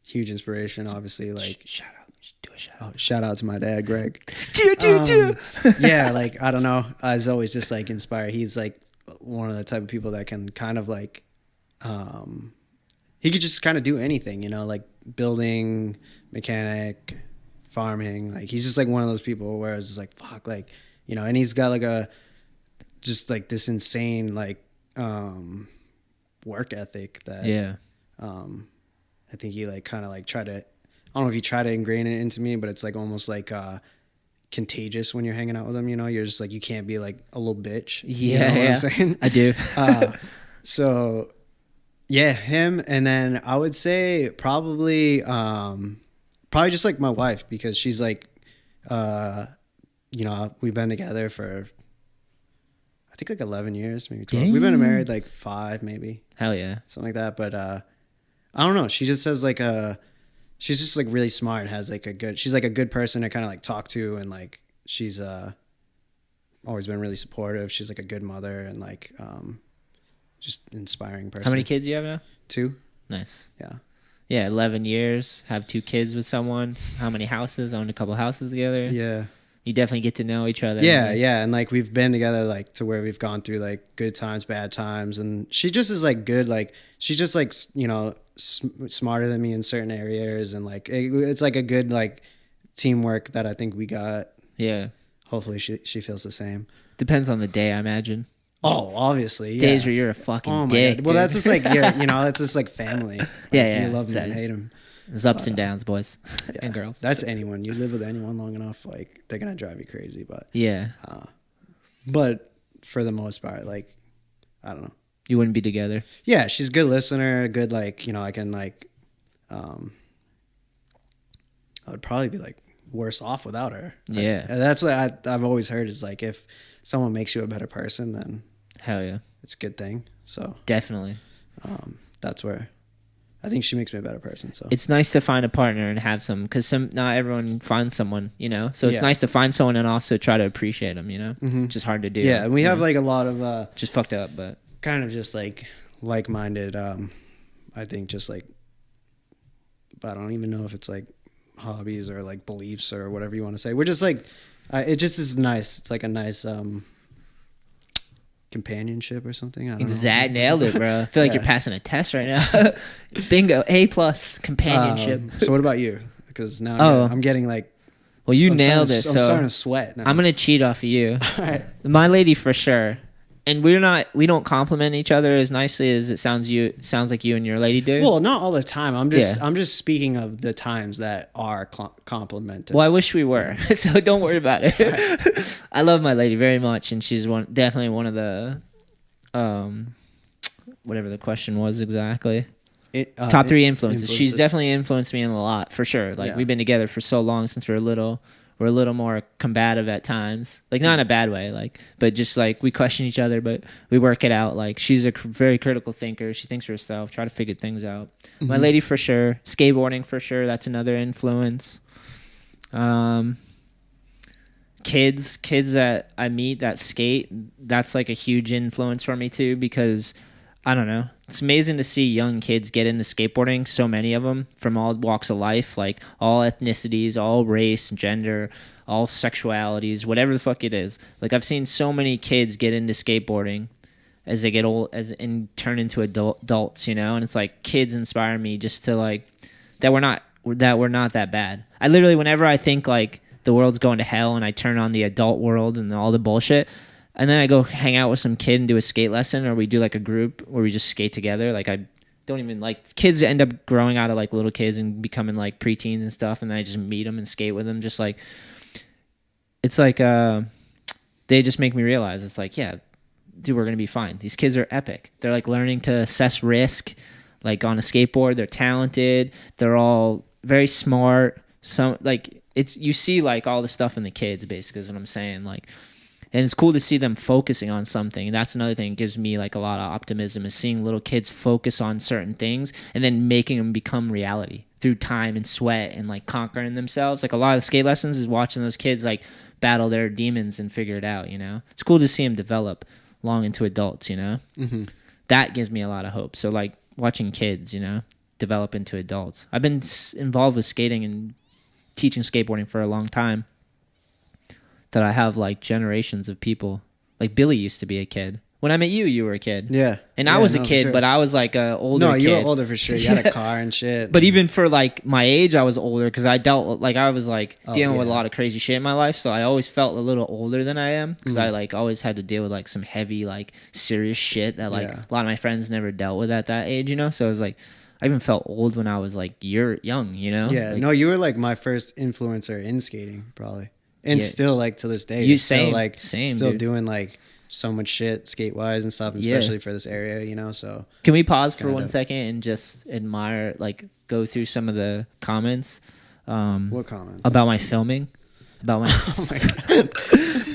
B: huge inspiration, obviously. Like,
A: Shout out. Do a shout out.
B: shout out to my dad, Greg.
A: Do.
B: Yeah, like, I don't know. I was always just like inspired. He's like one of the type of people that can kind of like, he could just kind of do anything, you know, like building, mechanic, farming. Like, he's just like one of those people where it's just like, fuck, like, you know, and he's got like just like this insane, like, work ethic that,
A: Yeah.
B: I think he like kind of like I don't know if you try to ingrain it into me, but it's like almost like contagious when you're hanging out with him. You know, you're just like, you can't be like a little bitch. You know what I'm saying?
A: I do.
B: So yeah, him. And then I would say probably just like my wife, because she's like, you know, we've been together for, I think like 11 years, maybe 12. We've been married like 5, maybe.
A: Hell yeah.
B: Something like that. But I don't know. She just has like she's just like really smart and has like she's like a good person to kind of like talk to, and like she's always been really supportive. She's like a good mother and like just inspiring person.
A: How many kids do you have now?
B: 2.
A: Nice.
B: Yeah.
A: Yeah, 11 years, have 2 kids with someone. How many houses? Owned a couple houses together.
B: Yeah.
A: You definitely get to know each other.
B: Yeah, yeah, and like we've been together like to where we've gone through like good times, bad times, and she just is like good. Like, she's just like, you know, smarter than me in certain areas, and like it's like a good like teamwork that I think we got.
A: Yeah.
B: Hopefully she feels the same.
A: Depends on the day, I imagine.
B: Oh, obviously, yeah.
A: Days where you're a fucking dick.
B: God. Well,
A: dude.
B: that's just like you know, that's just like family. Like,
A: Yeah,
B: you love
A: exactly.
B: them and hate them.
A: There's ups and downs, boys and girls.
B: That's anyone. You live with anyone long enough, like they're gonna drive you crazy. But
A: Yeah.
B: but for the most part, like, I don't know.
A: You wouldn't be together.
B: Yeah, she's a good listener. Good, like, you know, I can like, I would probably be like worse off without her.
A: Yeah.
B: That's what I've always heard is like, if someone makes you a better person, then
A: Hell yeah.
B: it's a good thing. So
A: Definitely.
B: that's where I think she makes me a better person. So
A: It's nice to find a partner and have some, because not everyone finds someone, you know? So it's
B: Yeah.
A: nice to find someone and also try to appreciate them, you know? Which is hard to do.
B: yeah, and we
A: you
B: have
A: know?
B: like a lot of
A: Just fucked up, but
B: kind of just like minded. I think just like, I don't even know if it's like hobbies or like beliefs or whatever you want to say. We're just like, it just is nice. It's like a nice companionship or something. I don't know.
A: nailed it, bro. I feel like
B: Yeah.
A: you're passing a test right now. Bingo. A+ companionship.
B: So what about you? Because now I'm getting like,
A: Well, you
B: I'm
A: nailed
B: starting
A: it.
B: to-
A: So
B: I'm starting to sweat now.
A: I'm gonna cheat off of you.
B: All right.
A: My lady for sure. And we don't compliment each other as nicely as it sounds like you and your lady do.
B: Well, not all the time. I'm just speaking of the times that are complimented.
A: Well, I wish we were. So don't worry about it. I love my lady very much, and she's definitely one of the whatever the question was exactly. Top 3 influences. She's definitely influenced me in a lot, for sure. Like,
B: Yeah.
A: we've been together for so long since we're little. We're a little more combative at times, like not in a bad way, like, but just like we question each other, but we work it out. Like, she's a very critical thinker. She thinks for herself, try to figure things out. My lady for sure. Skateboarding for sure. That's another influence. Kids that I meet that skate, that's like a huge influence for me too, because I don't know. It's amazing to see young kids get into skateboarding, so many of them from all walks of life, like all ethnicities, all race, gender, all sexualities, whatever the fuck it is. Like, I've seen so many kids get into skateboarding as they get old and turn into adults, you know? And it's like, kids inspire me just to like, that we're not that bad. I literally, whenever I think like the world's going to hell and I turn on the adult world and all the bullshit, and then I go hang out with some kid and do a skate lesson, or we do like a group where we just skate together. Like, I don't even like, kids end up growing out of like little kids and becoming like preteens and stuff. And then I just meet them and skate with them. Just like, it's like, they just make me realize it's like, yeah, dude, we're going to be fine. These kids are epic. They're like learning to assess risk, like on a skateboard. They're talented. They're all very smart. Some like, it's, you see like all the stuff in the kids basically is what I'm saying. Like, And it's cool to see them focusing on something. And that's another thing that gives me like a lot of optimism, is seeing little kids focus on certain things and then making them become reality through time and sweat and like conquering themselves. Like a lot of skate lessons is watching those kids like battle their demons and figure it out, you know? It's cool to see them develop long into adults, you know? Mm-hmm. That gives me a lot of hope. So like watching kids, you know, develop into adults. I've been involved with skating and teaching skateboarding for a long time, that I have like generations of people. Like Billy used to be a kid. When I met you, you were a kid.
B: Yeah.
A: And I was a kid, but I was like a older kid.
B: No, you were older for sure. You had a car and shit.
A: But even for like my age, I was older because I dealt like I was like dealing with a lot of crazy shit in my life. So I always felt a little older than I am because I like always had to deal with like some heavy, like serious shit that like a lot of my friends never dealt with at that age, you know? So it was like, I even felt old when I was like, you're young, you know?
B: Yeah.
A: Like,
B: No, you were like my first influencer in skating, probably. And still like to this day.
A: You
B: still
A: dude.
B: doing like so much shit skate wise and stuff, especially for this area, you know. So
A: can we pause for 1 second and just admire, like, go through some of the comments?
B: What comments
A: about my filming? About my
B: oh my god,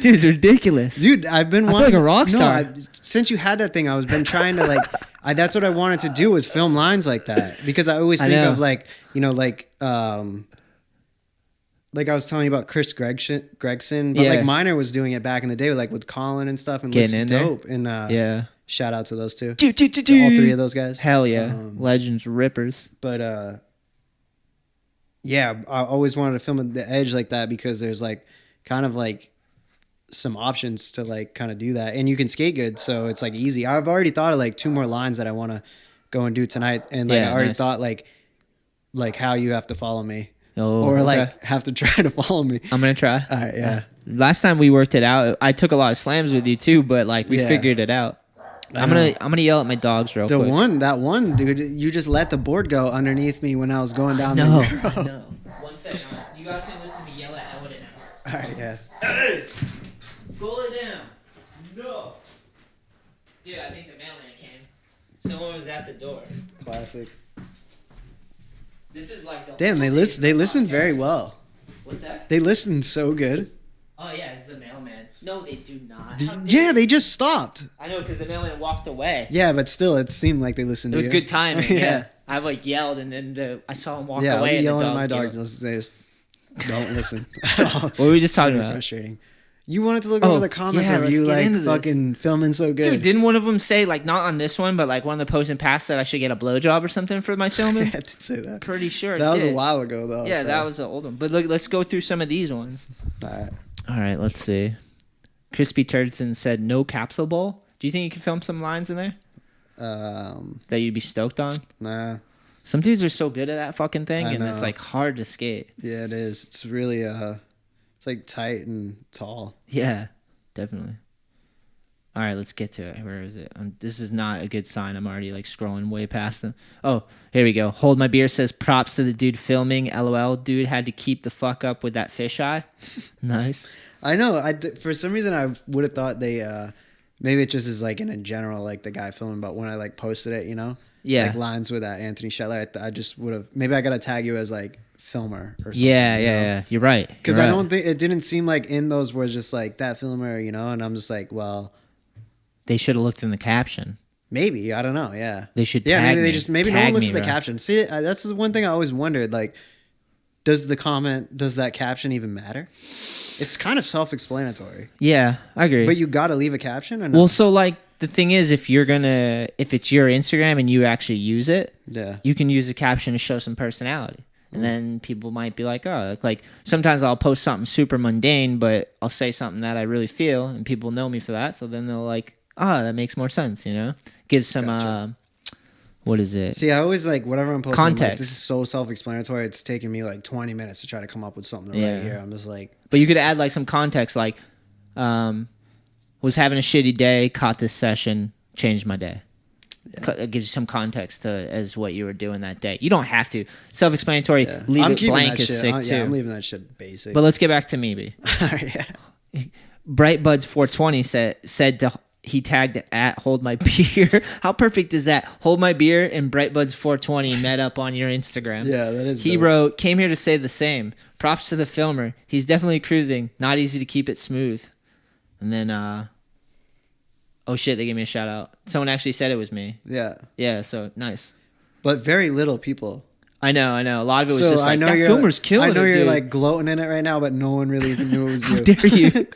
A: dude, it's ridiculous,
B: dude. I've been
A: like a rock star.
B: No, since you had that thing. I was been trying to like. That's what I wanted to do, was film lines like that, because I always think of like, you know, like I was telling you about Chris Gregson, but like Miner was doing it back in the day, with Colin and stuff, and
A: getting
B: looks
A: in
B: dope.
A: there.
B: And shout out to those two.
A: All
B: 3 of those guys.
A: Hell yeah, legends, rippers.
B: But yeah, I always wanted to film at the edge like that, because there's like kind of like some options to like kind of do that, and you can skate good, so it's like easy. I've already thought of like 2 more lines that I want to go and do tonight, and like I already thought like how you have to follow me. Or like have to try to follow me.
A: I'm gonna try.
B: All right, yeah.
A: Last time we worked it out, I took a lot of slams with you too, but like we figured it out. I'm gonna yell at my dogs real quick.
B: That one dude, you just let the board go underneath me when I was going down the
A: arrow. No. 1 second. You guys can listen to me yell at Ellen now.
B: All right, yeah.
A: Hey, pull it down. No. Dude, I think the mailman came. Someone was at the door.
B: Classic.
A: This is like the
B: damn. They listen very well.
A: What's that?
B: They listen so good.
A: Oh yeah, it's the mailman. No, they do not.
B: Yeah, they just stopped.
A: I know, because the mailman walked away.
B: Yeah, but still, it seemed like they listened to you.
A: It was good timing.
B: Yeah.
A: I like yelled, and then I saw him walk away.
B: Yeah,
A: and
B: yelling at my dogs. They just don't listen at all.
A: What were we just talking about?
B: Frustrating. You wanted to look over the comments of you like fucking filming so good.
A: Dude, didn't one of them say, like, not on this one, but like one of the posts in past, that I should get a blowjob or something for my filming?
B: I did say that.
A: Pretty sure
B: that was a while ago though.
A: Yeah, that was an old one. But look, let's go through some of these ones. All right, let's see. Crispy Turdson said no capsule bowl. Do you think you could film some lines in there? That you'd be stoked on?
B: Nah.
A: Some dudes are so good at that fucking thing, and it's like hard to skate.
B: Yeah, it is. It's really it's like tight and tall.
A: Yeah, definitely. All right, let's get to it. Where is it? This is not a good sign. I'm already like scrolling way past them. Oh, here we go. Hold My Beer says props to the dude filming. LOL. Dude had to keep the fuck up with that fisheye. Nice.
B: I know. For some reason I would have thought they maybe it just is like in a general, like the guy filming, but when I like posted it, you know, like lines with that Anthony Shetler, I just would have, maybe I got to tag you as like filmer or something.
A: Yeah. You're right.
B: Because I don't think, it didn't seem like in those words just like that filmer, you know, and I'm just like, well,
A: they should have looked in the caption.
B: Maybe, I don't know. Yeah,
A: they should.
B: Yeah,
A: tag
B: maybe they
A: me.
B: just maybe
A: tag
B: no one looks
A: me,
B: at the
A: bro.
B: caption. See, that's the one thing I always wondered. Like, does that caption even matter? It's kind of self-explanatory.
A: Yeah, I agree.
B: But you got to leave a caption, or no?
A: Well, so like the thing is, if it's your Instagram and you actually use it, you can use a caption to show some personality. And then people might be like, oh, like sometimes I'll post something super mundane, but I'll say something that I really feel, and people know me for that. So then they'll like, that makes more sense, you know? Give some, what is it?
B: See, I always like, whatever I'm posting,
A: context.
B: I'm like, this is so self-explanatory. It's taking me like 20 minutes to try to come up with something right here. I'm just like.
A: But you could add like some context, like, was having a shitty day, caught this session, changed my day. It gives you some context to as what you were doing that day. You don't have to. Self-explanatory. Yeah. Leave it blank is sick too.
B: Yeah, I'm leaving that shit basic.
A: But let's get back to me, B. Brightbuds420 he tagged at Hold My Beer. How perfect is that? Hold My Beer and Brightbuds420 met up on your Instagram.
B: Yeah, that is.
A: He wrote, came here to say the same. Props to the filmer. He's definitely cruising. Not easy to keep it smooth. And then, oh shit, they gave me a shout out. Someone actually said it was me.
B: Yeah.
A: Yeah, so nice.
B: But very little people.
A: I know. A lot of it was
B: So
A: just like, that
B: you're,
A: filmer's killing it,
B: I know you're
A: dude.
B: like gloating in it right now, but no one really even knew it was you.
A: How dare you?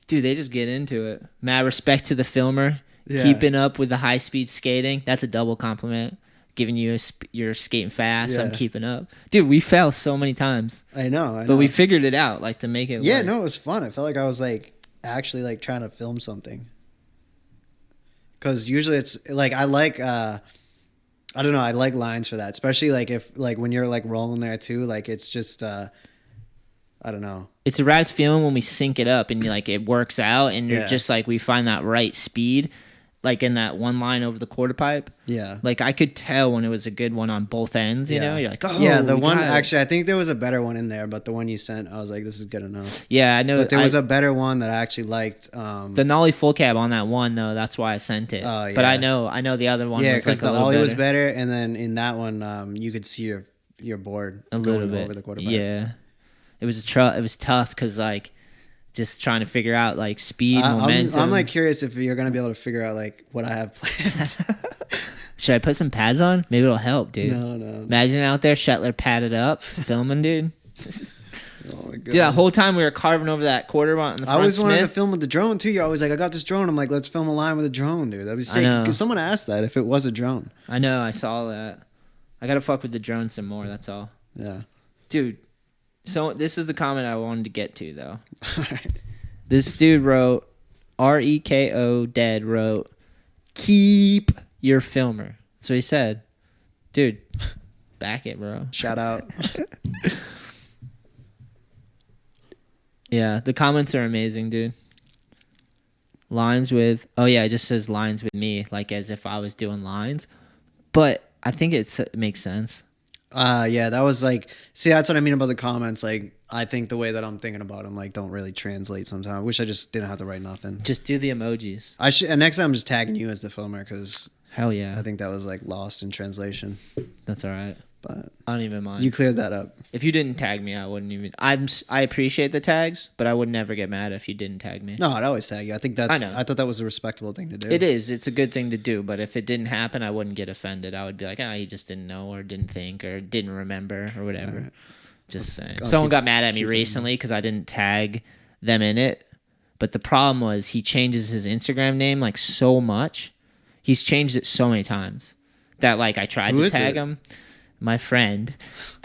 A: Dude, they just get into it. Mad respect to the filmer.
B: Yeah.
A: Keeping up with the high speed skating. That's a double compliment. Giving you you're skating fast.
B: Yeah.
A: I'm keeping up. Dude, we fell so many times.
B: I know.
A: But we figured it out, like, to make it
B: Yeah,
A: work.
B: no, it was fun. I felt like I was like actually like trying to film something. Because usually it's like I like I don't know, I like lines for that, especially like if like when you're like rolling there too, like it's just I don't know.
A: It's a raddest feeling when we sync it up and like it works out and you're just like, we find that right speed, like in that one line over the quarter pipe.
B: Yeah.
A: Like I could tell when it was a good one on both ends, you know? You're like, oh,
B: yeah, the
A: we
B: one
A: got it.
B: actually I think there was a better one in there, but the one you sent, I was like, this is good enough.
A: Yeah, I know.
B: But there was a better one that I actually liked.
A: The nollie full cab on that one though. That's why I sent it.
B: Oh, yeah.
A: But I know the other one.
B: Yeah,
A: was
B: because
A: like
B: the
A: a little
B: ollie
A: better.
B: was better, and then in that one, you could see your board
A: A little bit
B: over the quarter pipe.
A: Yeah, it was it was tough because like just trying to figure out like speed, momentum.
B: I'm like curious if you're gonna be able to figure out like what I have planned.
A: Should I put some pads on? Maybe it'll help, dude.
B: No.
A: Imagine out there, Shetler padded up, filming, dude.
B: Oh my god.
A: Dude, that whole time we were carving over that quarter on the
B: I
A: front
B: always wanted to
A: Smith.
B: film with the drone too. You're always like, I got this drone. I'm like, let's film a line with a drone, dude. That'd be sick.
A: know.
B: Because someone asked that if it was a drone.
A: I know, I saw that. I gotta fuck with the drone some more. That's all,
B: Yeah.
A: dude. So this is the comment I wanted to get to though.
B: All right.
A: This dude wrote, REKO Dead wrote, keep your filmer. So he said, dude, back it, bro.
B: Shout out.
A: Yeah, the comments are amazing, dude. Lines with, oh yeah, it just says lines with me, like as if I was doing lines. But I think it makes sense.
B: Yeah, that was like, see, that's what I mean about the comments. Like, I think the way that I'm thinking about them, like, don't really translate sometimes. I wish I just didn't have to write nothing.
A: Just do the emojis.
B: I should, and next time I'm just tagging you as the filmer because
A: Hell yeah.
B: I think that was like lost in translation.
A: That's all right.
B: But
A: I don't even mind.
B: you cleared that up.
A: If you didn't tag me, I wouldn't even. I appreciate the tags, but I would never get mad if you didn't tag me.
B: No, I'd always tag you. I think that's.
A: I know.
B: I thought that was a respectable thing to do.
A: It is. It's a good thing to do, but if it didn't happen, I wouldn't get offended. I would be like, he just didn't know or didn't think or didn't remember or whatever.
B: All right.
A: Just saying.
B: I'll
A: Someone
B: keep-
A: got mad at me
B: keep it.
A: recently because I didn't tag them in it. But the problem was he changes his Instagram name like so much. He's changed it so many times that like I tried
B: Who
A: to
B: is
A: tag
B: it?
A: him. My friend.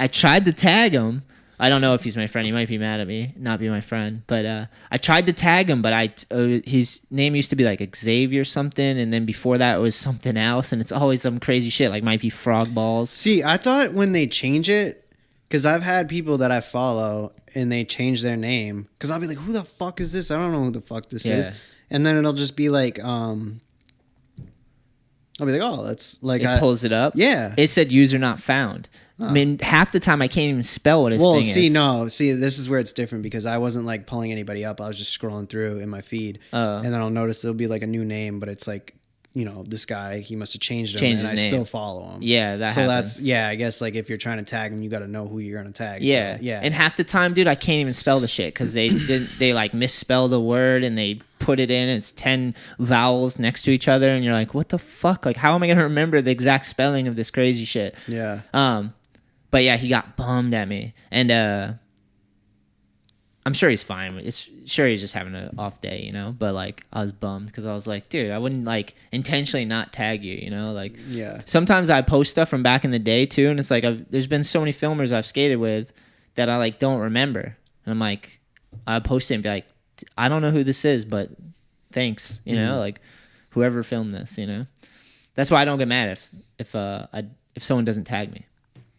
A: I tried to tag him. I don't know if he's my friend. He might be mad at me, not be my friend. But I tried to tag him, but his name used to be like Xavier something, and then before that it was something else, and it's always some crazy shit, like might be frog balls.
B: See, I thought when they change it, because I've had people that I follow and they change their name, because I'll be like, who the fuck is this? I don't know who the fuck this is. And then it'll just be like, I'll be like, oh, that's like,
A: It pulls it up.
B: yeah.
A: It said user not found. I mean, half the time I can't even spell what his thing is.
B: See, this is where it's different because I wasn't like pulling anybody up. I was just scrolling through in my feed,
A: Oh.
B: and then I'll notice there'll be like a new name, but it's like, you know, this guy, he must have changed him,
A: Changed
B: and
A: his
B: I
A: name.
B: still follow him.
A: Yeah, that
B: so
A: happens.
B: that's I guess like if you're trying to tag him, you got to know who you're gonna tag.
A: Yeah,
B: So, yeah.
A: And half the time, dude, I can't even spell the shit because they like misspell the word and they put it in. And it's 10 vowels next to each other, and you're like, what the fuck? Like, how am I gonna remember the exact spelling of this crazy shit?
B: Yeah.
A: But yeah, he got bummed at me, and I'm sure he's fine. Sure he's just having an off day, you know. But like, I was bummed because I was like, dude, I wouldn't like intentionally not tag you, you know. Like,
B: Yeah.
A: sometimes I post stuff from back in the day too, and it's like there's been so many filmers I've skated with that I like don't remember, and I'm like, I post it and be like, I don't know who this is, but thanks, you know, like whoever filmed this, you know. That's why I don't get mad if someone doesn't tag me.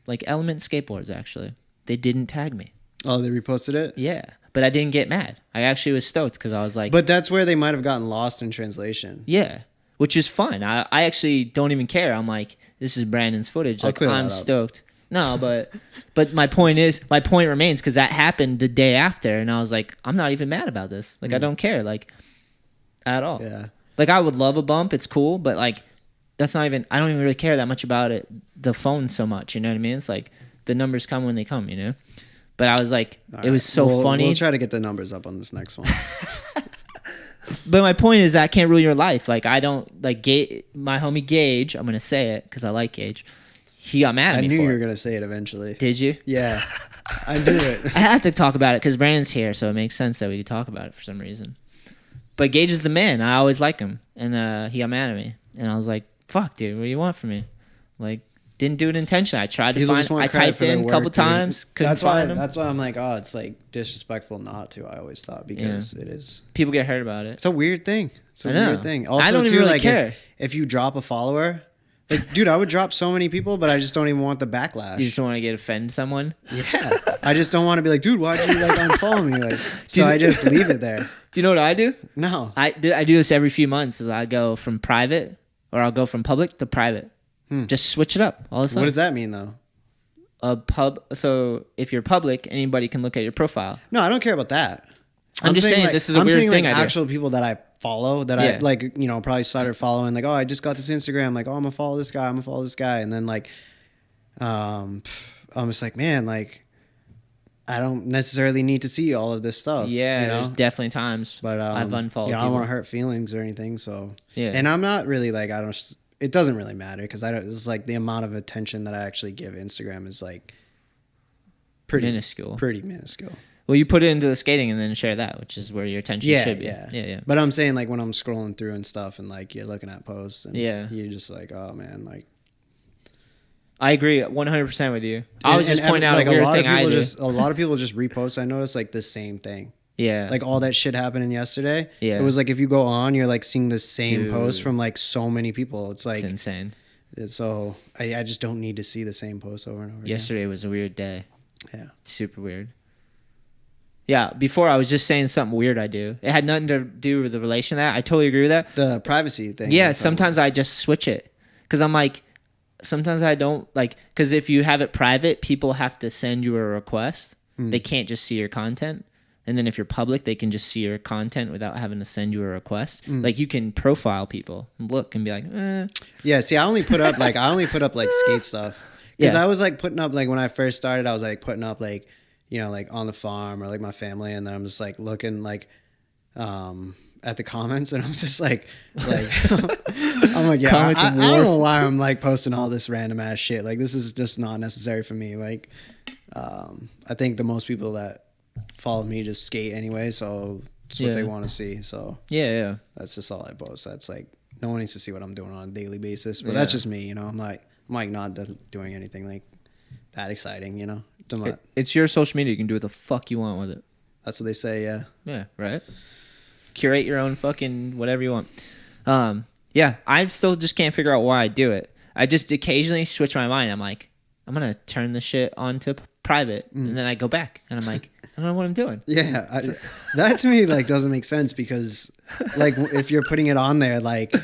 A: Like Element Skateboards, actually, they didn't tag me.
B: Oh, they reposted it.
A: Yeah, but I didn't get mad. I actually was stoked because I was like,
B: But that's where they might have gotten lost in translation.
A: yeah, which is fine. I actually don't even care. I'm like, this is Brandon's footage.
B: I'll
A: Like,
B: clear that
A: I'm
B: up.
A: stoked. No, but my point remains because that happened the day after, and I was like, I'm not even mad about this. Like, I don't care, like, at all.
B: Yeah.
A: Like, I would love a bump. It's cool, but like, that's not even. I don't even really care that much about it. The phone so much. You know what I mean? It's like the numbers come when they come. You know. But I was like,
B: All
A: it was so funny.
B: We'll try to get the numbers up on this next one.
A: But my point is that can't rule your life. Like, I don't like my homie Gage. I'm gonna say it because I like Gage. He got mad at me.
B: I knew
A: for
B: you were
A: it.
B: gonna say it eventually.
A: Did you?
B: Yeah, I knew it.
A: I have to talk about it because Brandon's here, so it makes sense that we could talk about it for some reason. But Gage is the man. I always like him, and he got mad at me, and I was like, "Fuck, dude, what do you want from me?" Like, didn't do it intentionally. I tried to find. I typed in a couple times, couldn't find him.
B: That's why I'm like, oh, it's like disrespectful not to. I always thought because it is.
A: People get hurt about it.
B: It's a weird thing. It's a weird thing. Also,
A: I don't
B: too,
A: even really
B: like,
A: care.
B: If you drop a follower, like, dude, I would drop so many people, but I just don't even want the backlash.
A: You just don't want to get offend someone.
B: Yeah, I just don't want to be like, dude, why'd you like unfollow me? Like, so I just leave it there.
A: Do you know what I do?
B: No,
A: I do this every few months. Is I go from private, or I'll go from public to private. Just switch it up all the time.
B: What does that mean though?
A: So if you're public, anybody can look at your profile.
B: No, I don't care about that.
A: I'm just saying
B: like,
A: this is a weird thing.
B: Like
A: I do.
B: actual people that I follow that I like, you know, probably started following. Like, oh, I just got this Instagram. Like, oh, I'm gonna follow this guy. I'm gonna follow this guy. And then like, I'm just like, man, like, I don't necessarily need to see all of this stuff.
A: Yeah,
B: you know?
A: there's definitely times.
B: But
A: I've unfollowed.
B: I don't
A: people.
B: want to hurt feelings or anything. So
A: yeah,
B: and I'm not really like it doesn't really matter because I don't. It's like the amount of attention that I actually give Instagram is like pretty minuscule. Pretty minuscule.
A: Well, you put it into the skating and then share that, which is where your attention should be. Yeah.
B: But I'm saying like when I'm scrolling through and stuff, and like you're looking at posts, and you're just like, oh man, like.
A: I agree 100% with you. I was just pointing out like a weird thing I do.
B: A lot of people just repost. I noticed like the same thing.
A: Yeah.
B: Like all that shit happening yesterday.
A: Yeah.
B: It was like if you go on, you're like seeing the same post from like so many people. It's like
A: it's insane.
B: So I just don't need to see the same post over and over.
A: Yesterday was a weird day.
B: Yeah.
A: Super weird. Yeah, before I was just saying something weird I do. It had nothing to do with the relation of that. I totally agree with that.
B: The privacy thing.
A: Yeah, sometimes I just switch it. Because I'm like, sometimes I don't like, because if you have it private, people have to send you a request. They can't just see your content. And then if you're public, they can just see your content without having to send you a request. Like you can profile people and look and be like,
B: Yeah, see, I only put up like skate stuff. Because I was like putting up like when I first started, I was like putting up like, you know, like on the farm or like my family, and then I'm just like looking like at the comments, and I'm just like I'm like, yeah, I don't know why I'm like posting all this random ass shit. Like this is just not necessary for me. Like I think the most people that follow me just skate anyway, so it's what they want to see. So
A: yeah,
B: that's just all I post. That's like no one needs to see what I'm doing on a daily basis, but that's just me, you know. I'm like not doing anything like that exciting, you know.
A: It's your social media. You can do what the fuck you want with it.
B: That's what they say.
A: Yeah, right. Curate your own fucking whatever you want. Yeah, I still just can't figure out why I do it. I just occasionally switch my mind. I'm like, I'm gonna turn the shit on to private, and then I go back, and I'm like, I don't know what I'm doing.
B: Yeah, that to me like doesn't make sense because like if you're putting it on there, like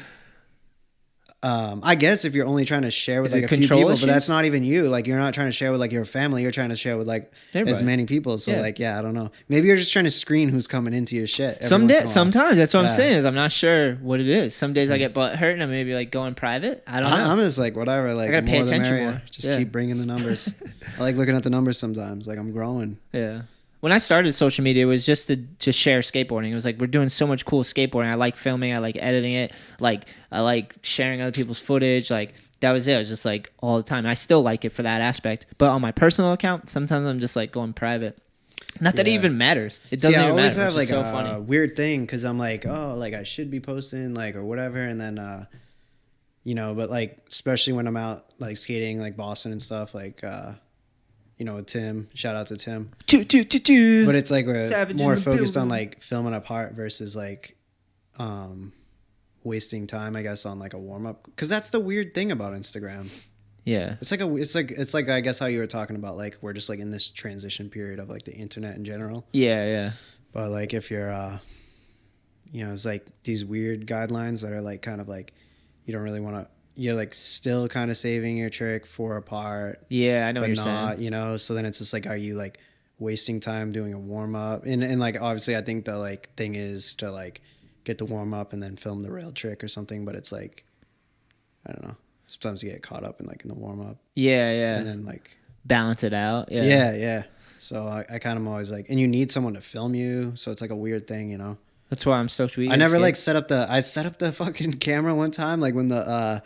B: I guess if you're only trying to share with like a few people, but that's not even you. Like you're not trying to share with like your family. You're trying to share with like as many people. So like, yeah, I don't know. Maybe you're just trying to screen who's coming into your shit.
A: Sometimes that's what I'm saying is I'm not sure what it is. Some days I get butt hurt and I maybe like going private. I don't know.
B: I'm just like whatever. Like
A: I gotta pay attention more.
B: Just keep bringing the numbers. I like looking at the numbers sometimes. Like I'm growing.
A: Yeah. When I started social media, it was just to share skateboarding. It was like, we're doing so much cool skateboarding. I like filming. I like editing it. Like, I like sharing other people's footage. Like, that was it. It was just like all the time. I still like it for that aspect. But on my personal account, sometimes I'm just like going private. Not that it even matters. It doesn't even matter. I always have like a
B: weird thing because I'm like, oh, like I should be posting like or whatever. And then, you know, but like, especially when I'm out like skating like Boston and stuff, like, you know, with Tim, shout out to Tim. But it's like we're more focused on like filming a part versus like wasting time, I guess, on like a warm up. Because that's the weird thing about Instagram.
A: Yeah,
B: it's like I guess how you were talking about like we're just like in this transition period of like the internet in general.
A: Yeah.
B: But like if you're, you know, it's like these weird guidelines that are like kind of like you don't really want to. You're like still kind of saving your trick for a part.
A: Yeah, I know what you're
B: saying.
A: saying.
B: You know, so then it's just like, are you like wasting time doing a warm up? And like obviously, I think the like thing is to like get the warm up and then film the rail trick or something. But it's like, I don't know. Sometimes you get caught up in like in the warm up.
A: Yeah.
B: And then like
A: balance it out.
B: Yeah. So I kind of always like, and you need someone to film you. So it's like a weird thing, you know?
A: That's why I'm stoked we
B: I never like set up the fucking camera one time, like when the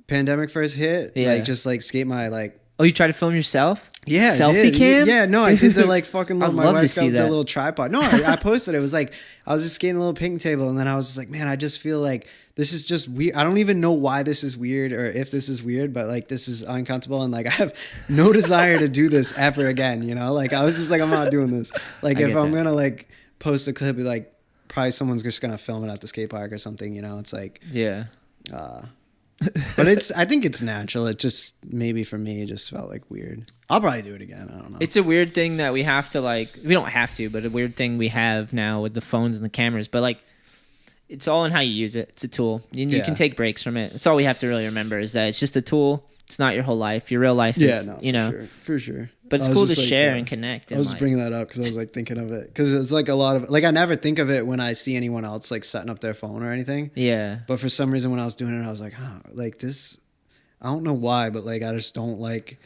B: pandemic first hit, like just like skate my like.
A: Oh, you tried to film yourself?
B: Yeah,
A: selfie cam.
B: Yeah, no, I did the like fucking.
A: I'd
B: my
A: love to
B: wife's
A: see
B: got
A: that.
B: the little tripod. No, I posted it. It was like I was just skating a little picnic table, and then I was just like, man, I just feel like this is just weird. I don't even know why this is weird or if this is weird, but like this is uncomfortable, and like I have no desire to do this ever again. You know, like I was just like, I'm not doing this. Like if I'm gonna like post a clip, like probably someone's just gonna film it at the skate park or something. You know, it's like but I think it's natural. It just maybe for me it just felt like weird. I'll probably do it again. I don't know.
A: It's a weird thing that we have to like. We don't have to, but a weird thing we have now with the phones and the cameras. But like, it's all in how you use it. It's a tool. You can take breaks from it. That's all we have to really remember is that it's just a tool. It's not your whole life. Your real life is, you know,
B: for sure.
A: But it's cool to share and connect.
B: I was just bringing that up because I was like thinking of it because it's like a lot of like I never think of it when I see anyone else like setting up their phone or anything.
A: Yeah.
B: But for some reason when I was doing it, I was like, like this. I don't know why, but like I just don't like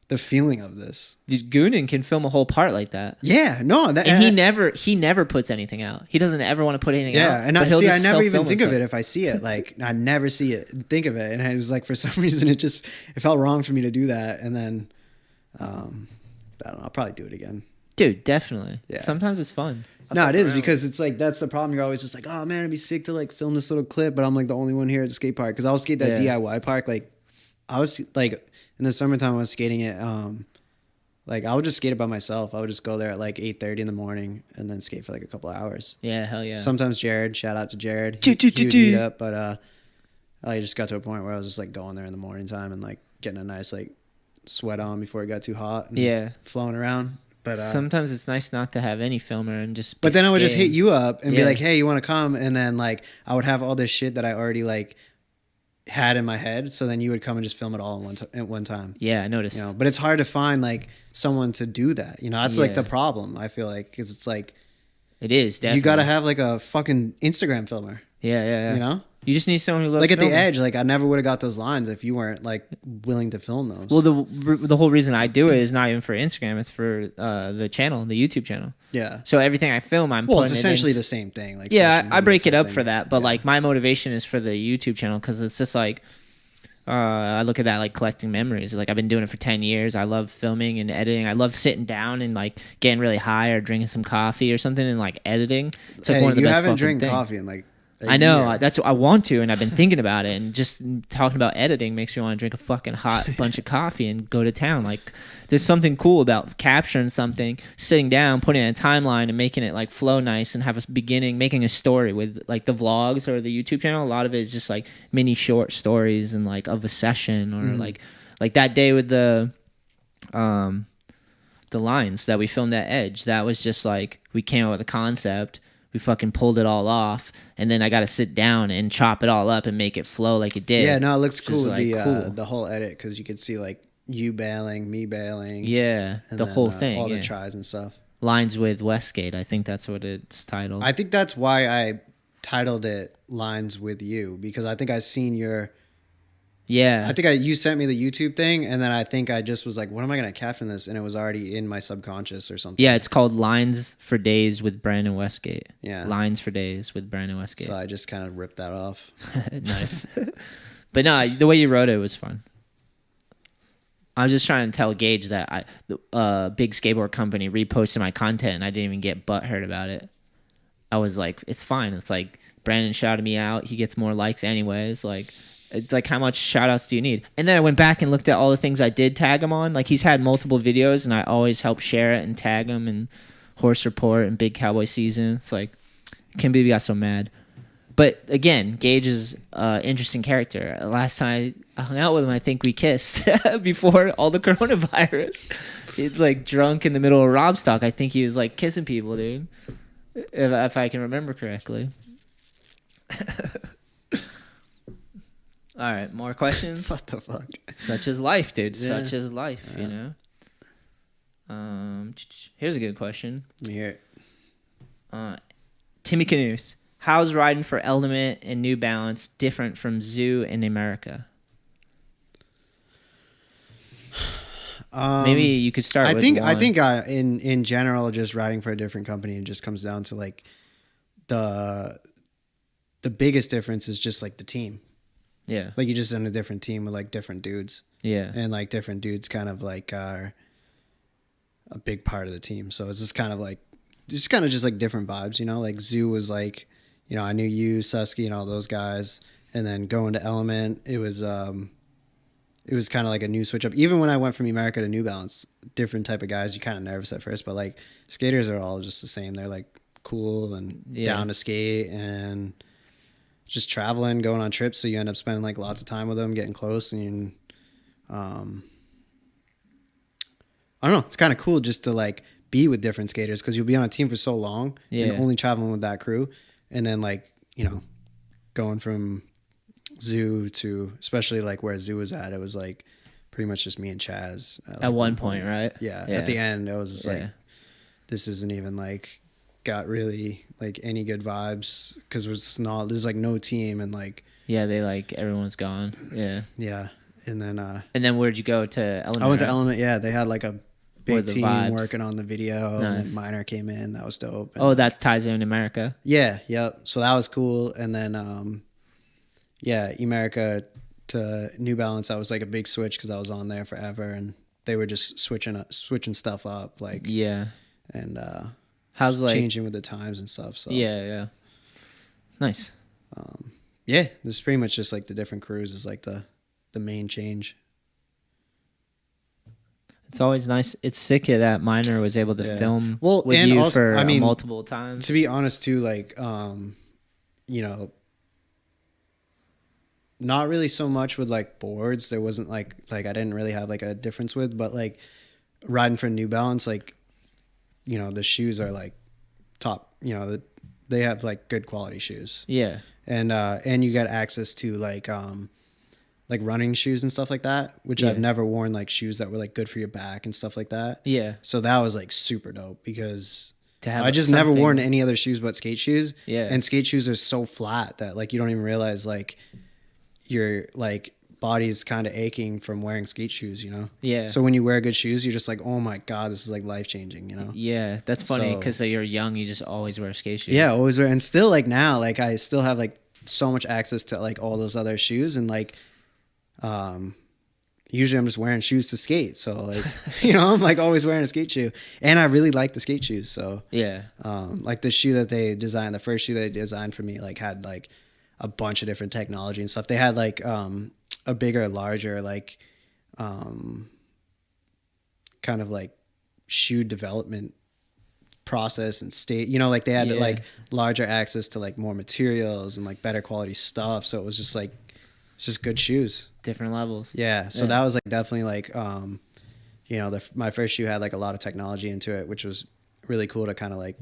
B: the feeling of this.
A: Goonan can film a whole part like that.
B: Yeah, no,
A: and he never puts anything out. He doesn't ever want to put anything out.
B: Yeah, and I never even think of it if I see it. Like I never see it, think of it, and it was like for some reason it felt wrong for me to do that, and then I don't know. I'll probably do it again.
A: Dude, definitely. Yeah. Sometimes it's fun.
B: No, it is because it's like that's the problem. You're always just like, oh man, it'd be sick to like film this little clip, but I'm like the only one here at the skate park because I'll skate that DIY park. Like I was like in the summertime, I was skating it. Like I would just skate it by myself. I would just go there at like 8:30 in the morning and then skate for like a couple of hours.
A: Yeah, hell yeah.
B: Sometimes Jared, shout out to Jared, he would meet up, but I just got to a point where I was just like going there in the morning time and like getting a nice like sweat on before it got too hot. And flowing around. But
A: sometimes it's nice not to have any filmer and just.
B: But then I would just hit you up and be like, "Hey, you want to come?" And then like I would have all this shit that I already like had in my head. So then you would come and just film it all at one time.
A: Yeah, I noticed.
B: You know, but it's hard to find like someone to do that. You know, that's like the problem. I feel like because it's like
A: it is definitely.
B: You got to have like a fucking Instagram filmer.
A: Yeah.
B: You know.
A: You just need someone who loves
B: like at
A: filming.
B: the edge. Like I never would have got those lines if you weren't like willing to film those.
A: Well, the whole reason I do it is not even for Instagram. It's for the channel, the YouTube channel.
B: Yeah.
A: So everything I film, I'm
B: it's essentially the same thing. Like
A: I break it up for that, but like my motivation is for the YouTube channel because it's just like I look at that like collecting memories. Like I've been doing it for 10 years. I love filming and editing. I love sitting down and like getting really high or drinking some coffee or something and like editing. It's like one of the best fucking things. You haven't drank
B: coffee in like.
A: I know that's what I want to, and I've been thinking about it. And just talking about editing makes me want to drink a fucking hot bunch of coffee and go to town. Like, there's something cool about capturing something, sitting down, putting it in a timeline, and making it like flow nice and have a beginning, making a story with like the vlogs or the YouTube channel. A lot of it is just like mini short stories and like of a session or like that day with the lines that we filmed at Edge. That was just like we came up with a concept. We fucking pulled it all off, and then I got to sit down and chop it all up and make it flow like it did.
B: Yeah, no, it looks cool. The whole edit because you could see like you bailing, me bailing.
A: Yeah, the whole thing,
B: all the tries and stuff.
A: Lines with WESTGATE. I think that's what it's titled.
B: I think that's why I titled it Lines with You because I think I seen your.
A: Yeah,
B: I think you sent me the YouTube thing, and then I think I just was like, "What am I going to caption this?" And it was already in my subconscious or something.
A: Yeah, it's called Lines for Days with Brandon WESTGATE.
B: Yeah,
A: Lines for Days with Brandon WESTGATE.
B: So I just kind of ripped that off.
A: Nice, but no, the way you wrote it was fun. I was just trying to tell Gage that big skateboard company reposted my content, and I didn't even get butthurt about it. I was like, "It's fine." It's like Brandon shouted me out. He gets more likes anyways. Like. It's like, how much shout outs do you need? And then I went back and looked at all the things I did tag him on. Like, he's had multiple videos, and I always help share it and tag him and Horse Report and Big Cowboy Season. It's like, I can't believe he got so mad. But again, Gage is an interesting character. Last time I hung out with him, I think we kissed before all the coronavirus. He's like drunk in the middle of Robstock. I think he was like kissing people, dude. If I can remember correctly. All right, more questions?
B: What the fuck?
A: Such is life, dude.
B: Yeah.
A: Such is life, you know? Here's a good question.
B: Let me hear it.
A: Timmy Knuth. How's riding for Element and New Balance different from Zoo and America? Maybe you could start.
B: I
A: with
B: think
A: one.
B: in general, just riding for a different company, it just comes down to like the biggest difference is just like the team.
A: Yeah.
B: Like you're just in a different team with like different dudes.
A: Yeah.
B: And like different dudes kind of like are a big part of the team. So it's just kind of like just like different vibes, you know? Like Zoo was like, you know, I knew you, Susky, and all those guys. And then going to Element, it was kind of like a new switch up. Even when I went from America to New Balance, different type of guys. You're kind of nervous at first, but like skaters are all just the same. They're like cool and down to skate and just traveling, going on trips. So you end up spending like lots of time with them, getting close, and I don't know. It's kind of cool just to like be with different skaters because you'll be on a team for so long and only traveling with that crew, and then like, you know, going from Zoo to, especially like where Zoo was at, it was like pretty much just me and Chaz
A: at one point, right?
B: Yeah. At the end, it was just like, this isn't even like got really like any good vibes because there's like no team and like
A: they like everyone's gone. Yeah.
B: And
A: then where'd you go to Element?
B: I went to Element. Yeah, they had like a big team
A: vibes.
B: working on the video.
A: Nice.
B: And then Minor came in. That was dope.
A: And that's Ties in America.
B: Yeah. Yep. So that was cool. And then America to New Balance, that was like a big switch because I was on there forever and they were just switching stuff up like and
A: how's like
B: changing with the times and stuff. So
A: nice.
B: This is pretty much just like the different crews is like the main change.
A: It's always nice. It's sick that Minor was able to film with
B: and
A: you
B: also,
A: for
B: I mean,
A: multiple times.
B: To be honest too, like you know, not really so much with like boards. There wasn't like I didn't really have like a difference with, but like riding for New Balance, like, you know, the shoes are like top, you know, they have like good quality shoes.
A: Yeah.
B: And you get access to like running shoes and stuff like that, which I've never worn, like shoes that were like good for your back and stuff like that. Yeah. So that was like super dope because I just never worn any other shoes but skate shoes. Yeah. And skate shoes are so flat that like you don't even realize like your like body's kind of aching from wearing skate shoes, you know? Yeah. So when you wear good shoes, you're just like, oh my God, this is like life changing, you know? Yeah.
A: That's funny because you're young, you just always wear skate shoes.
B: Yeah, always wear. And still like now, like I still have like so much access to like all those other shoes and like usually I'm just wearing shoes to skate. So like, you know, I'm like always wearing a skate shoe and I really like the skate shoes. So like the shoe that they designed, the first shoe they designed for me, like had like a bunch of different technology and stuff. They had like a bigger, larger, like kind of like shoe development process and state, you know, like they had like larger access to like more materials and like better quality stuff. So it was just like, it's just good shoes.
A: Different levels.
B: Yeah. So that was like definitely like, you know, my first shoe had like a lot of technology into it, which was really cool to kind of like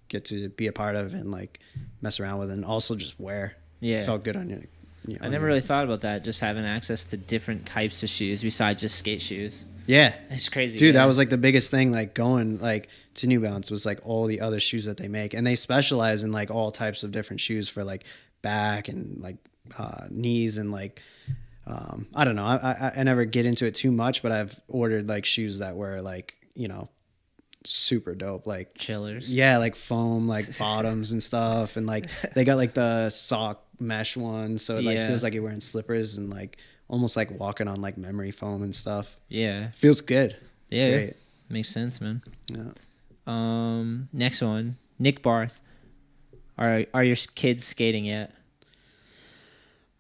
B: get to be a part of and like mess around with and also just wear. Yeah. It felt good on you. You know,
A: I never really thought about that, just having access to different types of shoes besides just skate shoes.
B: Yeah.
A: It's crazy.
B: Dude, that was like the biggest thing, like going like to New Balance was like all the other shoes that they make. And they specialize in like all types of different shoes for like back and like knees and like I don't know. I never get into it too much, but I've ordered like shoes that were like, you know, super dope, like
A: chillers.
B: Yeah, like foam, like bottoms and stuff, and like they got like the sock mesh ones, so it like feels like you're wearing slippers and like almost like walking on like memory foam and stuff. Yeah, feels good. It's great.
A: Makes sense, man. Yeah. Next one, Nick Barth. Are your kids skating yet?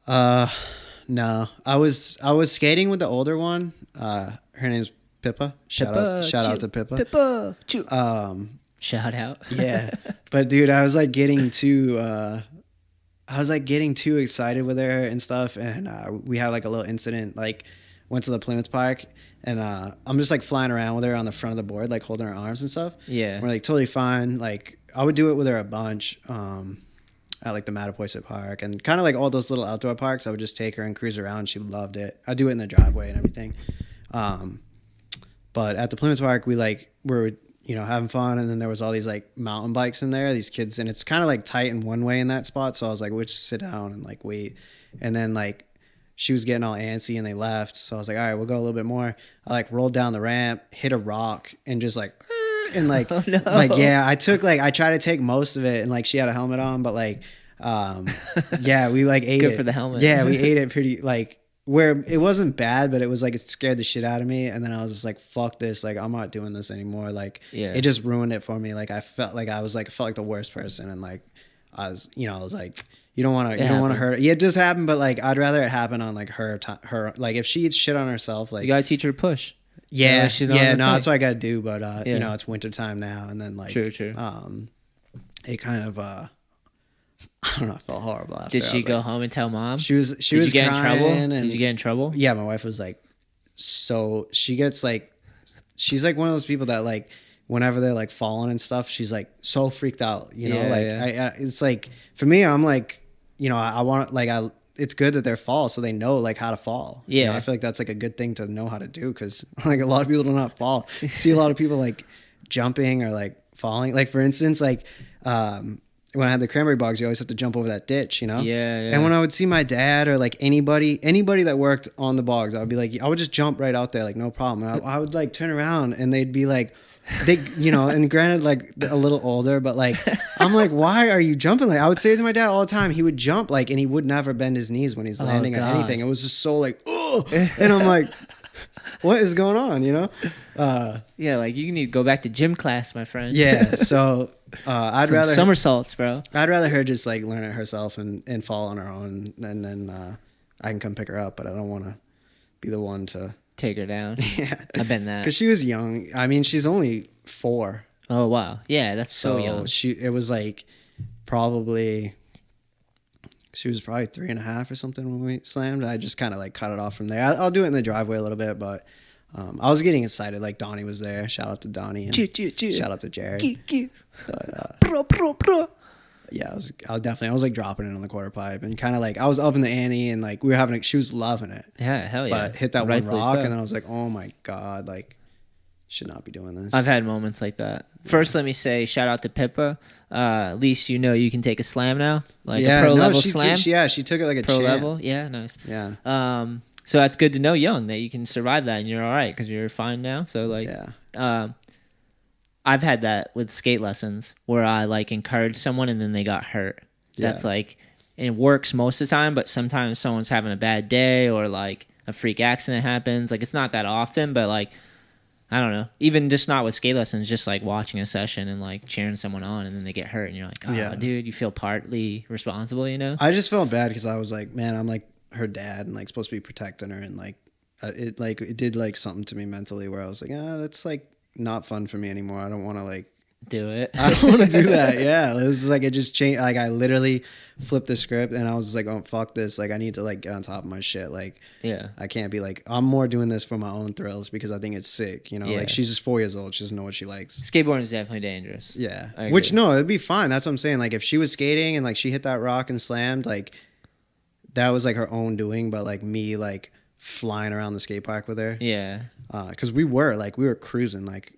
B: No. I was skating with the older one. Her name's Pippa. Shout out to Pippa.
A: Pippa. Shout out.
B: Yeah. But dude, I was like getting too excited with her and stuff, and we had like a little incident, like went to the Plymouth Park, and I'm just like flying around with her on the front of the board, like holding her arms and stuff. Yeah. We're like totally fine. Like I would do it with her a bunch. At like the Mattapoisett Park and kind of like all those little outdoor parks. I would just take her and cruise around. She loved it. I do it in the driveway and everything. But at the Plymouth Park, we like were, you know, having fun. And then there was all these like mountain bikes in there, these kids, and it's kind of like tight in one way in that spot. So I was like, we'll just sit down and like wait. And then like she was getting all antsy and they left. So I was like, all right, we'll go a little bit more. I like rolled down the ramp, hit a rock, and just like, and like,
A: Oh, no.
B: like, yeah, I tried to take most of it, and like she had a helmet on, but like, yeah, we like ate it.
A: Good for the helmet.
B: Yeah, we ate it pretty like where it wasn't bad, but it was like it scared the shit out of me. And then I was just like, fuck this, like I'm not doing this anymore. Like,
A: Yeah.
B: it just ruined it for me. Like I felt like the worst person, and like I was like, you don't want to hurt. Yeah, it just happened, but like I'd rather it happen on like her like if she eats shit on herself, like
A: You gotta teach her to push.
B: yeah,
A: she's not on her
B: no, that's
A: thing.
B: what I gotta do. But
A: Yeah.
B: you know, it's winter time now, and then like
A: True.
B: it kind of I don't know, I felt horrible after.
A: Did
B: I
A: she
B: was
A: go
B: like,
A: home and tell mom?
B: She was
A: Did you get in trouble?
B: crying, and
A: Did you get in trouble?
B: yeah, my wife was like, so she gets like, she's like one of those people that like whenever they're like falling and stuff, she's like so freaked out, you know.
A: Yeah,
B: like
A: yeah.
B: I it's like for me, I'm like, you know, I want like it's good that they're fall so they know like how to fall. You know,
A: Yeah.
B: I feel like that's like a good thing to know how to do, because like a lot of people do not fall. You see a lot of people like jumping or like falling. Like for instance, like when I had the cranberry bogs, you always have to jump over that ditch, you know?
A: Yeah, yeah.
B: And when I would see my dad or like anybody that worked on the bogs, I would be like, I would just jump right out there, like no problem. And I would like turn around and they'd be like, you know, and granted, like a little older, but like, I'm like, why are you jumping? Like I would say to my dad all the time, he would jump like, and he would never bend his knees when he's landing on
A: God.
B: anything. It was just so like, oh, and I'm like, what is going on? You know?
A: Yeah, like you need to go back to gym class, my friend.
B: Yeah. So I'd
A: Some
B: rather
A: somersaults, bro.
B: I'd rather her just like learn it herself and fall on her own, and then I can come pick her up. But I don't want to be the one to
A: Take her down.
B: yeah,
A: I've been that.
B: because she was young. I mean, she's only 4,
A: Oh wow, yeah, that's so young.
B: It was like probably she was probably 3.5 or something when we slammed. I just kind of like cut it off from there. I'll do it in the driveway a little bit, but I was getting excited. Like Donnie was there. Shout out to Donnie and shout out to Jared. But,
A: Pro.
B: yeah, I was like dropping it on the quarter pipe and kind of like I was up in the ante and like we were she was loving it.
A: Yeah, hell yeah.
B: But hit that
A: Rightfully
B: one rock
A: so.
B: and then I was like, oh my God, like should not be doing this.
A: I've had moments like that. First, let me say shout out to Pippa. At least you know you can take a slam now, like a pro level slam.
B: She took it like a
A: Pro
B: champ.
A: level, yeah, nice.
B: Yeah.
A: So that's good to know, young, that you can survive that and you're all right because you're fine now. So like,
B: Yeah.
A: I've had that with skate lessons where I like encourage someone and then they got hurt. That's
B: Yeah.
A: like, it works most of the time, but sometimes someone's having a bad day or like a freak accident happens. Like it's not that often, but like, I don't know. Even just not with skate lessons, just like watching a session and like cheering someone on and then they get hurt and you're like, oh,
B: Yeah.
A: dude, you feel partly responsible, you know?
B: I just felt bad because I was like, man, I'm like her dad and like supposed to be protecting her, and like it did like something to me mentally where I was like, that's like not fun for me anymore. I don't want to like
A: Do it.
B: I don't want to do that. Yeah, it was like it just changed. Like I literally flipped the script and I was just like, oh fuck this. Like I need to like get on top of my shit. Like
A: Yeah.
B: I can't be like, I'm more doing this for my own thrills because I think it's sick. You know,
A: Yeah.
B: like she's just 4 years old. She doesn't know what she likes.
A: Skateboarding is definitely dangerous.
B: Yeah.
A: I
B: Which
A: agree.
B: no, it'd be fine. That's what I'm saying. Like if she was skating and like she hit that rock and slammed, like that was like her own doing. But like me, like flying around the skate park with her.
A: Yeah.
B: Because we were cruising. Like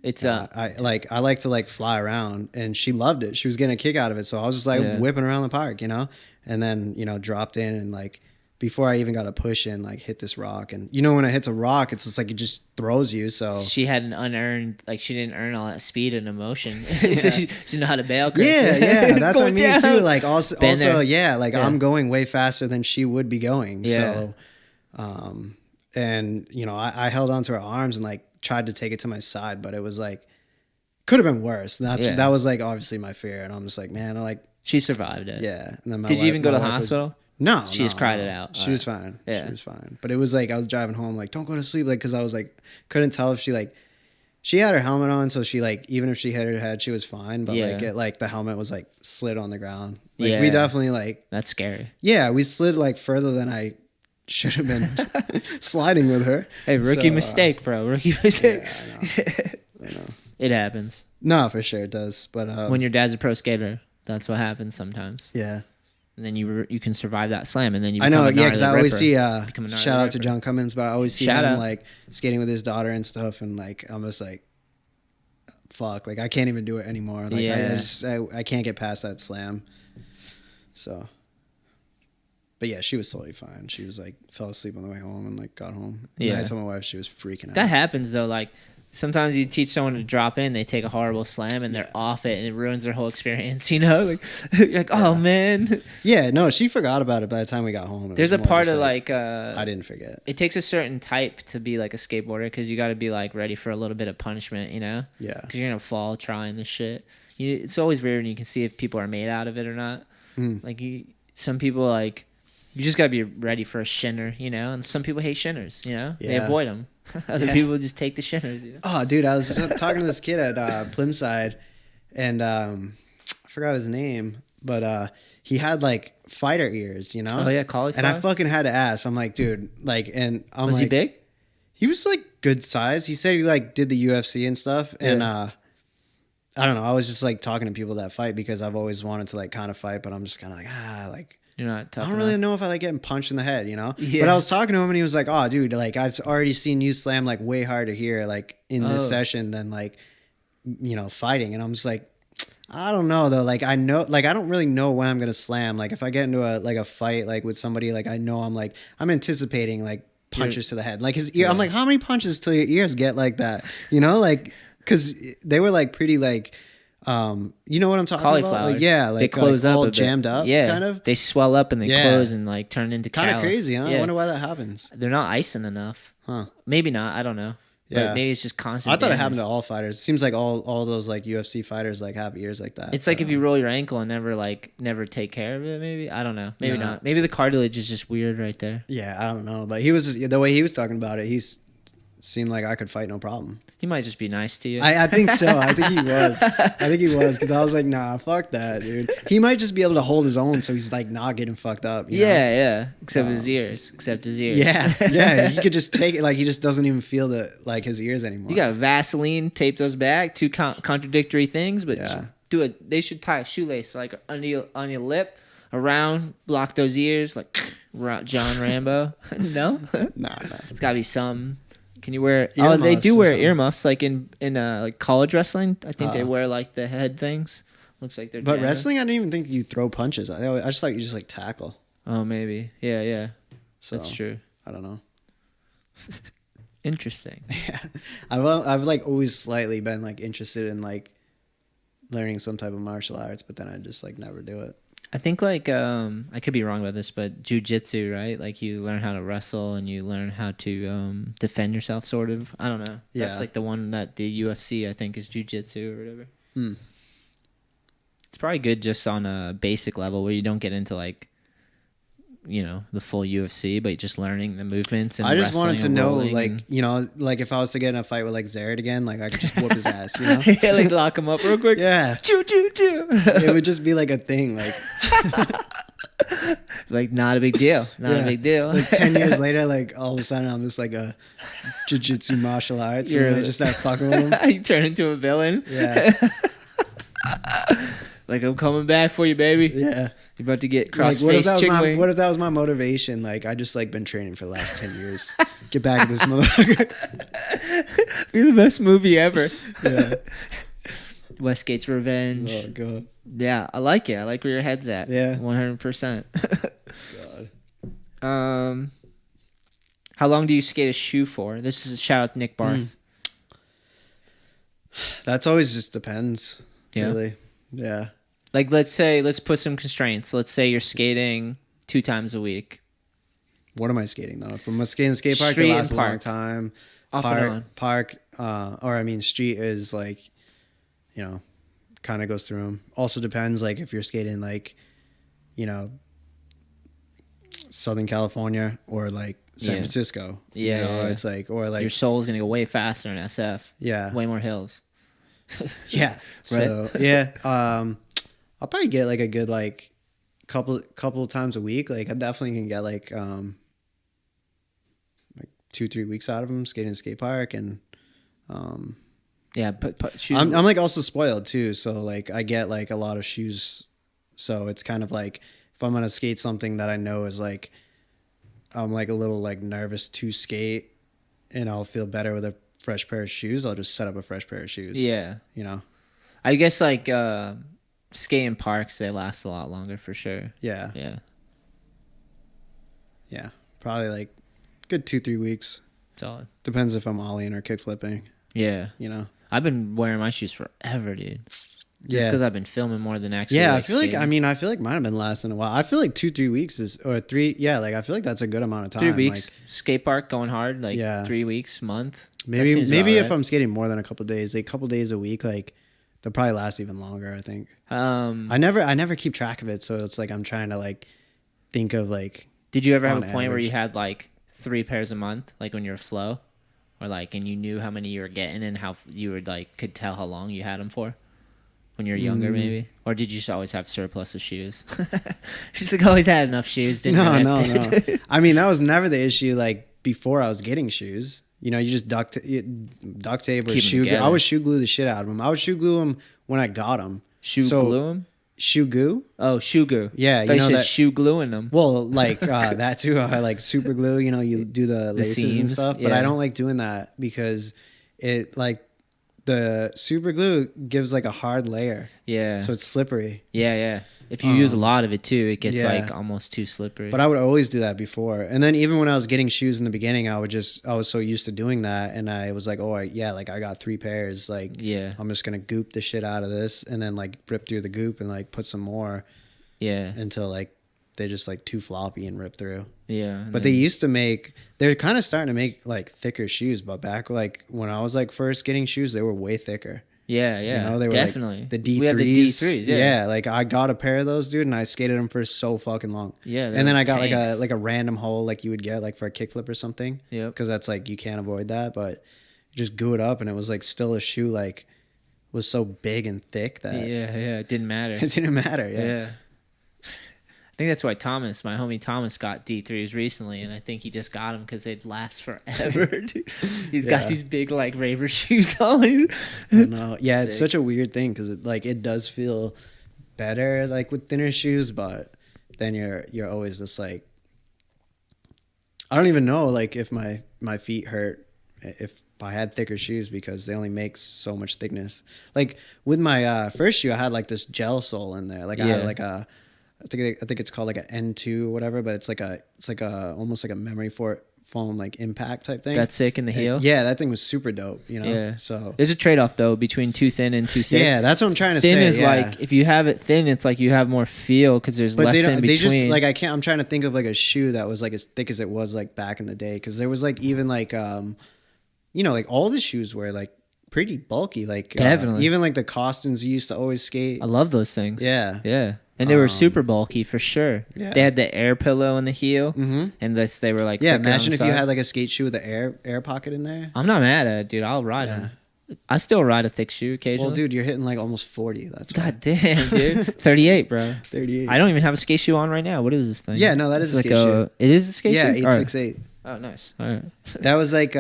A: It's
B: I like to like fly around, and she loved it. She was getting a kick out of it. So I was just like
A: Yeah.
B: whipping around the park, you know, and then, you know, dropped in and like before I even got a push in, like hit this rock. And you know, when it hits a rock, it's just like, it just throws you. So
A: she had an unearned, like she didn't earn all that speed and emotion. So she didn't know how to bail.
B: yeah, that's what I mean
A: down.
B: too. Like also
A: there.
B: yeah, like
A: Yeah.
B: I'm going way faster than she would be going.
A: Yeah.
B: So, and you know, I held onto her arms and like tried to take it to my side, but it was like, could have been worse. And that was like obviously my fear. And I'm just like, man, I like,
A: She survived it.
B: yeah. And then
A: Did you even go to the
B: my wife was-
A: hospital?
B: No,
A: She just cried it out.
B: She
A: All
B: was
A: right.
B: fine.
A: Yeah.
B: She was fine. But it was like I was driving home, like, don't go to sleep, like, because I was like, couldn't tell if she like, she had her helmet on, so she like, even if she hit her head, she was fine. But
A: Yeah.
B: like, it like the helmet was like slid on the ground. Like
A: Yeah.
B: we definitely like,
A: That's scary.
B: yeah, we slid like further than I should have been sliding with her.
A: Hey, rookie
B: So,
A: mistake, bro. Rookie mistake.
B: Yeah, I know.
A: It happens.
B: No, for sure it does. But
A: When your dad's a pro skater, that's what happens sometimes.
B: yeah.
A: And then you can survive that slam, and then you
B: I
A: become
B: know,
A: a
B: yeah, because I
A: gnarly
B: always
A: ripper.
B: see
A: Become a gnarly
B: shout out to
A: ripper.
B: John Cummins, but I always see
A: Shout
B: him
A: out.
B: like skating with his daughter and stuff, and like I'm just like, fuck, like I can't even do it anymore. Like
A: Yeah.
B: I can't get past that slam. So But yeah, she was totally fine. She was like fell asleep on the way home and like got home.
A: Yeah.
B: And I told my wife she was freaking out.
A: That happens though. Like sometimes you teach someone to drop in, they take a horrible slam and they're off it, and it ruins their whole experience. You know, like you're like, oh man.
B: Yeah, no, she forgot about it by the time we got home. It
A: There's
B: was
A: a
B: more
A: part
B: just,
A: of like
B: I didn't forget.
A: it takes a certain type to be like a skateboarder because you got to be like ready for a little bit of punishment. You know.
B: Yeah.
A: Because you're gonna fall trying this shit. It's always weird when you can see if people are made out of it or not. Like some people like. You just gotta be ready for a shinner, you know. And some people hate shinners, you know. They avoid them. Other people just take the shinners. You know?
B: Oh, dude, I was talking to this kid at Plimside, and I forgot his name, but he had like fighter ears, you know.
A: Oh yeah, cauliflower.
B: And I fucking had to ask. I'm like, dude, like, and I'm
A: Was
B: like,
A: he big?
B: He was like good size. He said he like did the UFC and stuff, and I don't know. I was just like talking to people that fight because I've always wanted to like kind of fight, but I'm just kind of like.
A: You're not tough
B: I don't
A: enough.
B: really know if I like getting punched in the head, you know?
A: Yeah.
B: But I was talking to him and he was like, oh, dude, like I've already seen you slam like way harder here, like in this session than like, you know, fighting. And I'm just like, I don't know though. Like I know, like I don't really know when I'm going to slam. Like if I get into a fight like with somebody, like I know I'm anticipating like punches to the head. Like his ear, I'm like, how many punches till your ears get like that? You know, like, cause they were like pretty like, you know what I'm talking about? Like, yeah, like
A: they close
B: like
A: up
B: all
A: a bit.
B: jammed up,
A: Yeah,
B: kind of.
A: they swell up and they close and like turn into
B: kind of
A: callus.
B: crazy, huh?
A: Yeah.
B: I wonder why that happens.
A: They're not icing enough.
B: Huh?
A: Maybe not. I don't know.
B: Yeah.
A: But maybe it's just constant.
B: I thought
A: damage.
B: it happened to all fighters. It seems like all those like UFC fighters like have ears like that.
A: It's like if you roll your ankle and never take care of it. Maybe I don't know. Maybe not. Maybe the cartilage is just weird right there.
B: Yeah, I don't know. But he was the way he was talking about it. Seemed like I could fight no problem.
A: He might just be nice to you.
B: I think so. I think he was. Because I was like, nah, fuck that, dude. He might just be able to hold his own, so he's like not getting fucked up. You know?
A: Yeah. Except his ears.
B: Yeah. He could just take it. Like he just doesn't even feel like his ears anymore.
A: You got Vaseline, tape those back. Two contradictory things, but do it. They should tie a shoelace like on your lip, around, block those ears like John Rambo. No,
B: nah.
A: It's gotta be some. Can you wear?
B: Earmuffs
A: they do
B: or
A: wear
B: something.
A: earmuffs, like in like college wrestling. I think they wear like the head things. Looks like they're.
B: But
A: jamming.
B: wrestling, I didn't even think you throw punches. I just like you just like tackle.
A: Oh, maybe. Yeah.
B: So,
A: That's true.
B: I don't know.
A: Interesting.
B: Yeah, I've like always slightly been like interested in like learning some type of martial arts, but then I just like never do it.
A: I think like I could be wrong about this, but jujitsu, right? Like you learn how to wrestle and you learn how to defend yourself, sort of. I don't know.
B: Yeah.
A: That's like the one that the UFC I think is jujitsu or whatever. It's probably good just on a basic level where you don't get into like, you know, the full UFC, but just learning the movements. And
B: I just wanted to know, like,
A: and...
B: you know, like if I was to get in a fight with like ZERED again, like I could just whoop his ass, you know?
A: Yeah, like lock him up real quick.
B: Yeah.
A: Choo.
B: It would just be like a thing, like
A: like not a big deal. Not a big deal.
B: Like 10 years later, like all of a sudden I'm just like a jiu-jitsu martial arts and I just start fucking with him.
A: You turn into a villain.
B: Yeah.
A: Like I'm coming back for you, baby.
B: Yeah.
A: You're about to get
B: Like,
A: cross-faced chick-wing.
B: what if that was my motivation? Like I just like been training for the last 10 years. Get back at this motherfucker.
A: Be the best movie ever.
B: Yeah.
A: Westgate's Revenge.
B: Oh god.
A: Yeah, I like it. I like where your head's at.
B: Yeah.
A: 100%.
B: God.
A: How long do you skate a shoe for? This is a shout out to Nick Barth.
B: That's always just depends.
A: Yeah.
B: Really. Yeah.
A: Like let's put some constraints. Let's say you're skating 2 times a week.
B: What am I skating though? If I'm skating skate park,
A: Street
B: it
A: and
B: lasts a long
A: park.
B: time.
A: Off and on.
B: Street is like, you know, kind of goes through them. Also depends, like if you're skating like, you know, Southern California or like San Francisco.
A: Yeah,
B: you know, it's like, or like
A: your soul's gonna go way faster in SF.
B: Yeah.
A: Way more hills.
B: Yeah. So yeah, I'll probably get like a good like couple times a week. Like I definitely can get like 2-3 weeks out of them skating skate park and
A: yeah, but shoes.
B: I'm like also spoiled too, so like I get like a lot of shoes. So it's kind of like if I'm gonna skate something that I know is like I'm like a little like nervous to skate, and I'll feel better with a fresh pair of shoes. I'll just set up a fresh pair of shoes.
A: Yeah,
B: you know.
A: I guess like skating parks, they last a lot longer for sure.
B: Yeah.
A: Yeah.
B: Yeah, probably like good 2-3 weeks.
A: Solid.
B: Depends if I'm ollieing or kick flipping.
A: Yeah.
B: You know.
A: I've been wearing my shoes forever, dude. Just because I've been filming more than actually.
B: Yeah,
A: like,
B: I feel like
A: skating.
B: I feel like mine have been lasting a while. I feel like 2-3 weeks is or 3. Yeah, like I feel like that's a good amount of time.
A: 3 weeks.
B: Like,
A: Skate park going hard. Like
B: Yeah.
A: 3 weeks, month.
B: maybe
A: That seems about
B: if
A: right.
B: I'm skating more than a couple days, like a couple days a week, like they'll probably last even longer. I think. I never keep track of it, so it's like I'm trying to like think of like.
A: Did you ever have a
B: on
A: point where
B: average.
A: you had like 3 pairs a month, like when you're flow, or like, and you knew how many you were getting and how you would like could tell how long you had them for when you were younger, maybe? Or did you just always have surplus of shoes? Just like always had enough shoes. Didn't really have to-
B: No. I mean, that was never the issue. Like before I was getting shoes, you know, you just duct tape or
A: Keep 'em
B: shoe.
A: together.
B: I would shoe glue the shit out of them. I would shoe glue them when I got them.
A: Shoe
B: So-
A: glue them?
B: Shoe glue.
A: Oh, shoe glue.
B: Yeah,
A: I
B: you
A: thought
B: know
A: said
B: that.
A: shoe gluing them.
B: Well, like that too. I like super glue. You know, you do the laces and
A: seams,
B: stuff, but
A: yeah.
B: I don't like doing that because it like the super glue gives like a hard layer,
A: Yeah.
B: so it's slippery.
A: Yeah. If you use a lot of it too, it gets
B: yeah.
A: like almost too slippery.
B: But I would always do that before, and then even when I was getting shoes in the beginning, I was so used to doing that, and I was like, like I got 3 pairs, like
A: Yeah.
B: I'm just gonna goop the shit out of this, and then like rip through the goop and like put some more
A: Yeah.
B: until like they're just like too floppy and rip through.
A: Yeah.
B: But they used to make, they're kind of starting to make like thicker shoes, but back like when I was like first getting shoes, they were way thicker.
A: Yeah.
B: You know, they were
A: definitely.
B: like the D3s.
A: We have the D3s. Yeah.
B: Like I got a pair of those, dude, and I skated them for so fucking long.
A: Yeah.
B: And then I got
A: tanks.
B: like a random hole like you would get like for a kickflip or something.
A: Yep.
B: Because that's like you can't avoid that, but you just goo it up and it was like still a shoe like was so big and thick that
A: Yeah. It didn't matter.
B: it didn't matter.
A: Yeah. I think that's why my homie Thomas got D3s recently, and I think he just got them because they'd last forever. Dude. He's got
B: Yeah.
A: these big like raver shoes on.
B: I don't know. Yeah, it's
A: Sick.
B: such a weird thing because it does feel better like with thinner shoes, but then you're always just like, I don't even know like if my feet hurt if I had thicker shoes because they only make so much thickness. Like with my first shoe, I had like this gel sole in there. Like I had
A: Yeah.
B: like I think it's called like an N2 or whatever, but it's like a almost like a memory foam like impact type thing.
A: That's sick in the heel.
B: Yeah, that thing was super dope. You know.
A: Yeah.
B: So
A: There's a trade-off though between too thin and too thick.
B: yeah, that's what I'm trying to
A: Thin
B: say.
A: is
B: yeah.
A: like if you have it thin, it's like you have more feel because there's
B: But
A: less
B: they
A: in
B: don't.
A: between.
B: They just like I can't. I'm trying to think of like a shoe that was like as thick as it was like back in the day because there was like even like you know like all the shoes were like pretty bulky. Like
A: Definitely.
B: even like the Costins you used to always skate.
A: I love those things.
B: Yeah.
A: Yeah. And they were super bulky for sure.
B: Yeah.
A: They had the air pillow in the heel, and they were like
B: Yeah,
A: thicker on
B: imagine
A: the
B: if you
A: side.
B: had like a skate shoe with an air pocket in there.
A: I'm not mad at it, dude. I'll ride them. I still ride a thick shoe occasionally.
B: Well, dude, you're hitting like almost 40. That's why.
A: God damn, dude. 38, bro.
B: 38.
A: I don't even have a skate shoe on right now. What is this thing?
B: Yeah, no, that is
A: It's
B: a skate shoe.
A: It is a skate
B: Yeah,
A: shoe? All right.
B: 868.
A: Oh, nice. All right.
B: That was like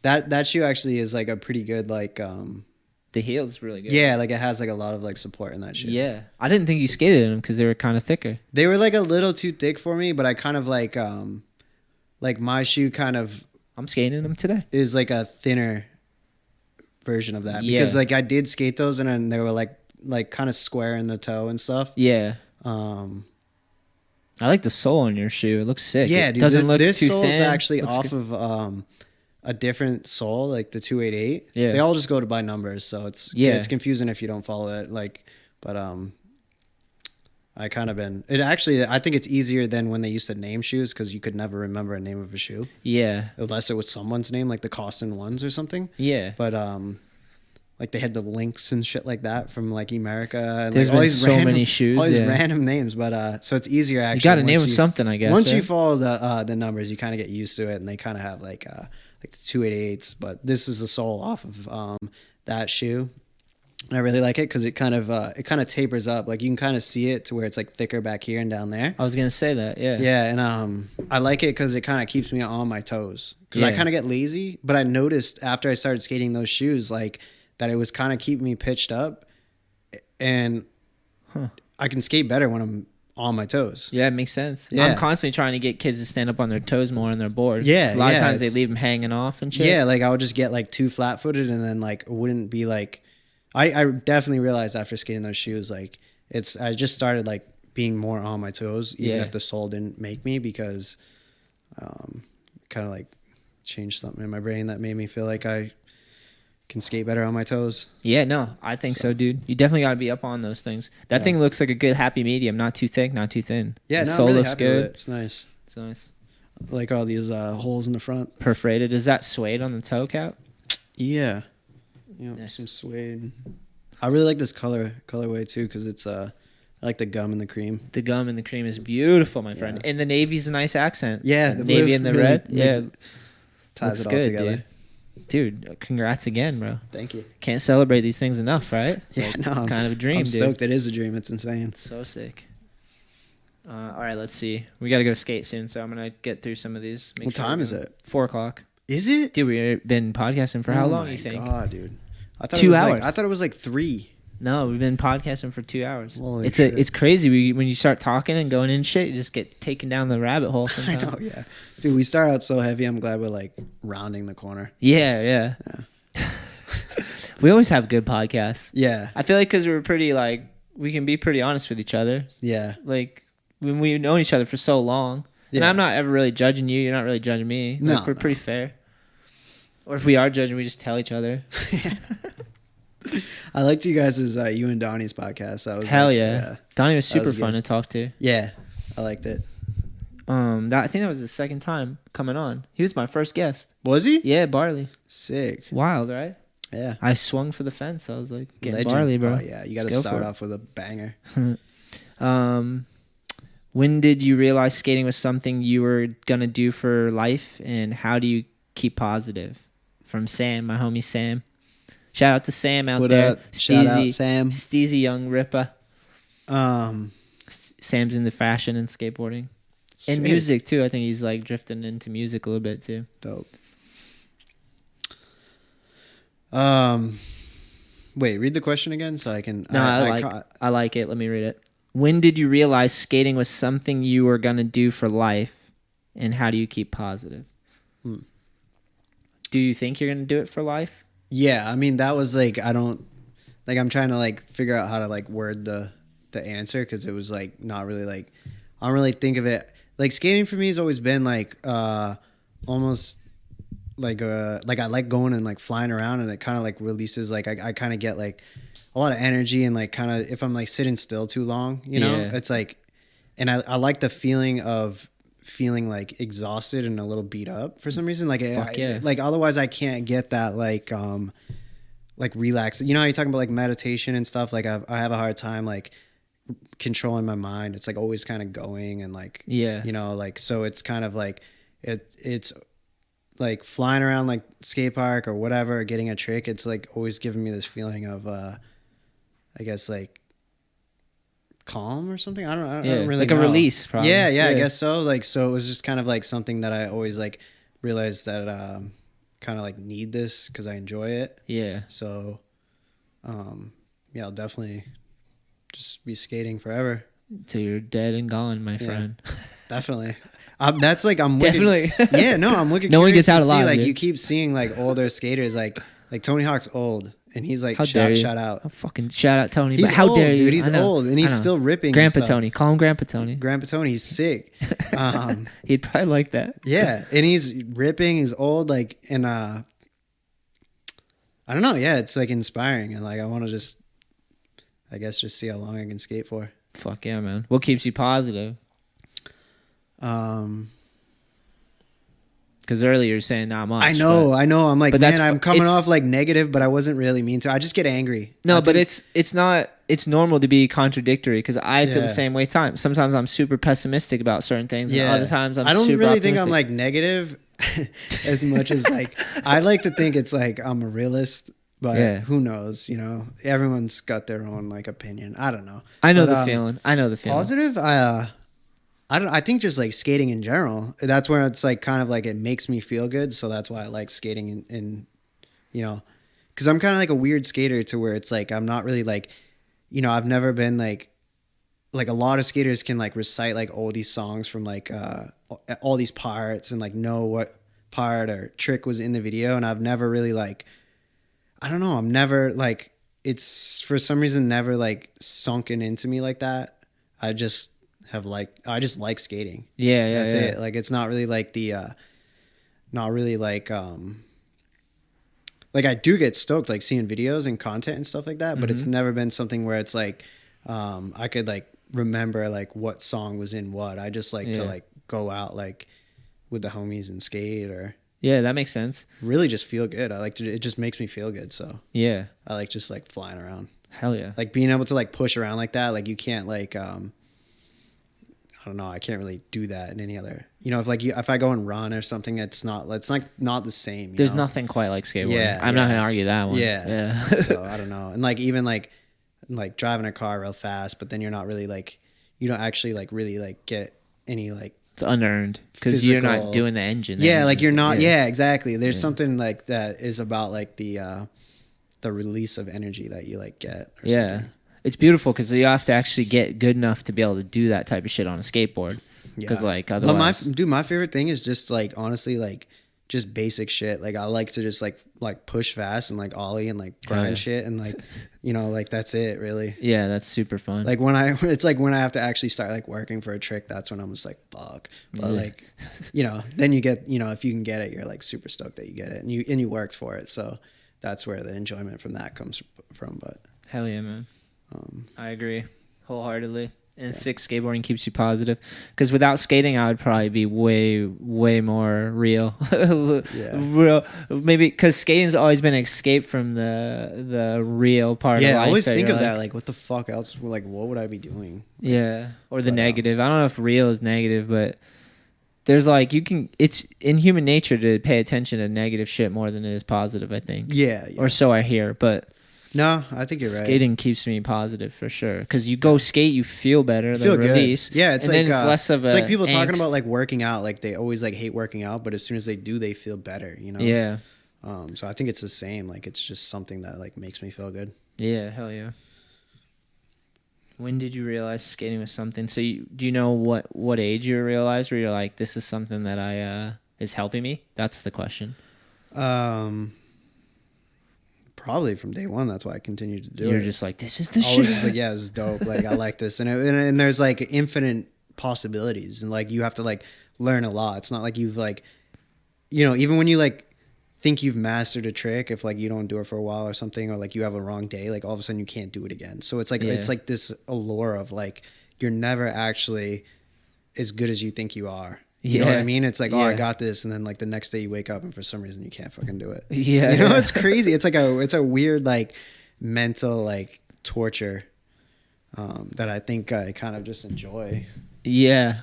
B: that shoe actually is like a pretty good like
A: The heel's really good.
B: yeah, like it has like a lot of like support in that shoe.
A: Yeah. I didn't think you skated in them because they were kind of thicker.
B: They were like a little too thick for me, but I kind of like my shoe kind of
A: I'm skating in them today.
B: is like a thinner version of that
A: Yeah.
B: because like I did skate those and then they were like kind of square in the toe and stuff.
A: Yeah.
B: Um
A: I like the sole on your shoe. It looks sick.
B: yeah,
A: it
B: dude,
A: doesn't look
B: this
A: too
B: sole
A: thin.
B: is actually
A: Looks
B: off
A: good.
B: of a different sole, like the 288.
A: Yeah.
B: They all just go to by numbers, so it's confusing if you don't follow it. Like, but I kind of been it actually. I think it's easier than when they used to name shoes because you could never remember a name of a shoe
A: Yeah.
B: unless it was someone's name, like the Costin ones or something.
A: Yeah.
B: But like they had the links and shit like that from like America. And
A: There's
B: like all
A: been
B: these
A: so
B: random,
A: many shoes,
B: all these
A: yeah.
B: random names. But so it's easier actually.
A: You got to name
B: once
A: them
B: you-
A: something, I guess.
B: Once you
A: right?
B: follow the numbers, you kind of get used to it, and they kind of have like the 288s. But this is the sole off of that shoe, and I really like it because it kind of tapers up. Like you can kind of see it to where it's like thicker back here and down there.
A: I was going to say that. Yeah.
B: Yeah, and I like it because it kind of keeps me on my toes because I
A: Yeah.
B: kind of get lazy. But I noticed after I started skating those shoes, like that it was kind of keeping me pitched up, and I can skate better when I'm on my toes.
A: Yeah, it makes sense.
B: Yeah.
A: I'm constantly trying to get kids to stand up on their toes more on their boards.
B: Yeah,
A: 'Cause a lot of
B: yeah,
A: times they
B: it's-
A: leave them hanging off and shit.
B: Yeah, like I would just get like too flat footed and then like it wouldn't be like I definitely realized after skating those shoes like I just started like being more on my toes, even
A: Yeah.
B: if the sole didn't make me, because kind of like changed something in my brain that made me feel like I can skate better on my toes.
A: Yeah, no, I think so, dude. You definitely got to be up on those things. That thing looks like a good happy medium, not too thick, not too thin.
B: Yeah,
A: the
B: no,
A: sole
B: I'm really
A: looks
B: happy
A: good.
B: with it. It's nice.
A: It's nice.
B: I like all these holes in the front.
A: Perforated. Is that suede on the toe cap?
B: Yeah.
A: Nice.
B: Some suede. I really like this colorway too, because it's I like the gum and the cream.
A: The gum and the cream is beautiful, my friend. And the navy's a nice accent.
B: Yeah,
A: the navy and the
B: really
A: red. Yeah,
B: ties it all
A: good,
B: together.
A: Dude, congrats again, bro.
B: Thank you.
A: Can't celebrate these things enough, right?
B: Yeah,
A: Like,
B: no,
A: it's kind of a dream,
B: I'm
A: dude.
B: stoked. It is a dream. It's insane.
A: So sick. All right, let's see. We got to go skate soon, so I'm gonna get through some of these.
B: What time is it?
A: 4:00.
B: Is it?
A: Dude, we've been podcasting for how long? You think?
B: God, dude. I thought
A: 2
B: it was
A: hours.
B: I thought it was like 3.
A: No, we've been podcasting for 2 hours.
B: Holy
A: it's
B: shit.
A: it's crazy. When you start talking and going in shit, you just get taken down the rabbit hole
B: I
A: sometimes.
B: know, yeah. Dude, we start out so heavy. I'm glad we're like rounding the corner.
A: Yeah. We always have good podcasts.
B: Yeah.
A: I feel like because we're pretty we can be pretty honest with each other.
B: Yeah.
A: Like when we've known each other for so long, and
B: Yeah.
A: I'm not ever really judging you. You're not really judging me.
B: No,
A: Like, we're
B: no.
A: pretty fair. Or if we are judging, we just tell each other.
B: I liked you guys' you and Donnie's podcast. That was
A: Hell
B: like,
A: yeah. Donnie was
B: That
A: super
B: was
A: fun
B: good.
A: to talk to.
B: Yeah. I liked it.
A: I think that was his second time coming on. He was my first guest.
B: Was he?
A: Yeah, Barley.
B: Sick.
A: Wild, right?
B: Yeah.
A: I swung for the fence. I was like, getting
B: Legend.
A: Barley, bro.
B: Oh, yeah. You got to
A: Let's go
B: start
A: for it.
B: off with a banger.
A: When did you realize skating was something you were gonna do for life, and how do you keep positive? From Sam, my homie Sam. Shout out to Sam out
B: What
A: there.
B: up? Shout out, Sam.
A: Steezy young ripper.
B: Um,
A: Sam's into fashion and skateboarding.
B: sick.
A: And music too. I think he's like drifting into music a little bit too.
B: Dope. Wait, read the question again so I can.
A: No, I like it. Let me read it. When did you realize skating was something you were gonna do for life, and how do you keep positive? Do you think you're gonna do it for life?
B: Yeah, I mean that was like I'm trying to like figure out how to like word the answer, because it was like not really like I don't really think of it like skating for me has always been like almost like I like going and like flying around, and it kind of like releases like I kind of get like a lot of energy, and like kind of if I'm like sitting still too long, you know,
A: Yeah.
B: it's like, and I like the feeling of feeling like exhausted and a little beat up for some reason. Like,
A: Fuck yeah.
B: like otherwise I can't get that like relax. You know how you're talking about like meditation and stuff? Like I have a hard time like controlling my mind. It's like always kind of going, and like,
A: Yeah.
B: you know, like, so it's kind of like it's like flying around like skate park or whatever, or getting a trick. It's like always giving me this feeling of I guess like calm or something. I don't really
A: like
B: know.
A: a release, probably.
B: Yeah, I guess so. Like, so it was just kind of like something that I always like realized that kind of like need this because I enjoy it.
A: Yeah.
B: So yeah, I'll definitely just be skating forever.
A: Till you're dead and gone, my friend.
B: Definitely. That's like I'm wicked,
A: Definitely.
B: yeah, no, I'm looking.
A: No one
B: curious
A: gets out
B: to see,
A: alive,
B: like
A: dude.
B: you keep seeing like older skaters, like Tony Hawk's old, and he's like
A: How dare you.
B: shout out.
A: Oh, fucking shout out Tony.
B: He's
A: but how
B: old,
A: dare you,
B: dude. He's
A: I know.
B: old, and he's
A: I know.
B: still ripping. and
A: Grandpa
B: stuff.
A: Tony. Call him Grandpa Tony.
B: Grandpa Tony, he's sick.
A: He'd probably like that.
B: Yeah, and he's ripping. He's old, like, and I don't know. Yeah, it's like inspiring, and like I want to just, I guess, just see how long I can skate for.
A: Fuck yeah, man. What keeps you positive? Because earlier you were saying not much.
B: I know. I'm like,
A: but
B: man,
A: that's
B: I'm coming
A: it's-
B: off like negative, but I wasn't really mean to. I just get angry.
A: No,
B: I
A: but
B: think-
A: it's not. It's normal to be contradictory because I feel
B: Yeah.
A: the same way. Sometimes I'm super pessimistic about certain things, and other times I'm.
B: I don't
A: super
B: really think I'm
A: optimistic.
B: like negative as much as like I like to think it's like I'm a realist, but
A: Yeah.
B: who knows? You know, everyone's got their own like opinion. I don't know.
A: I know
B: But,
A: the feeling. I know the feeling.
B: Positive. I think just like skating in general. That's where it's like kind of like it makes me feel good. So that's why I like skating in you know, because I'm kind of like a weird skater to where it's like I'm not really like, you know, I've never been like a lot of skaters can like recite like all these songs from like all these parts and like know what part or trick was in the video, and I've never really like, I don't know, I'm never like, it's for some reason never like sunken into me like that. I just I just like skating.
A: Yeah,
B: That's
A: yeah.
B: it. Like it's not really like not really like I do get stoked like seeing videos and content and stuff like that, but it's never been something where it's like I could like remember like what song was in what. I just like to like go out like with the homies and skate, or
A: Yeah, that makes sense.
B: really just feel good. I like to, it just makes me feel good. So
A: Yeah.
B: I like just like flying around.
A: Hell yeah.
B: Like being able to like push around like that. Like you can't like, I don't know. I can't really do that in any other, you know, if I go and run or something, it's not the same.
A: There's nothing quite like skateboarding.
B: Yeah,
A: I'm not going to argue that one.
B: Yeah. So I don't know. And like, even like driving a car real fast, but then you're not really like, you don't actually like really like get any like,
A: it's unearned because you're not doing the engine.
B: Yeah, like you're not. Yeah, exactly. There's something like that is about like the release of energy that you like get. Or something.
A: It's beautiful because you have to actually get good enough to be able to do that type of shit on a skateboard. Because like otherwise,
B: but my favorite thing is just like honestly like just basic shit. Like I like to just like push fast and like ollie and like grind shit and like you know like that's it really.
A: Yeah, that's super fun.
B: Like it's like when I have to actually start like working for a trick, that's when I'm just like fuck. But like you know then you get, you know, if you can get it, you're like super stoked that you get it and you worked for it. So that's where the enjoyment from that comes from. But
A: hell yeah, man. I agree wholeheartly. And skateboarding keeps you positive, because without skating I would probably be way more real. Real, maybe because skating's always been an escape from the real part of life.
B: I always think of that, like what the fuck else, like what would I be doing?
A: Or the negative. I don't know if real is negative, but there's like it's in human nature to pay attention to negative shit more than it is positive, I think. Or so I hear. But
B: no, I think you're right.
A: Skating keeps me positive for sure, because you go skate, you feel better than release.
B: Yeah, it's
A: and
B: like
A: then it's less of
B: it's
A: a
B: like people talking
A: angst.
B: about like working out, like they always like hate working out, but as soon as they do, they feel better. You know?
A: Yeah.
B: So I think it's the same. Like it's just something that like makes me feel good.
A: Yeah, hell yeah. When did you realize skating was something? So do you know what age you realized where you're like, this is something that is helping me? That's the question.
B: Probably from day one. That's why I continued to do it.
A: You're just like, this is the shit.
B: I was just like, yeah, this is dope. Like I like this, and there's like infinite possibilities, and like you have to like learn a lot. It's not like you've like, you know, even when you like think you've mastered a trick, if like you don't do it for a while or something, or like you have a wrong day, like all of a sudden you can't do it again. So it's like it's like this allure of like you're never actually as good as you think you are. You know what I mean? It's like, oh, I got this, and then like the next day you wake up and for some reason you can't fucking do it.
A: Yeah,
B: you know, it's crazy. It's like it's a weird like mental like torture that I think I kind of just enjoy.
A: Yeah.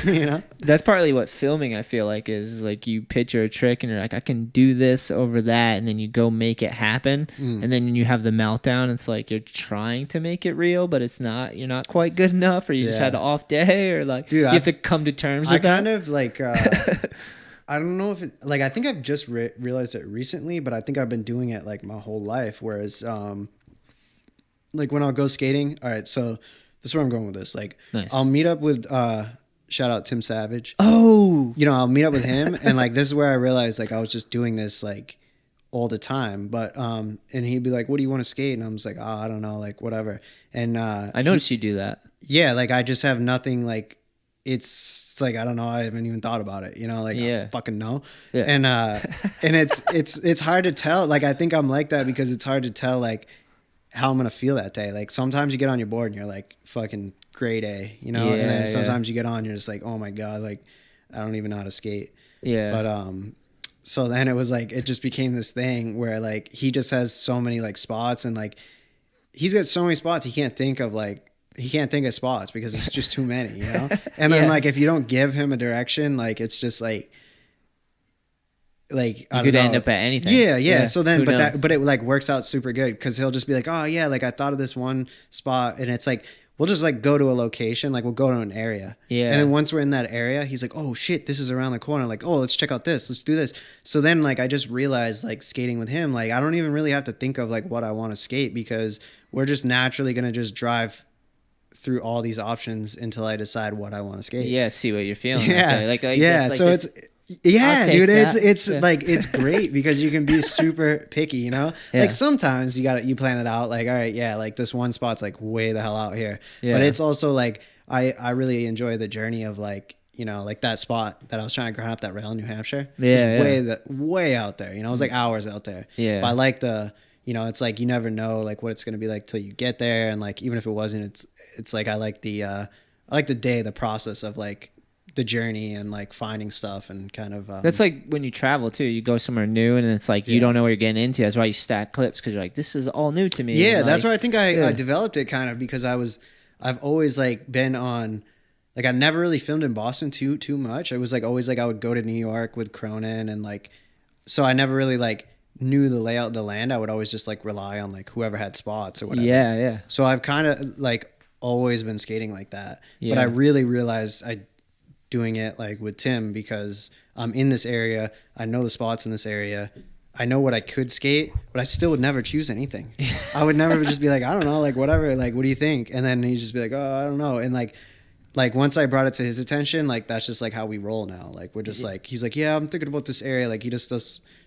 B: You know,
A: that's partly what filming I feel like is like, you picture a trick and you're like, I can do this over that, and then you go make it happen, and then you have the meltdown. It's like you're trying to make it real, but it's not. You're not quite good enough, or you just had an off day, or like, dude, you have to come to terms with
B: kind of like I don't know if it, like I think I've just realized it recently, but I think I've been doing it like my whole life. Whereas like when I'll go skating, all right, so this is where I'm going with this. Like, nice. I'll meet up with shout out Tim Savage.
A: Oh,
B: you know, I'll meet up with him, and like this is where I realized like I was just doing this like all the time. But and he'd be like, "What do you want to skate?" And I'm just like, "Oh, I don't know, like whatever." And
A: I noticed you do that.
B: Yeah, like I just have nothing like. It's like I don't know. I haven't even thought about it. You know, like I don't fucking know. Yeah. And it's hard to tell. Like I think I'm like that because it's hard to tell like how I'm gonna feel that day. Like sometimes you get on your board and you're like fucking grade A, you know, and then sometimes you get on, you're just like, oh my god, like I don't even know how to skate.
A: Yeah.
B: But so then it was like it just became this thing where like he just has so many like spots, and like he's got so many spots he can't think of spots because it's just too many, you know. And then like if you don't give him a direction, like it's just like you
A: could end up at anything.
B: Yeah. So then, but it like works out super good because he'll just be like, oh yeah, like I thought of this one spot, and it's like we'll just like go to a location, like we'll go to an area. Yeah. And then once we're in that area, he's like, oh shit, this is around the corner. Like, oh, let's check out this. Let's do this. So then like I just realized like skating with him, like I don't even really have to think of like what I want to skate because we're just naturally gonna just drive through all these options until I decide what I want to skate.
A: Yeah, see what you're feeling.
B: Yeah.
A: Like
B: yeah. So Yeah,
A: I'll take
B: dude,
A: that.
B: it's
A: Yeah.
B: like it's great because you can be super picky, you know?
A: Yeah.
B: Like sometimes you plan it out like, all right, yeah, like this one spot's like way the hell out here.
A: Yeah.
B: But it's also like I really enjoy the journey of like, you know, like that spot that I was trying to grind up that rail in New Hampshire.
A: Yeah,
B: It was way out there, you know, it was like hours out there.
A: Yeah.
B: But I like you know, it's like you never know like what it's gonna be like till you get there, and like even if it wasn't, it's like I like the the process of like the journey and like finding stuff and kind of
A: That's like when you travel too. You go somewhere new and it's like you don't know what you're getting into. That's why you stack clips, because you're like, this is all new to me.
B: yeah,
A: And
B: that's
A: like,
B: why I think I developed it kind of because I've always like been on, like I never really filmed in Boston too much. It was like always like I would go to New York with Cronin, and like so I never really like knew the layout of the land. I would always just like rely on like whoever had spots or whatever.
A: Yeah.
B: So I've kind of like always been skating like that.
A: Yeah.
B: But I really realized I doing it like with Tim because I'm in this area. I know the spots in this area. I know what I could skate, but I still would never choose anything. I would never just be like, I don't know, like whatever, like what do you think? And then he'd just be like, oh, I don't know. And like once I brought it to his attention, like that's just like how we roll now. Like we're just like, he's like, yeah, I'm thinking about this area. Like he just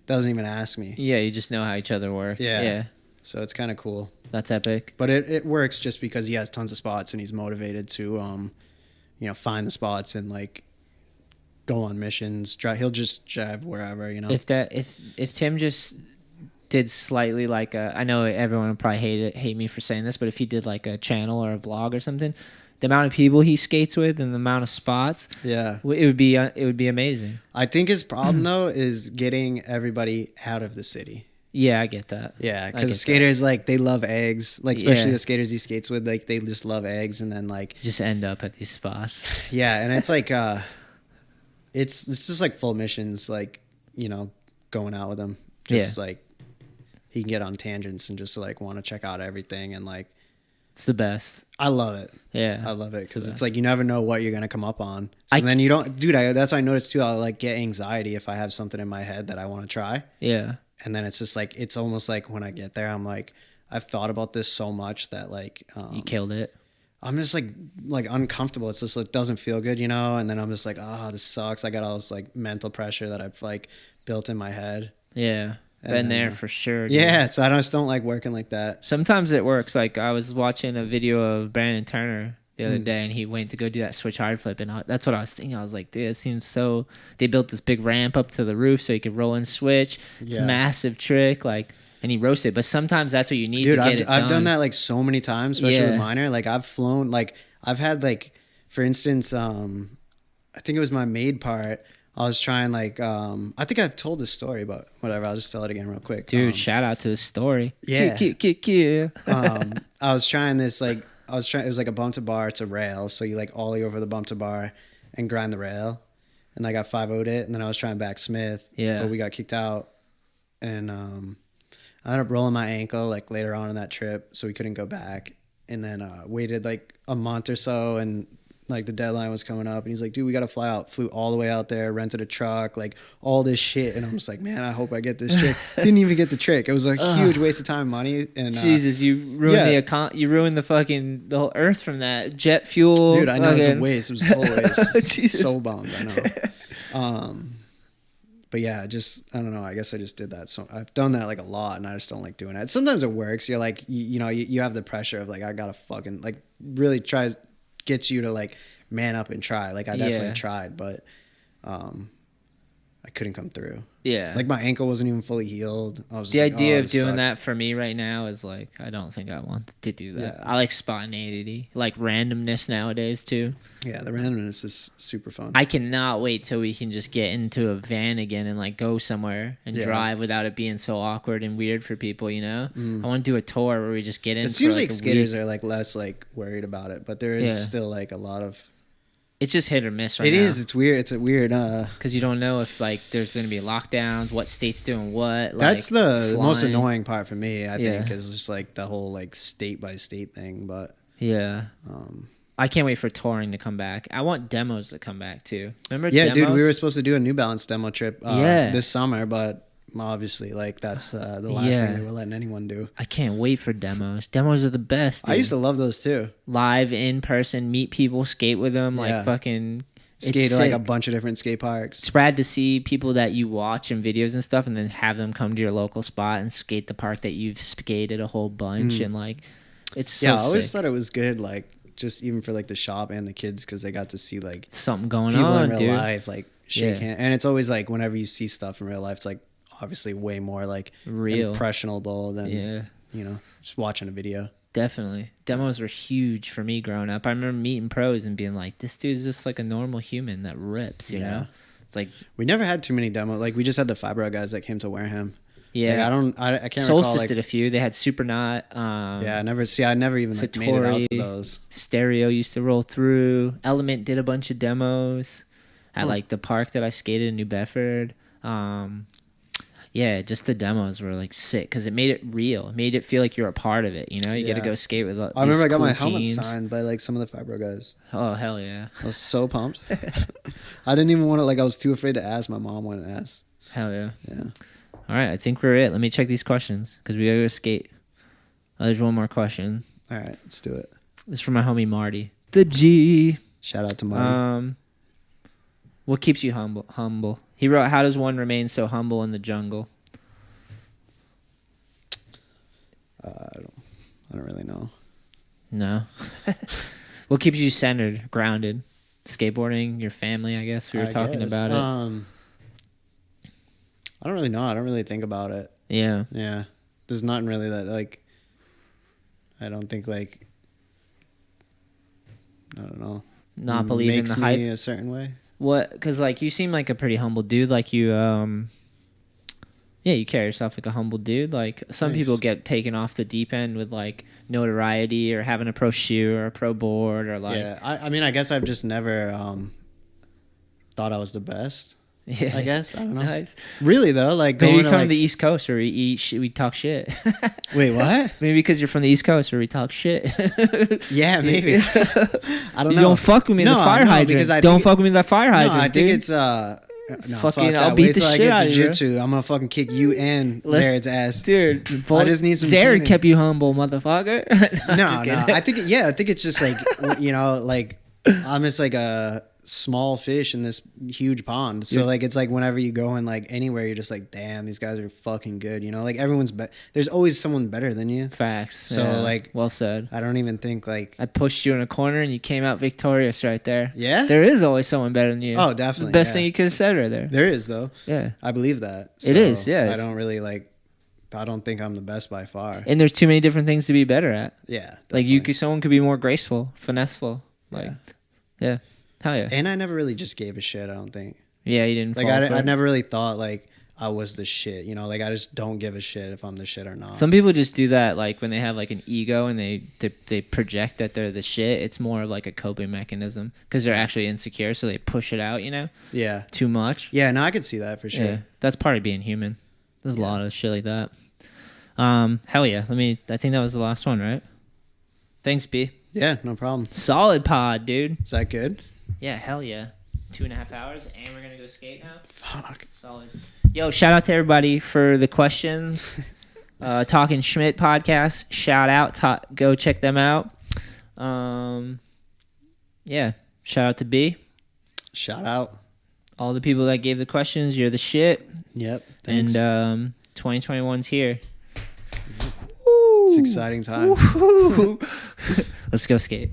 B: doesn't even ask me.
A: Yeah, you just know how each other work.
B: Yeah. So it's kind of cool.
A: That's epic.
B: But it works just because he has tons of spots and he's motivated to you know, find the spots and like go on missions. He'll just drive wherever, you know.
A: If Tim just did slightly like I know everyone would probably hate me for saying this, but if he did like a channel or a vlog or something, the amount of people he skates with and the amount of spots,
B: yeah,
A: it would be amazing.
B: I think his problem though is getting everybody out of the city.
A: Yeah, I get that.
B: Yeah, because skaters like they love eggs, like especially the skaters he skates with, like they just love eggs, and then like
A: just end up at these spots.
B: Yeah, and it's like it's just like full missions, like you know, going out with him, just like he can get on tangents and just like want to check out everything, and like
A: it's the best.
B: I love it.
A: Yeah,
B: I love it because it's like you never know what you're gonna come up on. So then you don't, dude. That's why I noticed too. I'll like get anxiety if I have something in my head that I want to try.
A: Yeah.
B: And then it's just like, it's almost like when I get there, I'm like, I've thought about this so much that like,
A: you killed it.
B: I'm just like uncomfortable. It's just, it doesn't feel good, you know? And then I'm just like, oh, this sucks. I got all this like mental pressure that I've like built in my head.
A: Yeah. Been there for sure. Dude.
B: Yeah. So I just don't like working like that.
A: Sometimes it works. Like I was watching a video of Brandon Turner the other day, and he went to go do that switch hard flip, and that's what I was thinking. I was like, dude, it seems so. They built this big ramp up to the roof so he could roll and switch. It's a massive trick, like, and he roasted. But sometimes that's what you need, dude, to get it done.
B: I've done that like so many times, especially with minor. Like I've flown, like I've had like, for instance, I think it was my made part. I was trying like, I think I've told this story, but whatever. I'll just tell it again real quick.
A: Dude, shout out to the story.
B: Yeah. I was trying this like. It was like a bump to bar to rail. So you like ollie over the bump to bar and grind the rail. And I got 5-0'd it. And then I was trying back Smith.
A: Yeah.
B: But we got kicked out. And I ended up rolling my ankle like later on in that trip. So we couldn't go back. And then waited like a month or so. And like the deadline was coming up. And he's like, dude, we got to fly out. Flew all the way out there. Rented a truck. Like all this shit. And I'm just like, man, I hope I get this trick. Didn't even get the trick. It was a huge waste of time and money. And
A: Jesus, you ruined you ruined the whole earth from that jet fuel.
B: Dude, I know it's a waste. It was a total waste. So bummed. I know. But yeah, just I don't know. I guess I just did that. So I've done that like a lot, and I just don't like doing it. Sometimes it works. You're like, you know, you have the pressure of like I gotta fucking like really try. Gets you to like man up and try. Like I definitely tried, but I couldn't come through.
A: Yeah,
B: like my ankle wasn't even fully healed. I was
A: the
B: just
A: idea
B: like,
A: of doing that for me right now is like I don't think I want to do that.
B: Yeah.
A: I like spontaneity, like randomness nowadays too.
B: Yeah, the randomness is super fun.
A: I cannot wait till we can just get into a van again and like go somewhere and drive without it being so awkward and weird for people, you know? I want to do a tour where we just get in.
B: It seems like skaters are like less like worried about it, but there is still like a lot of.
A: It's just hit or miss right now.
B: It is. It's weird. It's a weird.
A: Because you don't know if like there's going to be lockdowns, what state's doing what.
B: That's
A: like,
B: the
A: flying.
B: most annoying part for me. I think is just like the whole like state by state thing. But
A: yeah, I can't wait for touring to come back. I want demos to come back too. Remember?
B: Yeah,
A: demos?
B: dude, we were supposed to do a New Balance demo trip this summer, but obviously like that's the last thing they were letting anyone do.
A: I can't wait for demos. Demos are the best, dude.
B: I used to love those too.
A: Live in person, meet people, skate with them, like fucking
B: skate at like a
A: sick.
B: bunch of different skate parks.
A: It's rad to see people that you watch in videos and stuff, and then have them come to your local spot and skate the park that you've skated a whole bunch, and like, it's so
B: I always
A: sick.
B: thought it was good, like just even for like the shop and the kids, because they got to see like
A: Something going
B: people
A: on,
B: in real
A: dude.
B: life, like shake hands, and it's always like whenever you see stuff in real life, it's like obviously way more like
A: Real.
B: impressionable than you know, just watching a video.
A: Definitely. Demos were huge for me growing up. I remember meeting pros and being like, this dude's just like a normal human that rips, you know? It's like,
B: We never had too many demos. Like we just had the Fibro guys that came to Wareham.
A: yeah.
B: Like, I can't
A: Solstice
B: recall. Like,
A: did a few. They had Supernaut.
B: I never even like, made it out to those.
A: Stereo used to roll through. Element did a bunch of demos at like the park that I skated in New Bedford. Yeah, just the demos were like sick because it made it real. It made it feel like you're a part of it. You know, you get to go skate with.
B: I remember I got
A: cool
B: my helmet
A: teams.
B: signed by like some of the Fibro guys.
A: Oh hell yeah!
B: I was so pumped. I didn't even want to. Like I was too afraid to ask. My mom went and asked.
A: Hell yeah!
B: Yeah.
A: All right, I think we're it. Let me check these questions because we gotta go skate. Oh, there's one more question.
B: All right, let's do it.
A: This is from my homie Marty. The G.
B: Shout out to Marty.
A: What keeps you humble? He wrote, "How does one remain so humble in the jungle?"
B: I don't really know.
A: No. What keeps you centered, grounded? Skateboarding, your family, I guess. We were talking about it.
B: I don't really know. I don't really think about it.
A: Yeah.
B: Yeah. There's nothing really that like. I don't think like. I don't know.
A: Not believe in
B: makes
A: the hype.
B: me a certain way.
A: What? Because like you seem like a pretty humble dude. Like you, yeah, you carry yourself like a humble dude. Like some
B: Thanks.
A: people get taken off the deep end with like notoriety or having a pro shoe or a pro board or like.
B: Yeah, I mean, I guess I've just never thought I was the best.
A: Yeah.
B: I guess I don't know.
A: Nice.
B: Really though, like
A: Maybe
B: going
A: you
B: to
A: come to
B: like,
A: the East Coast where we eat shit, we talk shit.
B: wait, what?
A: Maybe because you're from the East Coast where we talk shit.
B: Yeah, maybe. I don't
A: You
B: know.
A: don't fuck with me in
B: No,
A: the fire
B: no,
A: hydrant.
B: because I
A: Don't
B: think-
A: fuck with me in the fire hydrant.
B: No, I think
A: dude.
B: it's no,
A: Fucking,
B: fuck
A: I'll
B: that.
A: beat
B: Wait
A: the
B: till I
A: shit
B: get
A: out of you, bro.
B: jiu-jitsu. I'm gonna fucking kick you and
A: Let's-
B: Zered's ass.
A: Dude,
B: I just need some
A: Zered
B: training.
A: kept you humble, motherfucker.
B: No,
A: just
B: no.
A: kidding.
B: I think it's just like you know, like I'm just like a small fish in this huge pond. So like it's like whenever you go in like anywhere, you're just like, damn, these guys are fucking good. You know, like everyone's there's always someone better than you.
A: Facts.
B: So,
A: yeah.
B: like-
A: well said.
B: I don't even think like
A: I pushed you in a corner and you came out victorious right there.
B: yeah.
A: There is always someone better than you.
B: Oh,
A: It's
B: definitely.
A: the best
B: yeah.
A: thing you could have said right there.
B: There is though.
A: Yeah.
B: I believe that.
A: It is, yeah.
B: I don't really like. I don't think I'm the best by far.
A: And there's too many different things to be better at.
B: Yeah.
A: Like you
B: definitely.
A: could, someone could be more graceful, finesseful. Like, yeah. Hell yeah.
B: And I never really just gave a shit. I don't think.
A: Yeah, you didn't.
B: Like
A: fall for
B: I
A: it.
B: never really thought like I was the shit. You know, like I just don't give a shit if I'm the shit or not.
A: Some people just do that, like when they have like an ego and they project that they're the shit. It's more of like a coping mechanism because they're actually insecure, so they push it out, you know,
B: Yeah.
A: too much.
B: Yeah. No, I could see that for sure.
A: Yeah, that's part of being human. There's a lot of shit like that. Hell yeah. I think that was the last one, right? Thanks, B.
B: Yeah. No problem.
A: Solid pod, dude.
B: Is that good?
A: Yeah, hell yeah. 2.5 hours, and we're gonna go skate now.
B: Fuck.
A: Solid. Yo, shout out to everybody for the questions. Talking Schmidt podcast. Shout out. Go check them out. Yeah. Shout out to B.
B: Shout out.
A: All the people that gave the questions. You're the shit.
B: Yep. Thanks.
A: And 2021's here.
B: It's exciting time.
A: Let's go skate.